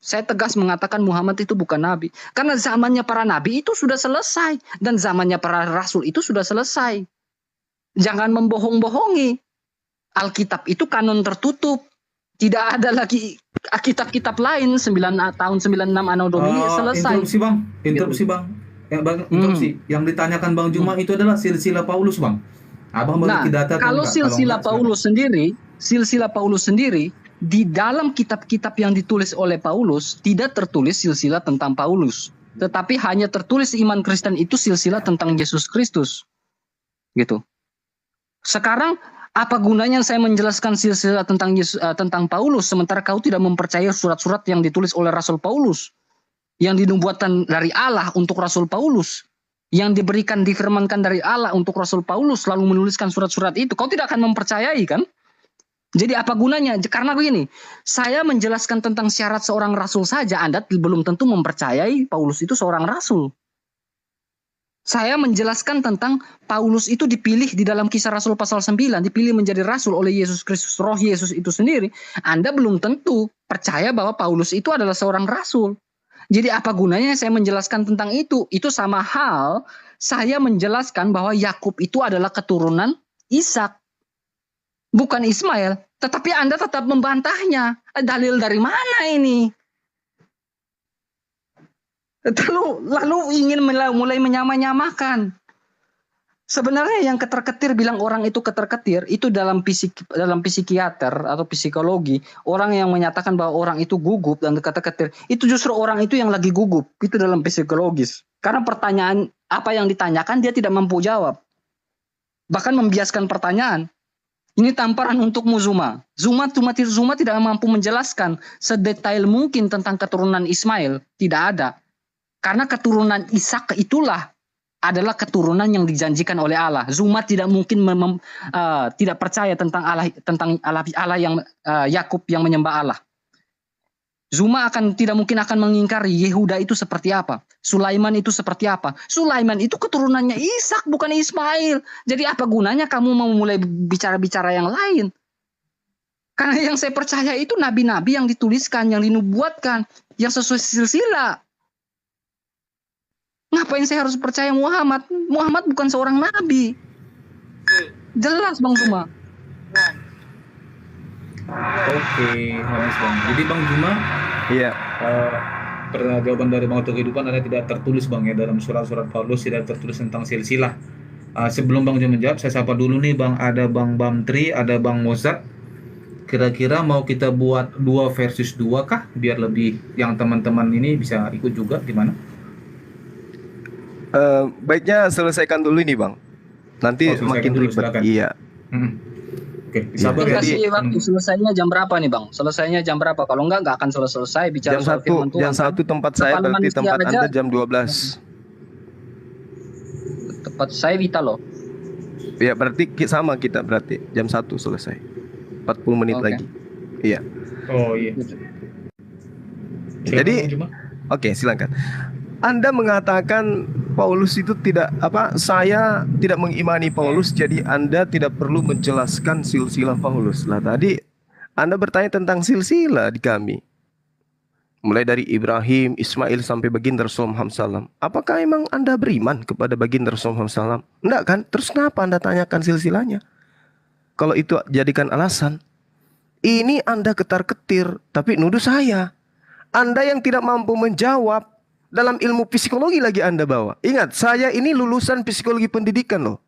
Saya tegas mengatakan Muhammad itu bukan nabi. Karena zamannya para nabi itu sudah selesai. Dan zamannya para rasul itu sudah selesai. Jangan membohong-bohongi. Alkitab itu kanon tertutup. Tidak ada lagi kitab-kitab lain. Tahun 96 Anno Domini selesai. Interupsi bang. Interupsi. Yang ditanyakan Bang Juma itu adalah silsilah Paulus bang. Abang memiliki data. Kalau silsilah Paulus sendiri, di dalam kitab-kitab yang ditulis oleh Paulus tidak tertulis silsilah tentang Paulus, tetapi hanya tertulis iman Kristen itu silsilah tentang Yesus Kristus. Gitu. Sekarang apa gunanya saya menjelaskan silsilah tentang Paulus sementara kau tidak mempercayai surat-surat yang ditulis oleh Rasul Paulus, yang dinubuatkan dari Allah untuk Rasul Paulus, yang difirmankan dari Allah untuk Rasul Paulus lalu menuliskan surat-surat itu? Kau tidak akan mempercayai kan? Jadi apa gunanya? Karena begini, saya menjelaskan tentang syarat seorang rasul saja, Anda belum tentu mempercayai Paulus itu seorang rasul. Saya menjelaskan tentang Paulus itu dipilih di dalam Kisah Rasul pasal 9, dipilih menjadi rasul oleh Yesus Kristus, roh Yesus itu sendiri. Anda belum tentu percaya bahwa Paulus itu adalah seorang rasul. Jadi apa gunanya saya menjelaskan tentang itu? Itu sama hal saya menjelaskan bahwa Yakub itu adalah keturunan Ishak, bukan Ismail. Tetapi Anda tetap membantahnya. Dalil dari mana ini? Lalu ingin mulai menyamakan. Sebenarnya yang keter-ketir bilang orang itu keter-ketir itu dalam psikiater atau psikologi, orang yang menyatakan bahwa orang itu gugup dan keter-ketir, itu justru orang itu yang lagi gugup. Itu dalam psikologis. Karena pertanyaan apa yang ditanyakan dia tidak mampu jawab. Bahkan membiaskan pertanyaan. Ini tamparan untukmu Zuma. Zuma tidak mampu menjelaskan sedetail mungkin tentang keturunan Ismail. Tidak ada. Karena keturunan Ishak itulah adalah keturunan yang dijanjikan oleh Allah. Zuma tidak mungkin tidak percaya tentang Allah yang Yakub yang menyembah Allah. Zuma tidak mungkin akan mengingkari Yehuda itu seperti apa, Sulaiman itu seperti apa. Sulaiman itu keturunannya Ishak bukan Ismail. Jadi apa gunanya kamu mau mulai bicara-bicara yang lain? Karena yang saya percaya itu nabi-nabi yang dituliskan, yang dinubuatkan, yang sesuai silsilah. Ngapain saya harus percaya Muhammad? Muhammad bukan seorang nabi. Jelas Bang Zuma. Oke, habis Bang. Jadi Bang Zuma, iya. Jawaban dari Bang Untuk Kehidupan ada tidak tertulis Bang ya dalam surat-surat Paulus, tidak tertulis tentang silsilah. Sebelum Bang Zuma menjawab, saya sapa dulu nih Bang, ada Bang Bamtri, ada Bang Mozart. Kira-kira mau kita buat 2 versus 2 kah? Biar lebih yang teman-teman ini bisa ikut juga gimana? Baiknya selesaikan dulu ini Bang. Nanti makin ribet. Iya. Oke, sabar ya. Waktu selesainya jam berapa nih Bang? Selesainya jam berapa? Kalau enggak akan selesai bicara soal firman Tuhan. Jam 1 tempat saya, berarti tempat Anda jam 12. Tempat saya Vita loh. Ya berarti sama kita berarti jam 1 selesai. 40 menit lagi. Iya. Oh iya. Jadi oke, silakan. Anda mengatakan Paulus itu tidak saya tidak mengimani Paulus, jadi Anda tidak perlu menjelaskan silsilah Paulus. Lah tadi Anda bertanya tentang silsilah di kami. Mulai dari Ibrahim, Ismail sampai baginda Rasulullah Muhammad SAW. Apakah emang Anda beriman kepada baginda Rasulullah Muhammad SAW? Enggak kan? Terus kenapa Anda tanyakan silsilahnya? Kalau itu jadikan alasan. Ini Anda ketar-ketir, tapi nuduh saya. Anda yang tidak mampu menjawab, dalam ilmu psikologi lagi Anda bawa. Ingat, saya ini lulusan psikologi pendidikan loh.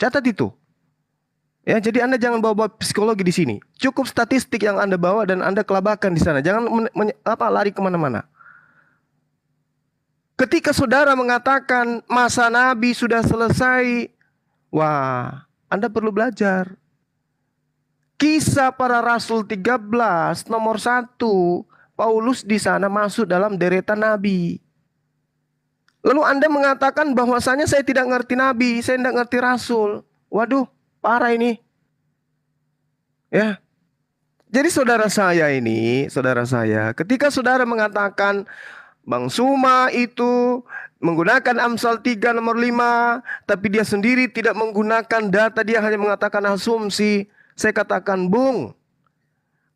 Catat itu. Ya, jadi Anda jangan bawa psikologi di sini. Cukup statistik yang Anda bawa dan Anda kelabakan di sana. Jangan lari kemana-mana. Ketika saudara mengatakan masa Nabi sudah selesai, wah, Anda perlu belajar. Kisah para Rasul 13 nomor 1, Paulus di sana masuk dalam deretan Nabi. Lalu Anda mengatakan bahwasanya saya tidak ngerti Nabi, saya tidak ngerti Rasul. Waduh, parah ini. Ya. Jadi saudara saya, ketika saudara mengatakan Bang Suma itu menggunakan Amsal 3 nomor 5, tapi dia sendiri tidak menggunakan data, dia hanya mengatakan asumsi. Saya katakan, Bung,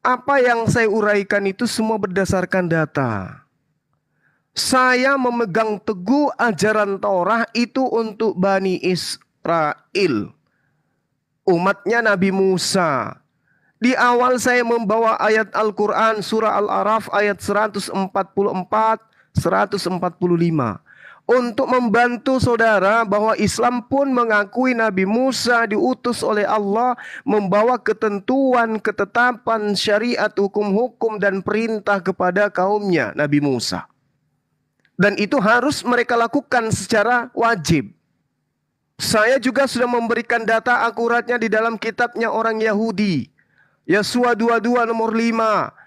apa yang saya uraikan itu semua berdasarkan data. Saya memegang teguh ajaran Taurat itu untuk Bani Israel, umatnya Nabi Musa. Di awal saya membawa ayat Al-Quran surah Al-Araf ayat 144, 145. Untuk membantu saudara bahwa Islam pun mengakui Nabi Musa diutus oleh Allah membawa ketentuan, ketetapan, syariat, hukum-hukum dan perintah kepada kaumnya Nabi Musa. Dan itu harus mereka lakukan secara wajib. Saya juga sudah memberikan data akuratnya di dalam kitabnya orang Yahudi. Yesua 22 nomor 5.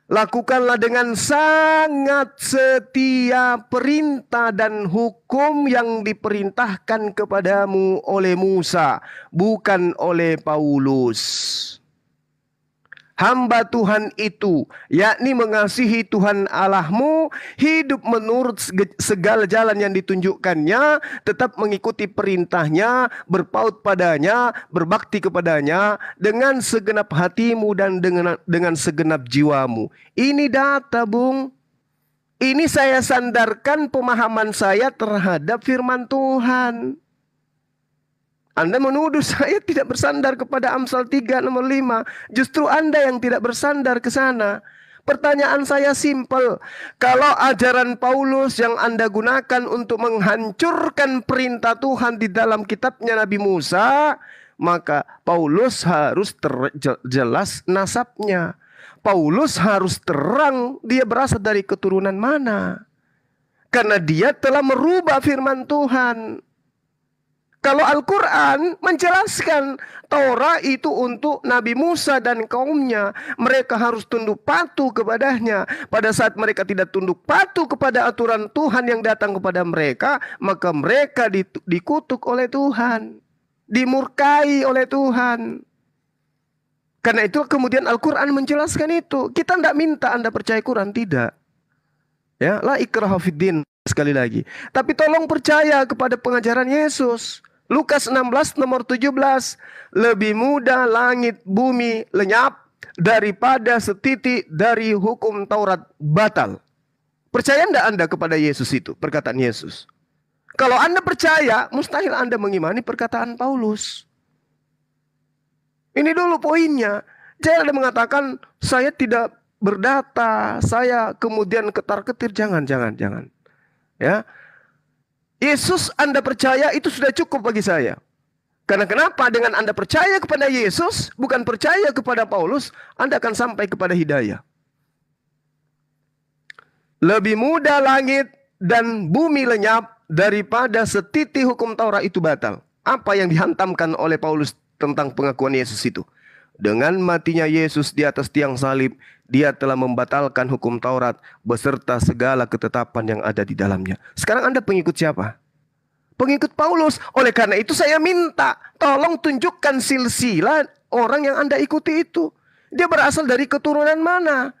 Lakukanlah dengan sangat setia perintah dan hukum yang diperintahkan kepadamu oleh Musa, bukan oleh Paulus. Hamba Tuhan itu, yakni mengasihi Tuhan Allahmu, hidup menurut segala jalan yang ditunjukkannya, tetap mengikuti perintahnya, berpaut padanya, berbakti kepadanya, dengan segenap hatimu dan dengan segenap jiwamu. Ini data, Bung. Ini saya sandarkan pemahaman saya terhadap firman Tuhan. Anda menuduh saya tidak bersandar kepada Amsal 3 nomor 5. Justru Anda yang tidak bersandar ke sana. Pertanyaan saya simpel. Kalau ajaran Paulus yang Anda gunakan untuk menghancurkan perintah Tuhan di dalam kitabnya Nabi Musa, maka Paulus harus jelas nasabnya. Paulus harus terang dia berasal dari keturunan mana. Karena dia telah merubah firman Tuhan. Kalau Al-Quran menjelaskan Taurat itu untuk Nabi Musa dan kaumnya. Mereka harus tunduk patuh kepadanya. Pada saat mereka tidak tunduk patuh kepada aturan Tuhan yang datang kepada mereka, maka mereka dikutuk oleh Tuhan. Dimurkai oleh Tuhan. Karena itu kemudian Al-Quran menjelaskan itu. Kita tidak minta Anda percaya Quran, tidak. Ya, la ikraha fiddin, sekali lagi. Tapi tolong percaya kepada pengajaran Yesus. Lukas 16 nomor 17. Lebih mudah langit bumi lenyap daripada setitik dari hukum Taurat batal. Percaya enggak Anda kepada Yesus itu? Perkataan Yesus. Kalau Anda percaya, mustahil Anda mengimani perkataan Paulus. Ini dulu poinnya. Jangan Anda mengatakan saya tidak berdata, saya kemudian ketar-ketir. Jangan. Ya. Yesus Anda percaya itu sudah cukup bagi saya. Karena kenapa? Dengan Anda percaya kepada Yesus, bukan percaya kepada Paulus, Anda akan sampai kepada hidayah. Lebih mudah langit dan bumi lenyap daripada setitik hukum Taurat itu batal. Apa yang dihantamkan oleh Paulus tentang pengakuan Yesus itu? Dengan matinya Yesus di atas tiang salib, dia telah membatalkan hukum Taurat beserta segala ketetapan yang ada di dalamnya. Sekarang Anda pengikut siapa? pengikut Paulus. Oleh karena itu saya minta, tolong tunjukkan silsilah orang yang Anda ikuti itu. Dia berasal dari keturunan mana?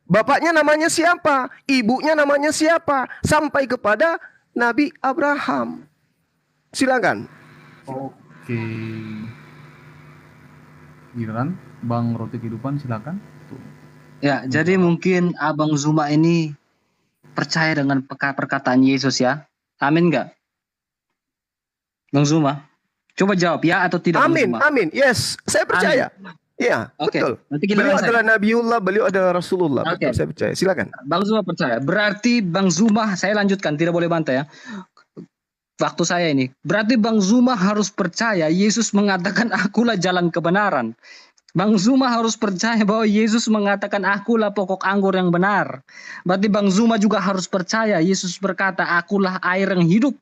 Bapaknya namanya siapa? Ibunya namanya siapa? Sampai kepada Nabi Abraham. Silakan. Oke. Giliran Bang Roti Kehidupan, silakan. Ya, jadi mungkin Abang Zuma ini percaya dengan perkataan Yesus ya. Amin nggak? Bang Zuma, coba jawab ya atau tidak. Amin, Bang Zuma? amin. Yes, saya percaya. Iya, Oke, betul. nanti kita Beliau selesai. adalah Nabiullah, beliau adalah Rasulullah. Oke. Betul, saya percaya. Silakan. Bang Zuma percaya. Berarti Bang Zuma, saya lanjutkan, tidak boleh bantah ya. Waktu saya ini. Berarti Bang Zuma harus percaya Yesus mengatakan akulah jalan kebenaran. Bang Zuma harus percaya bahwa Yesus mengatakan akulah pokok anggur yang benar. Berarti Bang Zuma juga harus percaya Yesus berkata akulah air yang hidup.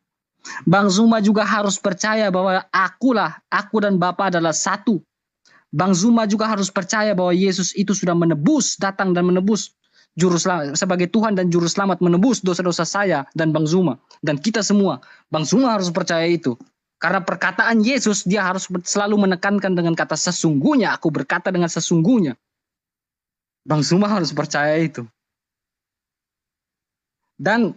Bang Zuma juga harus percaya bahwa aku dan Bapa adalah satu. Bang Zuma juga harus percaya bahwa Yesus itu sudah menebus, datang dan menebus sebagai Tuhan dan Juru Selamat, menebus dosa-dosa saya dan Bang Zuma dan kita semua. Bang Zuma harus percaya itu. Karena perkataan Yesus dia harus selalu menekankan dengan kata sesungguhnya, aku berkata dengan sesungguhnya. Bang Zuma harus percaya itu. Dan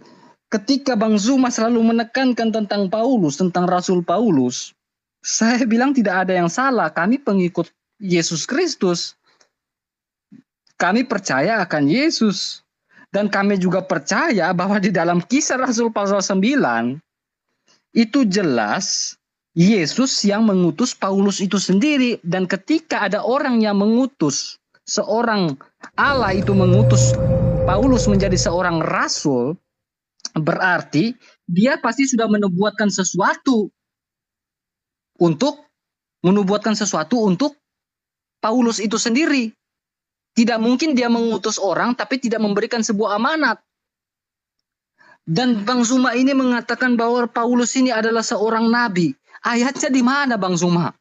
ketika Bang Zuma selalu menekankan tentang Paulus, tentang Rasul Paulus, saya bilang tidak ada yang salah, kami pengikut Yesus Kristus. Kami percaya akan Yesus. Dan kami juga percaya bahwa di dalam Kisah Rasul pasal 9, itu jelas Yesus yang mengutus Paulus itu sendiri. Dan ketika ada orang yang mengutus, seorang Allah itu mengutus Paulus menjadi seorang rasul, berarti dia pasti sudah menubuatkan sesuatu untuk Paulus itu sendiri. Tidak mungkin dia mengutus orang tapi tidak memberikan sebuah amanat. Dan Bang Zuma ini mengatakan bahwa Paulus ini adalah seorang nabi. Ayatnya di mana Bang Zuma?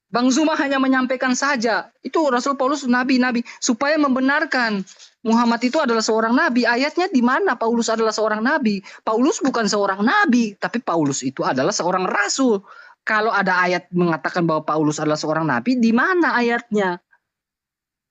Bang Zuma hanya menyampaikan saja. Itu Rasul Paulus nabi-nabi supaya membenarkan Muhammad itu adalah seorang nabi. Ayatnya di mana Paulus adalah seorang nabi? Paulus bukan seorang nabi, tapi Paulus itu adalah seorang rasul. Kalau ada ayat mengatakan bahwa Paulus adalah seorang nabi, di mana ayatnya?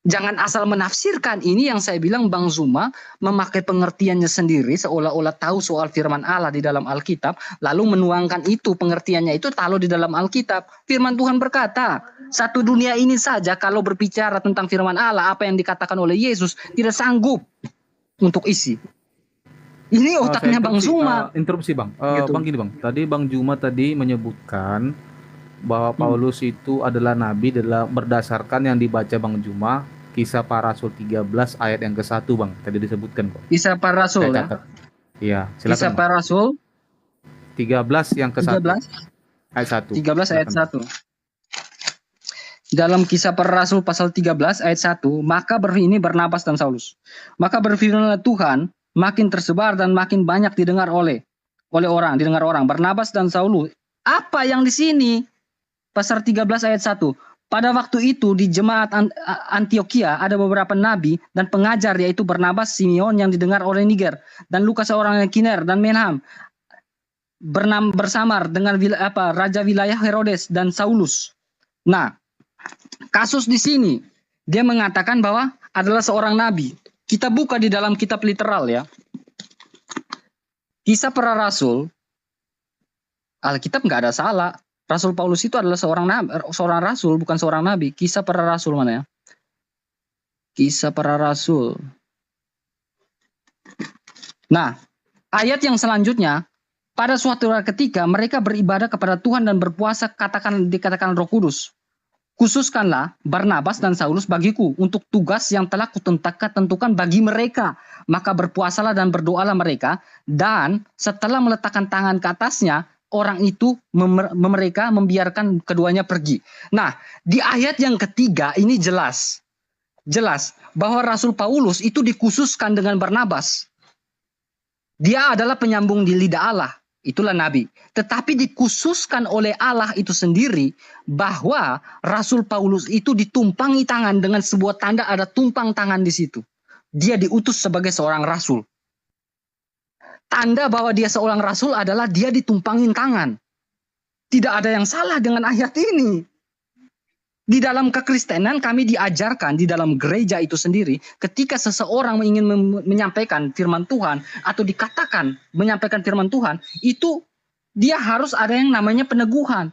Jangan asal menafsirkan. Ini yang saya bilang Bang Zuma memakai pengertiannya sendiri seolah-olah tahu soal firman Allah di dalam Alkitab, lalu menuangkan itu pengertiannya itu taruh di dalam Alkitab. Firman Tuhan berkata, satu dunia ini saja kalau berbicara tentang firman Allah, apa yang dikatakan oleh Yesus tidak sanggup untuk isi. Ini otaknya Bang Zuma. Interupsi Bang. Gitu. Bang gini Bang. Tadi Bang Zuma tadi menyebutkan bahwa Paulus itu adalah nabi berdasarkan yang dibaca Bang Zuma, Kisah Para Rasul 13 ayat yang ke-1 Bang. Tadi disebutkan kok. Kisah Para Rasul ya. Iya, silakan. Kisah Para Rasul 13 yang ke-1. 13 ayat 1. 13 ayat 1. Dalam Kisah Para Rasul pasal 13 ayat 1, maka ini Barnabas dan Saulus. Maka berfirmanlah Tuhan, makin tersebar dan makin banyak didengar orang. Barnabas dan Saulus. Apa yang di sini? Pasal 13 ayat 1. Pada waktu itu di jemaat Antioquia ada beberapa nabi dan pengajar, yaitu Barnabas, Simeon yang didengar oleh Niger, dan Lukas seorang Kiner dan Menham bersamar dengan raja wilayah Herodes dan Saulus. Nah, kasus di sini dia mengatakan bahwa adalah seorang nabi. Kita buka di dalam kitab literal ya. Kisah Para Rasul, Alkitab nggak ada salah. Rasul Paulus itu adalah seorang rasul, bukan seorang nabi. Kisah Para Rasul mana ya? Kisah Para Rasul. Nah, ayat yang selanjutnya, pada suatu ketika mereka beribadah kepada Tuhan dan berpuasa, dikatakan Roh Kudus. Khususkanlah Barnabas dan Saulus bagiku untuk tugas yang telah kutentukan bagi mereka. Maka berpuasalah dan berdoalah mereka, dan setelah meletakkan tangan ke atasnya, orang itu mereka membiarkan keduanya pergi. Nah, di ayat yang ketiga ini jelas bahwa Rasul Paulus itu dikhususkan dengan Barnabas. Dia adalah penyambung di lidah Allah, itulah nabi. Tetapi dikhususkan oleh Allah itu sendiri bahwa Rasul Paulus itu ditumpangi tangan dengan sebuah tanda ada tumpang tangan di situ. Dia diutus sebagai seorang rasul. tanda bahwa dia seorang rasul adalah dia ditumpangin tangan. Tidak ada yang salah dengan ayat ini. Di dalam kekristenan kami diajarkan di dalam gereja itu sendiri, ketika seseorang ingin menyampaikan firman Tuhan atau dikatakan menyampaikan firman Tuhan, itu dia harus ada yang namanya peneguhan.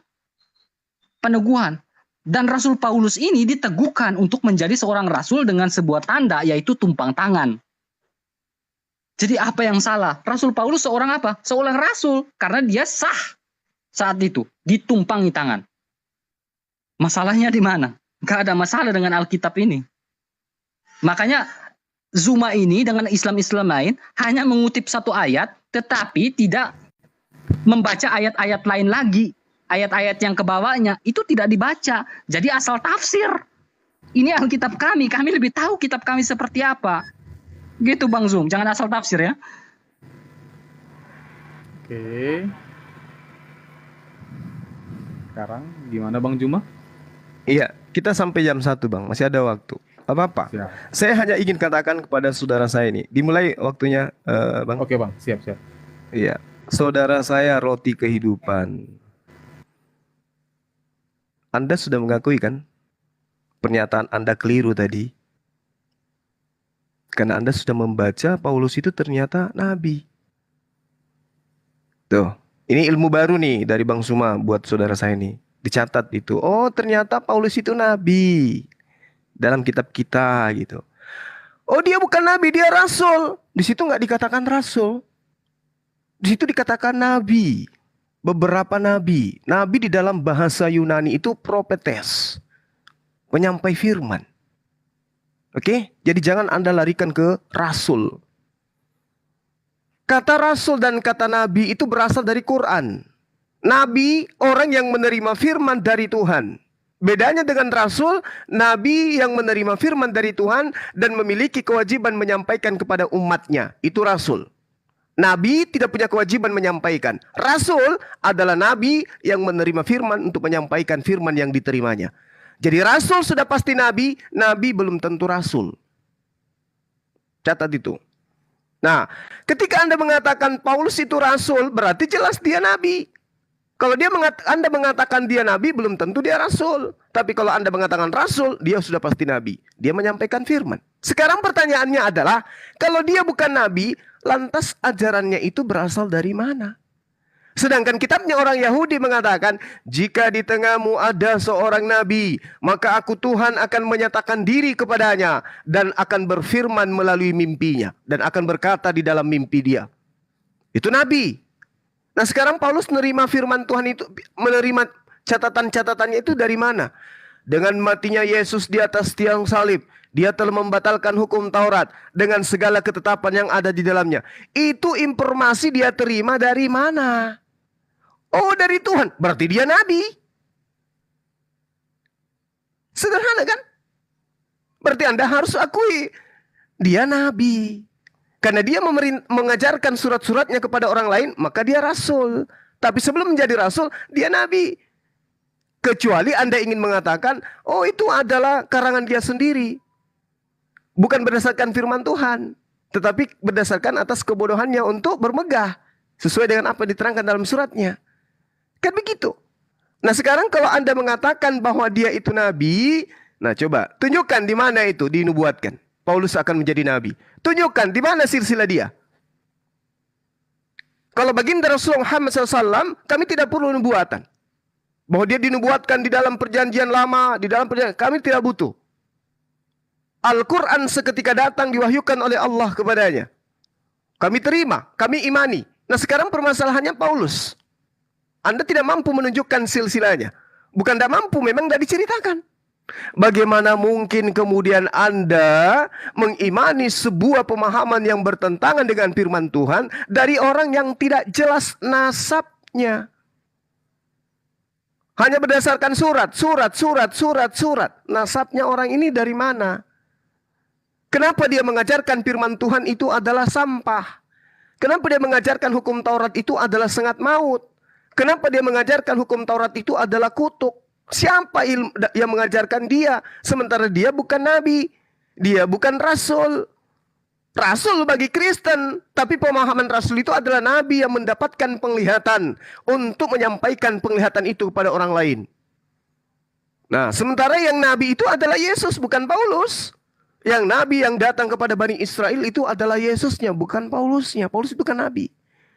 Peneguhan. Dan Rasul Paulus ini diteguhkan untuk menjadi seorang rasul dengan sebuah tanda, yaitu tumpang tangan. Jadi apa yang salah? Rasul Paulus seorang apa? Seorang rasul, karena dia sah saat itu, ditumpangi tangan. Masalahnya di mana? Gak ada masalah dengan Alkitab ini. Makanya Zuma ini dengan Islam-Islam lain hanya mengutip satu ayat, tetapi tidak membaca ayat-ayat lain lagi. Ayat-ayat yang ke bawahnya itu tidak dibaca. Jadi asal tafsir. Ini Alkitab kami lebih tahu kitab kami seperti apa. Gitu Bang Zum, jangan asal tafsir ya. Oke. Sekarang gimana Bang Juma? Iya, kita sampai jam 1 Bang, masih ada waktu. Apa-apa. Saya hanya ingin katakan kepada saudara saya ini, dimulai waktunya Bang. Oke Bang, siap. Iya, saudara saya roti kehidupan. Anda sudah mengakui kan pernyataan Anda keliru tadi? Karena Anda sudah membaca Paulus itu ternyata nabi. Tuh, ini ilmu baru nih dari Bang Suma buat saudara saya ini. Dicatat itu. Oh, ternyata Paulus itu nabi. Dalam kitab kita gitu. Oh, dia bukan nabi, dia rasul. Di situ nggak dikatakan rasul. Di situ dikatakan nabi. Beberapa nabi. Nabi di dalam bahasa Yunani itu propetes. Penyampai firman. Oke? Jadi jangan Anda larikan ke rasul. Kata rasul dan kata nabi itu berasal dari Quran. Nabi orang yang menerima firman dari Tuhan. Bedanya dengan rasul, nabi yang menerima firman dari Tuhan dan memiliki kewajiban menyampaikan kepada umatnya. Itu rasul. Nabi tidak punya kewajiban menyampaikan. Rasul adalah nabi yang menerima firman untuk menyampaikan firman yang diterimanya. Jadi rasul sudah pasti nabi, nabi belum tentu rasul. Catat itu. Nah, ketika Anda mengatakan Paulus itu rasul, berarti jelas dia nabi. Kalau Anda mengatakan dia nabi, belum tentu dia rasul. Tapi kalau Anda mengatakan rasul, dia sudah pasti nabi. Dia menyampaikan firman. Sekarang pertanyaannya adalah, kalau dia bukan nabi, lantas ajarannya itu berasal dari mana? Sedangkan kitabnya orang Yahudi mengatakan, jika di tengahmu ada seorang nabi, maka aku Tuhan akan menyatakan diri kepadanya dan akan berfirman melalui mimpinya dan akan berkata di dalam mimpi dia. Itu nabi. Nah sekarang Paulus menerima firman Tuhan itu, menerima catatan-catatannya itu dari mana? Dengan matinya Yesus di atas tiang salib, dia telah membatalkan hukum Taurat dengan segala ketetapan yang ada di dalamnya. Itu informasi dia terima dari mana? Oh, dari Tuhan. Berarti dia nabi. Sederhana kan? Berarti Anda harus akui dia nabi. Karena dia mengajarkan surat-suratnya kepada orang lain, maka dia rasul. Tapi sebelum menjadi rasul, dia nabi. Kecuali Anda ingin mengatakan, oh itu adalah karangan dia sendiri. Bukan berdasarkan firman Tuhan, tetapi berdasarkan atas kebodohannya untuk bermegah. Sesuai dengan apa diterangkan dalam suratnya. Kan begitu. Nah sekarang kalau Anda mengatakan bahwa dia itu nabi, nah coba tunjukkan di mana itu dinubuatkan. Paulus akan menjadi nabi. Tunjukkan di mana silsilah dia. Kalau baginda Rasulullah Muhammad SAW, kami tidak perlu nubuatan. Bahwa dia dinubuatkan di dalam perjanjian lama, di dalam perjanjian, kami tidak butuh. Al-Quran seketika datang diwahyukan oleh Allah kepadanya. Kami terima, kami imani. Nah sekarang permasalahannya Paulus. Anda tidak mampu menunjukkan silsilahnya. Bukan tidak mampu, memang tidak diceritakan. Bagaimana mungkin kemudian Anda mengimani sebuah pemahaman yang bertentangan dengan firman Tuhan dari orang yang tidak jelas nasabnya? Hanya berdasarkan surat. Nasabnya orang ini dari mana? Kenapa dia mengajarkan firman Tuhan itu adalah sampah? Kenapa dia mengajarkan hukum Taurat itu adalah sengat maut? Kenapa dia mengajarkan hukum Taurat itu adalah kutuk? Siapa yang mengajarkan dia? Sementara dia bukan nabi. Dia bukan rasul. rasul bagi Kristen, tapi pemahaman rasul itu adalah nabi yang mendapatkan penglihatan untuk menyampaikan penglihatan itu kepada orang lain. Nah, sementara yang nabi itu adalah Yesus, bukan Paulus. Yang nabi yang datang kepada Bani Israel itu adalah Yesusnya, bukan Paulusnya. Paulus itu kan nabi.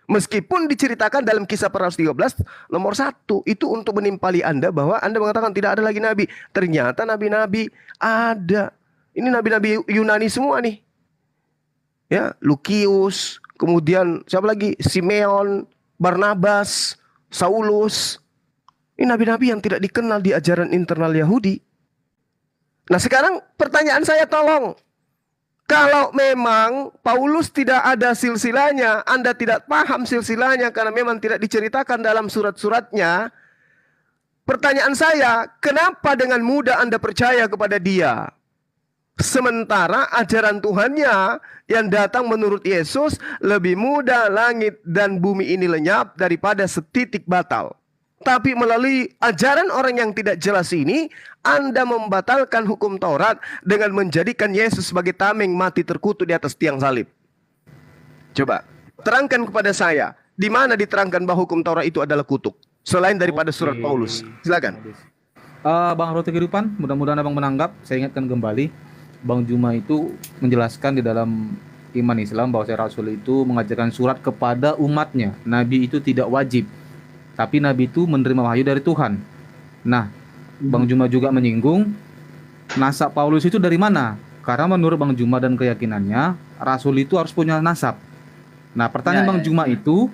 Meskipun diceritakan dalam Kisah Para Rasul 13 nomor 1, itu untuk menimpali Anda bahwa Anda mengatakan tidak ada lagi nabi. Ternyata nabi-nabi ada. Ini nabi-nabi Yunani semua nih. Ya, Lukius, kemudian siapa lagi? Simeon, Barnabas, Saulus. Ini nabi-nabi yang tidak dikenal di ajaran internal Yahudi. Nah, sekarang pertanyaan saya, tolong. Kalau memang Paulus tidak ada silsilahnya, Anda tidak paham silsilahnya karena memang tidak diceritakan dalam surat-suratnya. Pertanyaan saya, kenapa dengan mudah Anda percaya kepada dia? Sementara ajaran Tuhannya yang datang menurut Yesus lebih mudah langit dan bumi ini lenyap daripada setitik batal. Tapi melalui ajaran orang yang tidak jelas ini, Anda membatalkan hukum Taurat dengan menjadikan Yesus sebagai tameng mati terkutuk di atas tiang salib. Coba, terangkan kepada saya, di mana diterangkan bahwa hukum Taurat itu adalah kutuk? Selain daripada surat Paulus. Silakan. Bang Roti Kehidupan, mudah-mudahan Abang menanggap. Saya ingatkan kembali, Bang Juma itu menjelaskan di dalam iman Islam bahwa Rasul itu mengajarkan surat kepada umatnya. Nabi itu tidak wajib. Tapi Nabi itu menerima wahyu dari Tuhan. Nah, Bang Juma juga menyinggung nasab Paulus itu dari mana? Karena menurut Bang Juma dan keyakinannya, Rasul itu harus punya nasab. Nah, pertanyaan Bang Juma itu,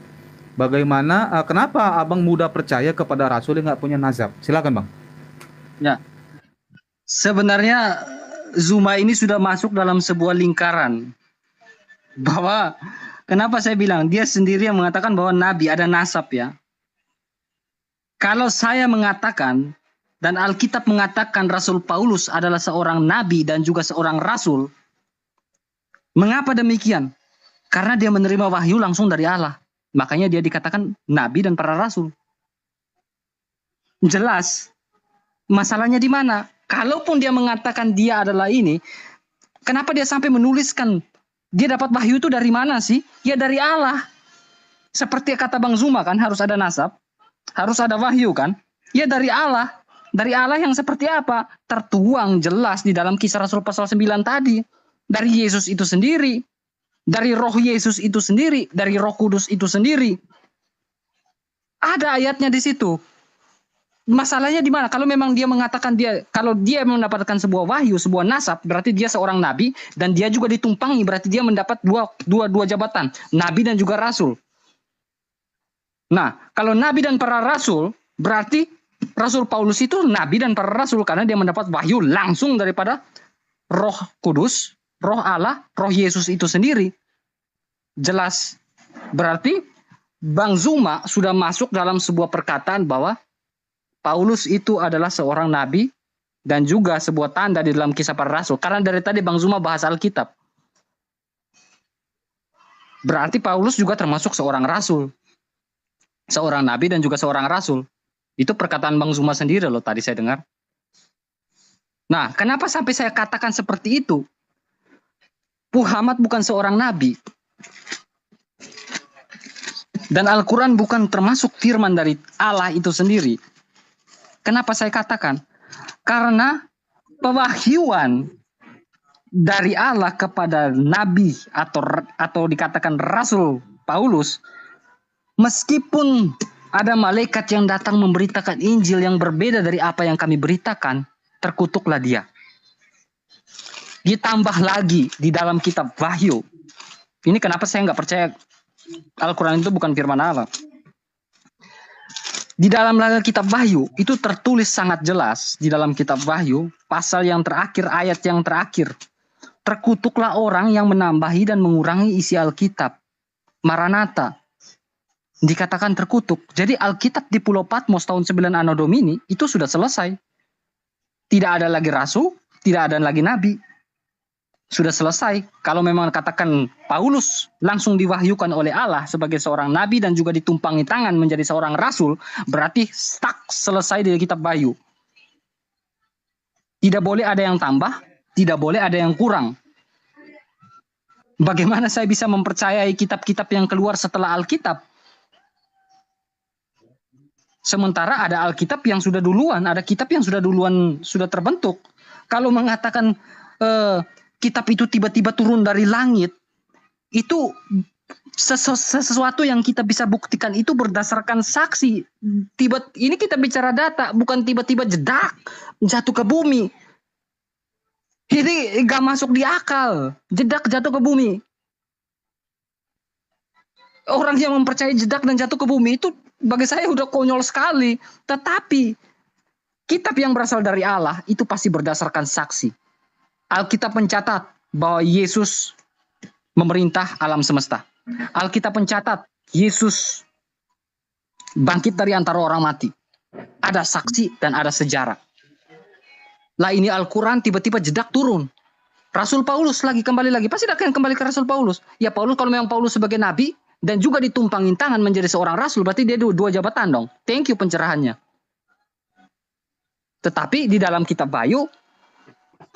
bagaimana, kenapa Abang mudah percaya kepada Rasul yang nggak punya nasab? Silakan Bang. Ya, sebenarnya Zuma ini sudah masuk dalam sebuah lingkaran. Bahwa, kenapa saya bilang, dia sendiri yang mengatakan bahwa Nabi ada nasab ya. Kalau saya mengatakan dan Alkitab mengatakan Rasul Paulus adalah seorang nabi dan juga seorang rasul, mengapa demikian? Karena dia menerima wahyu langsung dari Allah. Makanya dia dikatakan nabi dan para rasul. Jelas. Masalahnya di mana? Kalaupun dia mengatakan dia adalah ini, kenapa dia sampai menuliskan dia dapat wahyu itu dari mana sih? Ya dari Allah. Seperti kata Bang Zuma kan, harus ada nasab. Harus ada wahyu kan? Ya dari Allah. Dari Allah yang seperti apa? Tertuang jelas di dalam Kisah Rasul pasal 9 tadi. Dari Yesus itu sendiri. Dari roh Yesus itu sendiri. Dari roh kudus itu sendiri. Ada ayatnya di situ. Masalahnya di mana? Kalau memang dia mengatakan kalau dia mendapatkan sebuah wahyu, sebuah nasab, berarti dia seorang nabi. Dan dia juga ditumpangi, berarti dia mendapat dua jabatan. Nabi dan juga rasul. Nah, kalau nabi dan para rasul, berarti Rasul Paulus itu nabi dan para rasul karena dia mendapat wahyu langsung daripada Roh Kudus, Roh Allah, Roh Yesus itu sendiri. Jelas. Berarti Bang Zuma sudah masuk dalam sebuah perkataan bahwa Paulus itu adalah seorang nabi dan juga sebuah tanda di dalam Kisah Para Rasul. Karena dari tadi Bang Zuma bahas Alkitab. Berarti Paulus juga termasuk seorang rasul. Seorang nabi dan juga seorang rasul. Itu perkataan Bang Zuma sendiri loh tadi saya dengar. Nah, kenapa sampai saya katakan seperti itu? Muhammad bukan seorang nabi. Dan Al-Quran bukan termasuk firman dari Allah itu sendiri. Kenapa saya katakan? Karena pewahyuan dari Allah kepada nabi atau dikatakan Rasul Paulus, meskipun ada malaikat yang datang memberitakan Injil yang berbeda dari apa yang kami beritakan, terkutuklah dia. Ditambah lagi di dalam kitab Wahyu. Ini kenapa saya nggak percaya Al-Quran itu bukan firman Allah. Di dalam kitab Wahyu itu tertulis sangat jelas di dalam kitab Wahyu pasal yang terakhir, ayat yang terakhir. Terkutuklah orang yang menambahi dan mengurangi isi Alkitab. Maranatha. Dikatakan terkutuk. Jadi Alkitab di Pulau Patmos tahun 9 Anno Domini itu sudah selesai. Tidak ada lagi rasul, tidak ada lagi nabi. Sudah selesai. Kalau memang katakan Paulus langsung diwahyukan oleh Allah sebagai seorang nabi dan juga ditumpangi tangan menjadi seorang rasul, berarti stuck, selesai di kitab Wahyu. Tidak boleh ada yang tambah, tidak boleh ada yang kurang. Bagaimana saya bisa mempercayai kitab-kitab yang keluar setelah Alkitab? Sementara ada Alkitab yang sudah duluan, ada kitab yang sudah duluan sudah terbentuk. Kalau mengatakan kitab itu tiba-tiba turun dari langit, itu sesuatu yang kita bisa buktikan itu berdasarkan saksi. Ini kita bicara data, bukan tiba-tiba jedak jatuh ke bumi. Ini gak masuk di akal. Jedak jatuh ke bumi. Orang yang mempercayai jedak dan jatuh ke bumi itu bagi saya udah konyol sekali. Tetapi kitab yang berasal dari Allah itu pasti berdasarkan saksi. Alkitab mencatat bahwa Yesus memerintah alam semesta. Alkitab mencatat Yesus bangkit dari antara orang mati. Ada saksi dan ada sejarah. Lah ini Al-Quran tiba-tiba jedak turun. Rasul Paulus kembali lagi. Pasti akan kembali ke Rasul Paulus. Ya Paulus, kalau memang Paulus sebagai nabi dan juga ditumpangin tangan menjadi seorang rasul, berarti dia dua jabatan dong. Thank you pencerahannya. Tetapi di dalam kitab Wahyu,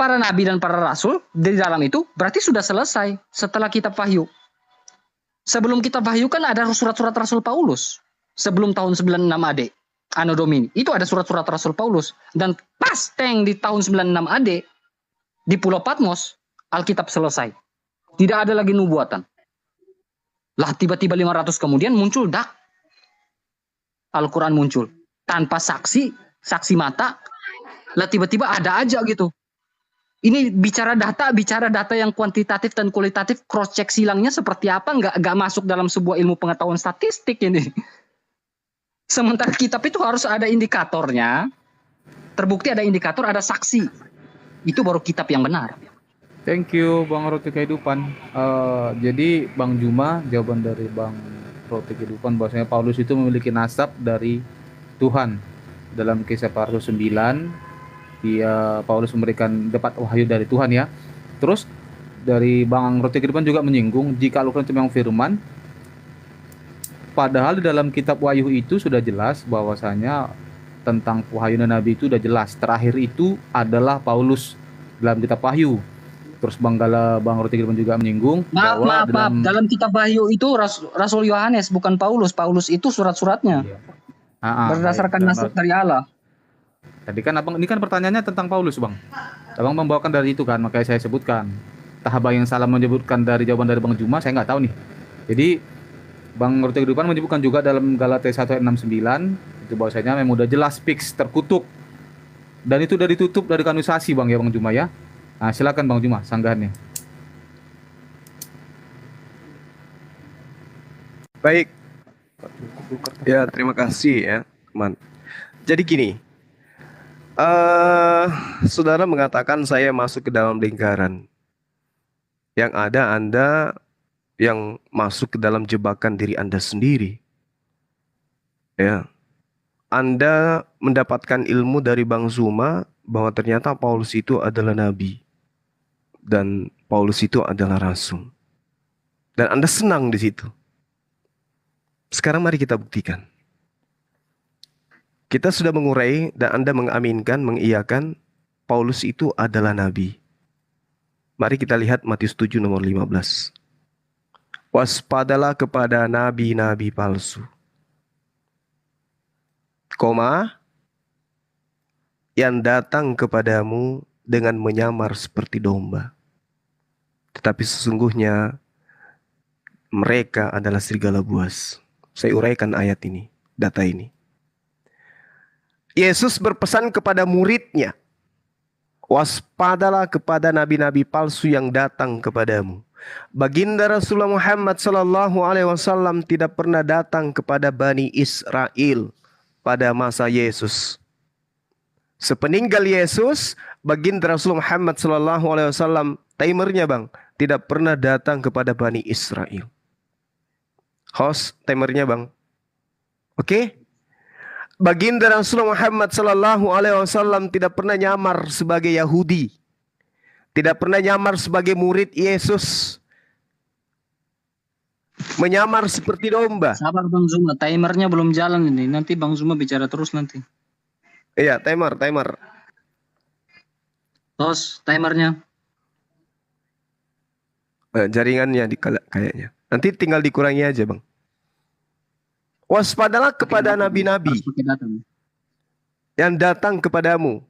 para nabi dan para rasul di dalam itu berarti sudah selesai setelah kitab Wahyu. Sebelum kitab Wahyu kan ada surat-surat Rasul Paulus. Sebelum tahun 96 AD. Anno Domini. Itu ada surat-surat Rasul Paulus. Dan pas di tahun 96 AD, di Pulau Patmos, Alkitab selesai. Tidak ada lagi nubuatan. Lah tiba-tiba 500 kemudian muncul Al-Quran muncul. Tanpa saksi mata. Lah tiba-tiba ada aja gitu. Ini bicara data yang kuantitatif dan kualitatif, cross check silangnya seperti apa, nggak masuk dalam sebuah ilmu pengetahuan statistik ini. Sementara kitab itu harus ada indikatornya, terbukti ada indikator, ada saksi. Itu baru kitab yang benar. Thank you Bang Roti Kehidupan. Jadi Bang Juma, jawaban dari Bang Roti Kehidupan bahwasanya Paulus itu memiliki nasab dari Tuhan. Dalam Kisah Para Rasul 9, Paulus memberikan dapat wahyu dari Tuhan ya. Terus dari Bang Roti Kehidupan juga menyinggung jika Al-Quran itu memang firman, padahal di dalam kitab Wahyu itu sudah jelas bahwasanya tentang wahyuan Nabi itu sudah jelas. Terakhir itu adalah Paulus dalam kitab Wahyu. Terus Bang Roti Kehidupan juga menyinggung maaf. Dalam kitab Wahyu itu Rasul Yohanes bukan Paulus. Paulus itu surat-suratnya. Iya. Berdasarkan nasab dari Allah. Tadi kan Abang, ini kan pertanyaannya tentang Paulus Bang. Abang membawakan dari itu kan, makanya saya sebutkan. Entah Abang yang salah menyebutkan dari jawaban dari Bang Juma, saya nggak tahu nih. Jadi Bang Roti Kehidupan menyebutkan juga dalam Galatia 1 ayat 69 itu bahwasanya memang udah jelas fix terkutuk. Dan itu udah ditutup dari kanonisasi Bang ya Bang Juma ya. Nah, silakan Bang Juma sanggahannya. Baik. Ya, terima kasih ya, teman. Jadi gini. Saudara mengatakan saya masuk ke dalam lingkaran. Yang ada Anda yang masuk ke dalam jebakan diri Anda sendiri. Ya. Anda mendapatkan ilmu dari Bang Zuma bahwa ternyata Paulus itu adalah nabi dan Paulus itu adalah rasul. Dan Anda senang di situ. Sekarang mari kita buktikan. Kita sudah mengurai dan Anda mengaminkan, mengiyakan Paulus itu adalah nabi. Mari kita lihat Matius 7 nomor 15. Waspadalah kepada nabi-nabi palsu. Yang datang kepadamu dengan menyamar seperti domba. Tetapi sesungguhnya mereka adalah serigala buas. Saya uraikan ayat ini, data ini. Yesus berpesan kepada muridnya, waspadalah kepada nabi-nabi palsu yang datang kepadamu. Baginda Rasulullah Muhammad SAW tidak pernah datang kepada Bani Israel pada masa Yesus. Sepeninggal Yesus, baginda Rasulullah Muhammad SAW, timernya Bang, tidak pernah datang kepada Bani Israel. Host, timernya Bang. Oke? Baginda Rasulullah Muhammad SAW tidak pernah nyamar sebagai Yahudi. Tidak pernah nyamar sebagai murid Yesus. Menyamar seperti domba. Sabar Bang Zuma, timernya belum jalan ini. Nanti Bang Zuma bicara terus nanti. Iya, timer. Tos, timernya. Jaringannya kayaknya. Nanti tinggal dikurangi aja, Bang. Waspadalah kepada nabi-nabi yang datang kepadamu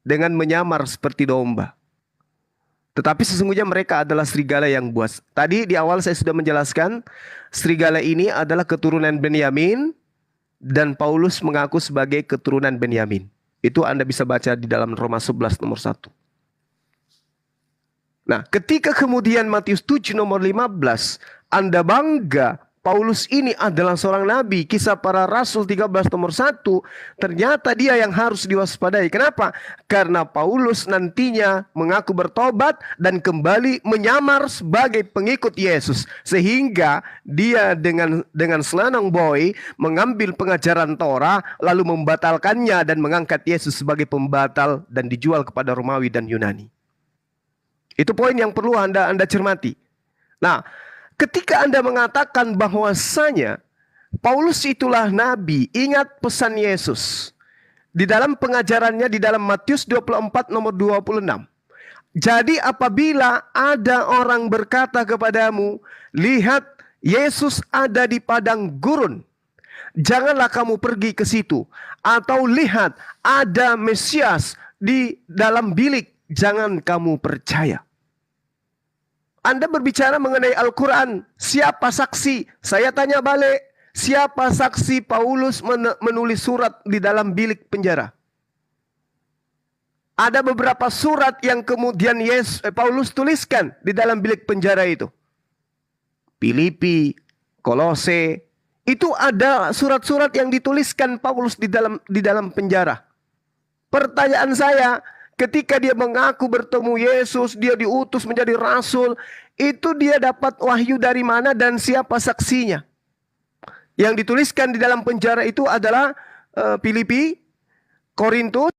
dengan menyamar seperti domba. Tetapi sesungguhnya mereka adalah serigala yang buas. Tadi di awal saya sudah menjelaskan, serigala ini adalah keturunan Benyamin, dan Paulus mengaku sebagai keturunan Benyamin. Itu Anda bisa baca di dalam Roma 11 nomor 1. Nah, ketika kemudian Matius 7 nomor 15, Anda bangga Paulus ini adalah seorang nabi, Kisah Para Rasul 13 nomor 1, ternyata dia yang harus diwaspadai. Kenapa? Karena Paulus nantinya mengaku bertobat dan kembali menyamar sebagai pengikut Yesus. Sehingga dia dengan selanang boy mengambil pengajaran Torah, lalu membatalkannya dan mengangkat Yesus sebagai pembatal dan dijual kepada Romawi dan Yunani. Itu poin yang perlu Anda cermati. Nah, ketika Anda mengatakan bahwasanya Paulus itulah nabi, ingat pesan Yesus di dalam pengajarannya di dalam Matius 24 nomor 26. Jadi apabila ada orang berkata kepadamu, lihat Yesus ada di padang gurun, janganlah kamu pergi ke situ. Atau lihat ada Mesias di dalam bilik, jangan kamu percaya. Anda berbicara mengenai Al-Quran. Siapa saksi? Saya tanya balik. Siapa saksi Paulus menulis surat di dalam bilik penjara? Ada beberapa surat yang kemudian Paulus tuliskan di dalam bilik penjara itu. Filipi, Kolose. Itu ada surat-surat yang dituliskan Paulus di dalam penjara. Pertanyaan saya, ketika dia mengaku bertemu Yesus, dia diutus menjadi rasul, itu dia dapat wahyu dari mana dan siapa saksinya? Yang dituliskan di dalam penjara itu adalah Filipi, Korintus.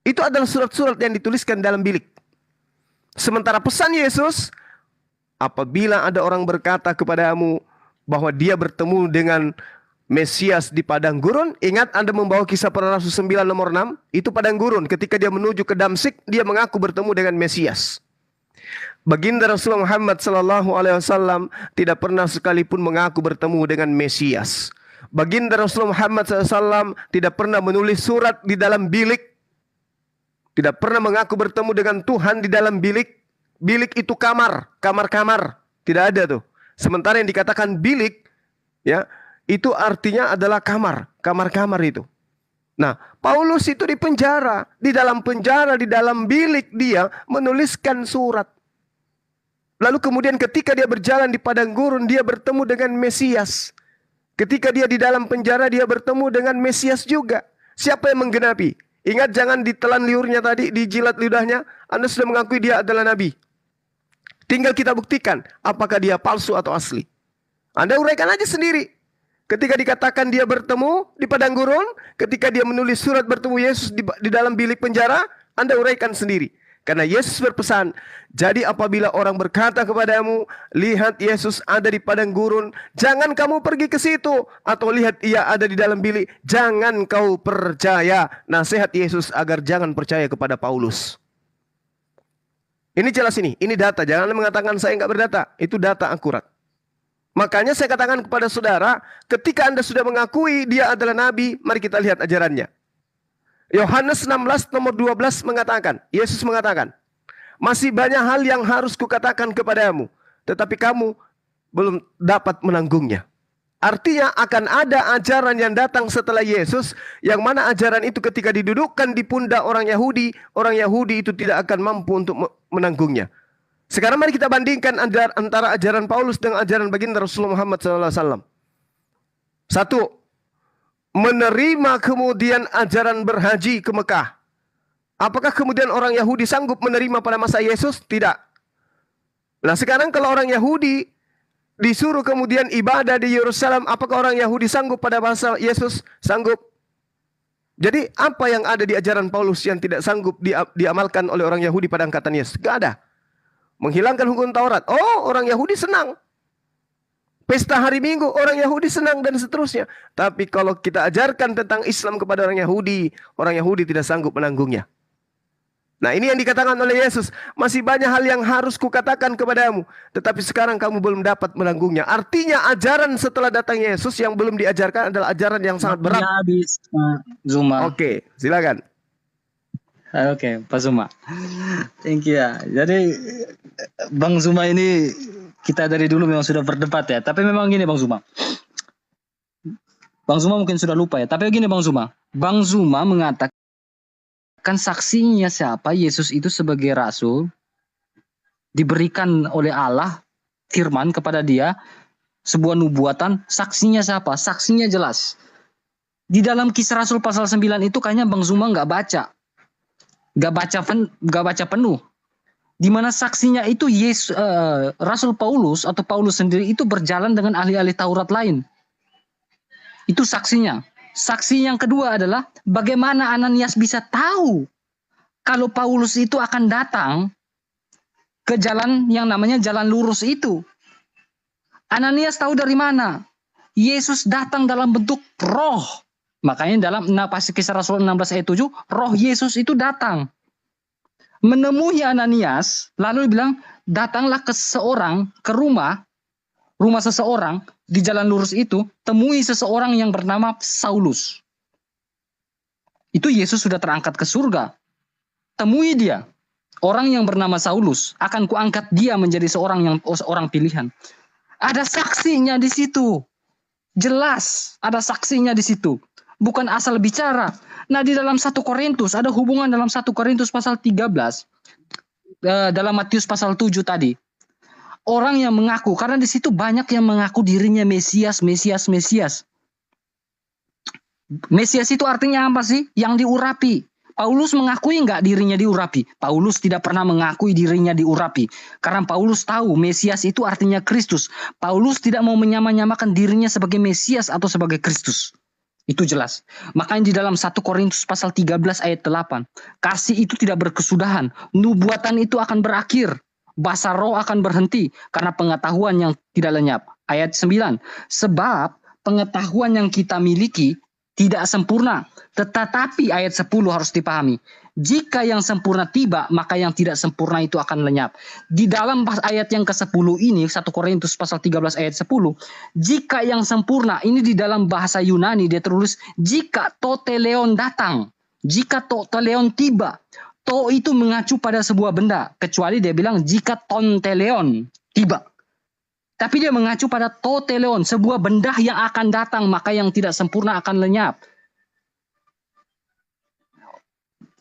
Itu adalah surat-surat yang dituliskan dalam bilik. Sementara pesan Yesus, apabila ada orang berkata kepadamu bahwa dia bertemu dengan Mesias di padang gurun, ingat Anda membawa Kisah Para Rasul 9 nomor 6, itu padang gurun. Ketika dia menuju ke Damsik, dia mengaku bertemu dengan Mesias. Baginda Rasulullah Muhammad SAW tidak pernah sekalipun mengaku bertemu dengan Mesias. Baginda Rasulullah Muhammad SAW tidak pernah menulis surat di dalam bilik. Tidak pernah mengaku bertemu dengan Tuhan di dalam bilik. Bilik itu kamar. Tidak ada tuh. Sementara yang dikatakan bilik, ya, itu artinya adalah kamar itu. Nah, Paulus itu di penjara, di dalam bilik dia menuliskan surat. Lalu kemudian ketika dia berjalan di padang gurun, dia bertemu dengan Mesias. Ketika dia di dalam penjara, dia bertemu dengan Mesias juga. Siapa yang menggenapi? Ingat, jangan ditelan liurnya tadi, dijilat lidahnya. Anda sudah mengakui dia adalah nabi. Tinggal kita buktikan apakah dia palsu atau asli. Anda uraikan aja sendiri. Ketika dikatakan dia bertemu di padang gurun, ketika dia menulis surat bertemu Yesus di dalam bilik penjara, Anda uraikan sendiri. Karena Yesus berpesan, jadi apabila orang berkata kepadamu, lihat Yesus ada di padang gurun, jangan kamu pergi ke situ. Atau lihat ia ada di dalam bilik, jangan kau percaya. Nasihat Yesus agar jangan percaya kepada Paulus. Ini jelas ini data. Jangan mengatakan saya enggak berdata. Itu data akurat. Makanya saya katakan kepada saudara, ketika Anda sudah mengakui dia adalah nabi, mari kita lihat ajarannya. Yohanes 16 nomor 12 mengatakan, Yesus mengatakan, masih banyak hal yang harus kukatakan kepadamu, tetapi kamu belum dapat menanggungnya. Artinya akan ada ajaran yang datang setelah Yesus, yang mana ajaran itu ketika didudukkan di pundak orang Yahudi itu tidak akan mampu untuk menanggungnya. Sekarang mari kita bandingkan antara ajaran Paulus dengan ajaran baginda Rasulullah Muhammad SAW. Satu, menerima kemudian ajaran berhaji ke Mekah. Apakah kemudian orang Yahudi sanggup menerima pada masa Yesus? Tidak. Nah sekarang kalau orang Yahudi disuruh kemudian ibadah di Yerusalem, apakah orang Yahudi sanggup pada masa Yesus? Sanggup. Jadi apa yang ada di ajaran Paulus yang tidak sanggup diamalkan oleh orang Yahudi pada angkatan Yesus? Gak ada. Menghilangkan hukum Taurat. Oh, orang Yahudi senang. Pesta hari Minggu, orang Yahudi senang dan seterusnya. Tapi kalau kita ajarkan tentang Islam kepada orang Yahudi tidak sanggup menanggungnya. Nah, ini yang dikatakan oleh Yesus. Masih banyak hal yang harus kukatakan kepadamu, tetapi sekarang kamu belum dapat menanggungnya. Artinya ajaran setelah datang Yesus yang belum diajarkan adalah ajaran yang sangat berat. Habis, Zuma. Oke, silakan. Oke, Pak Zuma. Thank you ya. Jadi Bang Zuma ini kita dari dulu memang sudah berdebat ya. Tapi memang gini Bang Zuma. Bang Zuma mungkin sudah lupa ya. Tapi gini Bang Zuma. Bang Zuma mengatakan saksinya siapa? Yesus itu sebagai rasul diberikan oleh Allah firman kepada dia sebuah nubuatan. Saksinya siapa? Saksinya jelas. Di dalam Kisah Rasul pasal 9 itu kayaknya Bang Zuma nggak baca. Nggak baca penuh. Di mana saksinya itu Rasul Paulus atau Paulus sendiri itu berjalan dengan ahli-ahli Taurat lain. Itu saksinya. Saksi yang kedua adalah bagaimana Ananias bisa tahu kalau Paulus itu akan datang ke jalan yang namanya jalan lurus itu. Ananias tahu dari mana? Yesus datang dalam bentuk roh. Makanya dalam Kisah Rasul 16 ayat 7, roh Yesus itu datang. Menemui Ananias, lalu bilang, datanglah ke rumah seseorang di jalan lurus itu, temui seseorang yang bernama Saulus. Itu Yesus sudah terangkat ke surga. Temui dia. Orang yang bernama Saulus, akan kuangkat dia menjadi seorang pilihan. Ada saksinya di situ. Jelas ada saksinya di situ. Bukan asal bicara. Nah, di dalam 1 Korintus, ada hubungan dalam 1 Korintus pasal 13, dalam Matius pasal 7 tadi. Orang yang mengaku, karena di situ banyak yang mengaku dirinya Mesias. Mesias itu artinya apa sih? Yang diurapi. Paulus mengakui nggak dirinya diurapi? Paulus tidak pernah mengakui dirinya diurapi. Karena Paulus tahu Mesias itu artinya Kristus. Paulus tidak mau menyamakan dirinya sebagai Mesias atau sebagai Kristus. Itu jelas. Makanya di dalam 1 Korintus pasal 13 ayat 8. Kasih itu tidak berkesudahan. Nubuatan itu akan berakhir. Bahasa roh akan berhenti karena pengetahuan yang tidak lenyap. Ayat 9. Sebab pengetahuan yang kita miliki tidak sempurna. Tetapi ayat 10 harus dipahami. Jika yang sempurna tiba, maka yang tidak sempurna itu akan lenyap. Di dalam ayat yang ke-10 ini, 1 Korintus pasal 13 ayat 10. Jika yang sempurna, ini di dalam bahasa Yunani dia tertulis, jika toteleon datang. Jika toteleon tiba. To itu mengacu pada sebuah benda, kecuali dia bilang jika tonteleon tiba. Tapi dia mengacu pada toteleon, sebuah benda yang akan datang, maka yang tidak sempurna akan lenyap.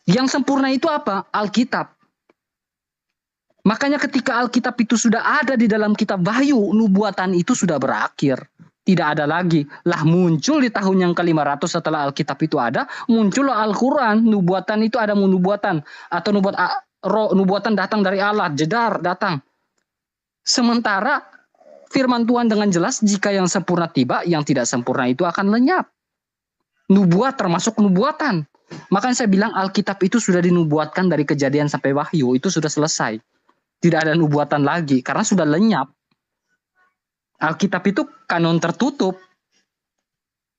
Yang sempurna itu apa? Alkitab. Makanya ketika Alkitab itu sudah ada di dalam kitab Wahyu, nubuatan itu sudah berakhir. Tidak ada lagi. Lah muncul di tahun yang ke-500 setelah Alkitab itu ada, muncullah Al-Quran. Nubuatan itu ada nubuatan. Atau nubuatan datang dari Allah. Jedar datang. Sementara firman Tuhan dengan jelas, jika yang sempurna tiba, yang tidak sempurna itu akan lenyap. Nubuat termasuk nubuatan. Makanya saya bilang Alkitab itu sudah dinubuatkan dari Kejadian sampai Wahyu. Itu sudah selesai. Tidak ada nubuatan lagi. Karena sudah lenyap. Alkitab itu kanon tertutup.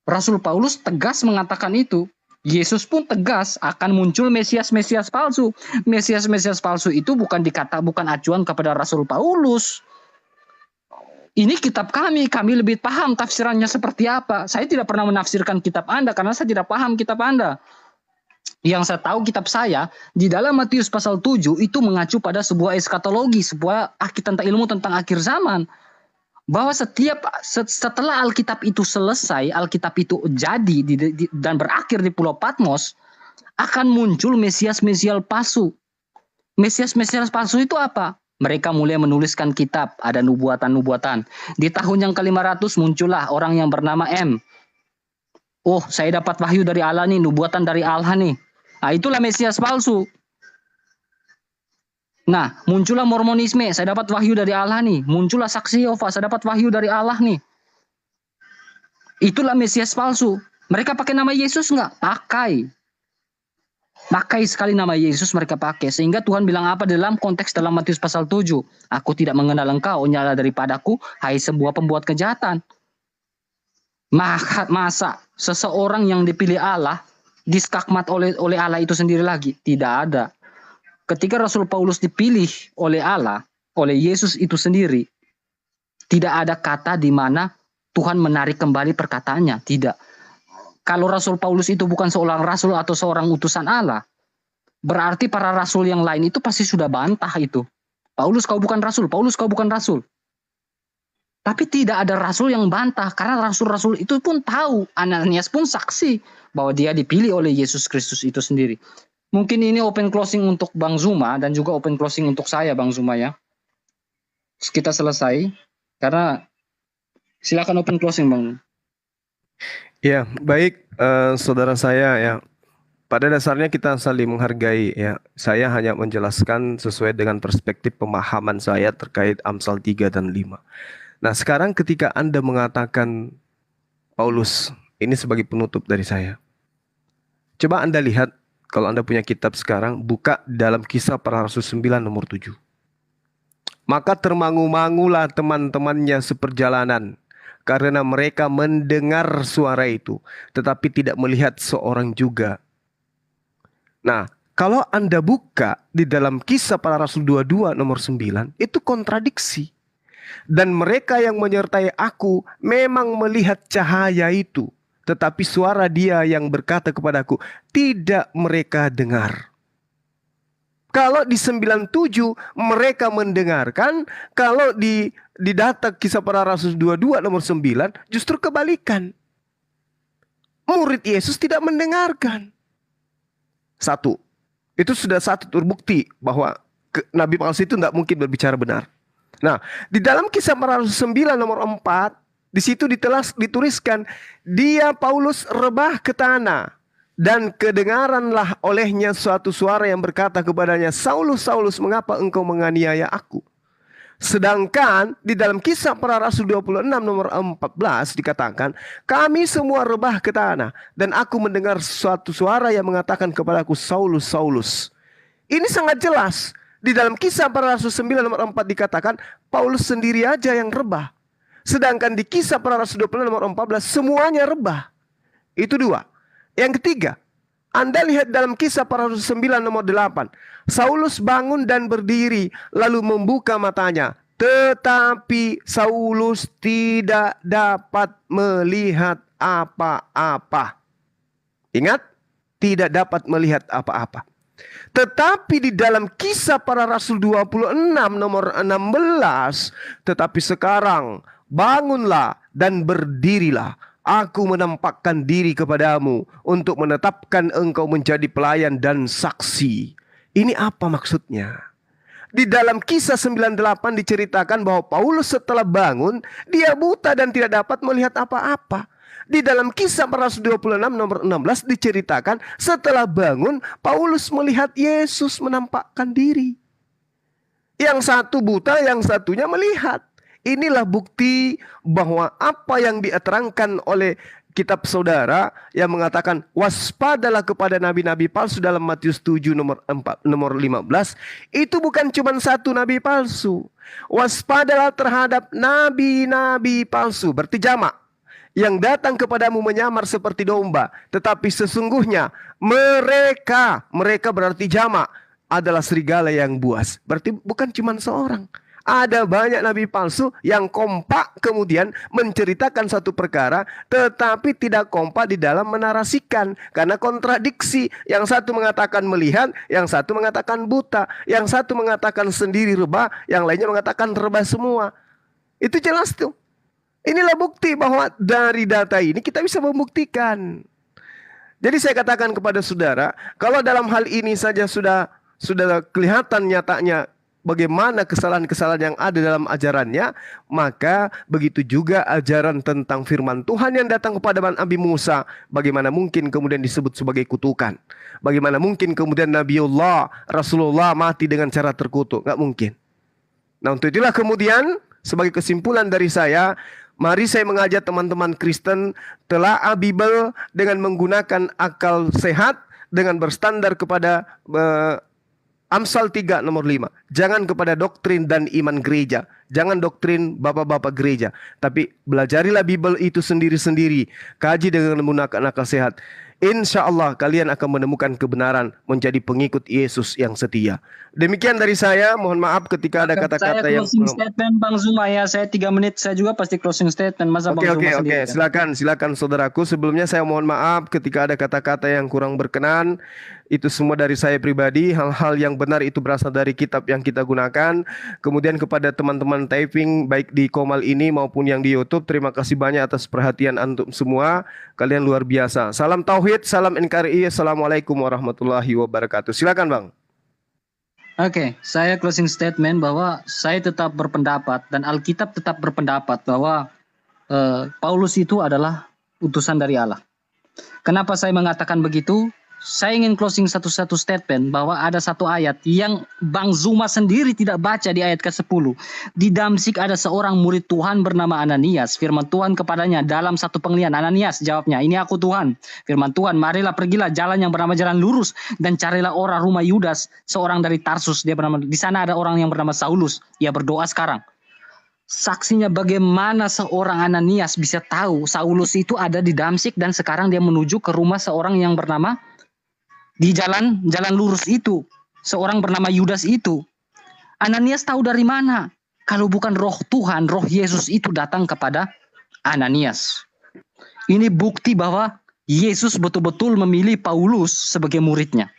Rasul Paulus tegas mengatakan itu. Yesus pun tegas akan muncul Mesias-Mesias palsu. Mesias-Mesias palsu itu bukan acuan kepada Rasul Paulus. Ini kitab kami lebih paham tafsirannya seperti apa. Saya tidak pernah menafsirkan kitab Anda karena saya tidak paham kitab Anda. Yang saya tahu kitab saya, di dalam Matius pasal 7 itu mengacu pada sebuah eskatologi, sebuah ilmu tentang akhir zaman. Bahwa setelah Alkitab itu selesai, Alkitab itu jadi dan berakhir di Pulau Patmos, akan muncul Mesias-Mesias palsu. Mesias-Mesias palsu itu apa? Mereka mulai menuliskan kitab, ada nubuatan-nubuatan. Di tahun yang ke-500 muncullah orang yang bernama M. Oh, saya dapat wahyu dari Allah nih, nubuatan dari Allah nih. Nah, itulah Mesias palsu. Nah, muncullah Mormonisme, saya dapat wahyu dari Allah nih. Muncullah Saksi Yehova, saya dapat wahyu dari Allah nih. Itulah Mesias palsu. Mereka pakai nama Yesus enggak? Pakai. Pakai sekali nama Yesus mereka pakai. Sehingga Tuhan bilang apa dalam konteks dalam Matius pasal 7? Aku tidak mengenal engkau, nyala daripadaku, hai sebuah pembuat kejahatan. Masa seseorang yang dipilih Allah diskakmat oleh Allah itu sendiri lagi? Tidak ada. ketika Rasul Paulus dipilih oleh Allah, oleh Yesus itu sendiri, tidak ada kata di mana Tuhan menarik kembali perkataannya. Tidak. Kalau Rasul Paulus itu bukan seorang rasul atau seorang utusan Allah, berarti para rasul yang lain itu pasti sudah bantah itu. Paulus, kau bukan rasul. Paulus, kau bukan rasul. Tapi tidak ada rasul yang bantah, karena rasul-rasul itu pun tahu, Ananias pun saksi bahwa dia dipilih oleh Yesus Kristus itu sendiri. Mungkin ini open closing untuk Bang Zuma dan juga open closing untuk saya, Bang Zuma ya. Terus kita selesai, karena silakan open closing, Bang. Ya, baik saudara saya ya. Pada dasarnya kita saling menghargai ya. Saya hanya menjelaskan sesuai dengan perspektif pemahaman saya terkait Amsal 3 dan 5. Nah, sekarang ketika Anda mengatakan Paulus, ini sebagai penutup dari saya. Coba Anda lihat, kalau Anda punya kitab sekarang, buka dalam Kisah Para Rasul 9 nomor 7. Maka termangu-mangulah teman-temannya seperjalanan, karena mereka mendengar suara itu, tetapi tidak melihat seorang juga. Nah, kalau Anda buka di dalam Kisah Para Rasul 22 nomor 9, itu kontradiksi. Dan mereka yang menyertai aku memang melihat cahaya itu, tetapi suara dia yang berkata kepadaku tidak mereka dengar. Kalau di 97 mereka mendengarkan, kalau di data Kisah Para Rasul 22 nomor 9 justru kebalikan. Murid Yesus tidak mendengarkan. Satu, itu sudah satu terbukti bahwa Nabi palsu itu tidak mungkin berbicara benar. Nah, di dalam Kisah Para Rasul 9 nomor 4, di situ dituliskan, dia Paulus rebah ke tanah, dan kedengaranlah olehnya suatu suara yang berkata kepadanya, Saulus, Saulus, mengapa engkau menganiaya aku? Sedangkan di dalam Kisah Para Rasul 26 nomor 14 dikatakan, kami semua rebah ke tanah, dan aku mendengar suatu suara yang mengatakan kepadaku, Saulus, Saulus. Ini sangat jelas. Di dalam Kisah Para Rasul 9 nomor 4 dikatakan, Paulus sendiri aja yang rebah. Sedangkan di Kisah Para Rasul 26 nomor 14, semuanya rebah. Itu dua. Yang ketiga, Anda lihat dalam Kisah Para Rasul 9 nomor 8. Saulus bangun dan berdiri, lalu membuka matanya. Tetapi Saulus tidak dapat melihat apa-apa. Ingat, tidak dapat melihat apa-apa. Tetapi di dalam Kisah Para Rasul 26 nomor 16, tetapi sekarang bangunlah dan berdirilah. Aku menampakkan diri kepadamu untuk menetapkan engkau menjadi pelayan dan saksi. Ini apa maksudnya? Di dalam Kisah 98 diceritakan bahwa Paulus setelah bangun, dia buta dan tidak dapat melihat apa-apa. Di dalam Kisah Para Rasul 26 nomor 16 diceritakan setelah bangun Paulus melihat Yesus menampakkan diri. Yang satu buta, yang satunya melihat. Inilah bukti bahwa apa yang diterangkan oleh kitab saudara yang mengatakan waspadalah kepada nabi-nabi palsu dalam Matius 7 nomor 15, itu bukan cuma satu nabi palsu. Waspadalah terhadap nabi-nabi palsu, berarti jamak, yang datang kepadamu menyamar seperti domba, tetapi sesungguhnya mereka berarti jamak, adalah serigala yang buas. Berarti bukan cuma seorang. Ada banyak nabi palsu yang kompak kemudian menceritakan satu perkara, tetapi tidak kompak di dalam menarasikan. Karena kontradiksi. Yang satu mengatakan melihat, yang satu mengatakan buta, yang satu mengatakan sendiri rebah, yang lainnya mengatakan rebah semua. Itu jelas tuh. Inilah bukti bahwa dari data ini kita bisa membuktikan. Jadi saya katakan kepada saudara, kalau dalam hal ini saja sudah kelihatan nyatanya bagaimana kesalahan-kesalahan yang ada dalam ajarannya, maka begitu juga ajaran tentang firman Tuhan yang datang kepada Nabi Musa, bagaimana mungkin kemudian disebut sebagai kutukan? Bagaimana mungkin kemudian Nabiullah, Rasulullah mati dengan cara terkutuk? Nggak mungkin. Nah, untuk itulah kemudian sebagai kesimpulan dari saya, mari saya mengajak teman-teman Kristen telaah Bible dengan menggunakan akal sehat, dengan berstandar kepada Amsal 3 nomor 5. Jangan kepada doktrin dan iman gereja. Jangan doktrin bapak-bapak gereja. Tapi belajarilah Bible itu sendiri-sendiri. Kaji dengan menggunakan akal sehat. insya Allah kalian akan menemukan kebenaran menjadi pengikut Yesus yang setia. Demikian dari saya, mohon maaf ketika ada kata-kata yang... Saya closing statement Bang Zuma ya, saya 3 menit, saya juga pasti closing statement. Masa Bang Zuma sendiri? Oke, silakan saudaraku. Sebelumnya saya mohon maaf ketika ada kata-kata yang kurang berkenan. Itu semua dari saya pribadi. Hal-hal yang benar itu berasal dari kitab yang kita gunakan. Kemudian kepada teman-teman typing baik di Komal ini maupun yang di YouTube, terima kasih banyak atas perhatian antum semua. Kalian luar biasa. Salam tauhid, salam NKRI. Assalamualaikum warahmatullahi wabarakatuh. Silakan Bang. Oke, saya closing statement bahwa saya tetap berpendapat dan Alkitab tetap berpendapat bahwa Paulus itu adalah utusan dari Allah. Kenapa saya mengatakan begitu? Saya ingin closing satu statement bahwa ada satu ayat yang Bang Zuma sendiri tidak baca di ayat ke-10. Di Damsyik ada seorang murid Tuhan bernama Ananias. Firman Tuhan kepadanya dalam satu pengelihan. Ananias jawabnya, ini aku Tuhan. Firman Tuhan, marilah pergilah jalan yang bernama jalan lurus dan carilah orang rumah Yudas, seorang dari Tarsus. Di sana ada orang yang bernama Saulus. Ia berdoa sekarang. Saksinya bagaimana seorang Ananias bisa tahu Saulus itu ada di Damsyik dan sekarang dia menuju ke rumah seorang yang bernama di jalan lurus itu, seorang bernama Yudas itu. Ananias tahu dari mana? Kalau bukan roh Tuhan, roh Yesus itu datang kepada Ananias. Ini bukti bahwa Yesus betul-betul memilih Paulus sebagai muridnya.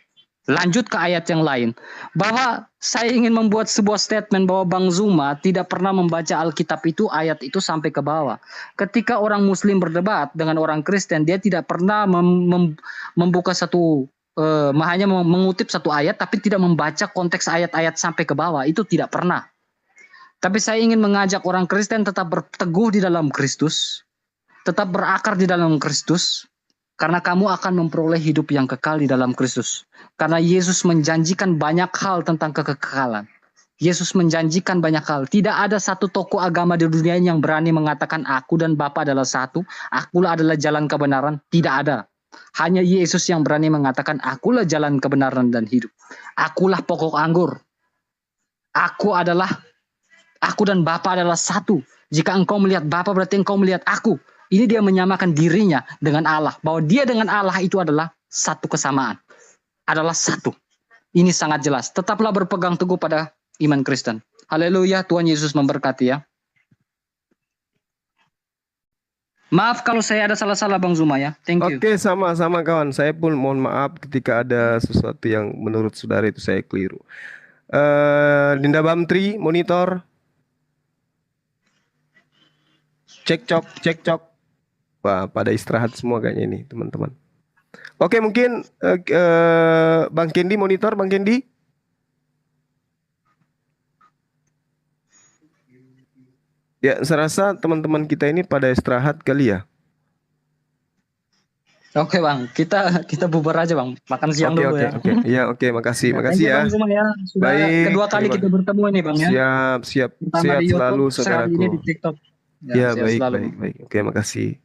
Lanjut ke ayat yang lain. Bahwa saya ingin membuat sebuah statement bahwa Bang Zuma tidak pernah membaca Alkitab itu, ayat itu sampai ke bawah. Ketika orang Muslim berdebat dengan orang Kristen, dia tidak pernah membuka satu hanya mengutip satu ayat tapi tidak membaca konteks ayat-ayat sampai ke bawah. Itu tidak pernah. Tapi saya ingin mengajak orang Kristen tetap berteguh di dalam Kristus, tetap berakar di dalam Kristus, karena kamu akan memperoleh hidup yang kekal di dalam Kristus. Karena Yesus menjanjikan banyak hal tentang kekekalan. Yesus menjanjikan banyak hal. Tidak ada satu tokoh agama di dunia yang berani mengatakan aku dan Bapa adalah satu, akulah adalah jalan kebenaran. Tidak ada. Hanya Yesus yang berani mengatakan akulah jalan kebenaran dan hidup. Akulah pokok anggur. Aku dan Bapa adalah satu. Jika engkau melihat Bapa berarti engkau melihat aku. Ini dia menyamakan dirinya dengan Allah. Bahwa dia dengan Allah itu adalah satu kesamaan. Adalah satu. Ini sangat jelas. Tetaplah berpegang teguh pada iman Kristen. Haleluya, Tuhan Yesus memberkati ya. Maaf kalau saya ada salah-salah Bang Zuma ya. Thank you. Oke, sama-sama kawan. Saya pun mohon maaf ketika ada sesuatu yang menurut saudara itu saya keliru. Dinda Bamtri, monitor. Cek cok. Wah, pada istirahat semua kayaknya ini teman-teman. Oke, mungkin Bang Kendi monitor, Bang Kendi. Ya, saya rasa teman-teman kita ini pada istirahat kali ya. Oke Bang, kita bubar aja Bang, makan siang dulu ya. Iya, oke, makasih ya. Bang Zuma ya. Sudah baik, kedua kali kita bertemu ini Bang ya. Siap selalu saudaraku. Ini di TikTok. Ya, baik. Oke, makasih.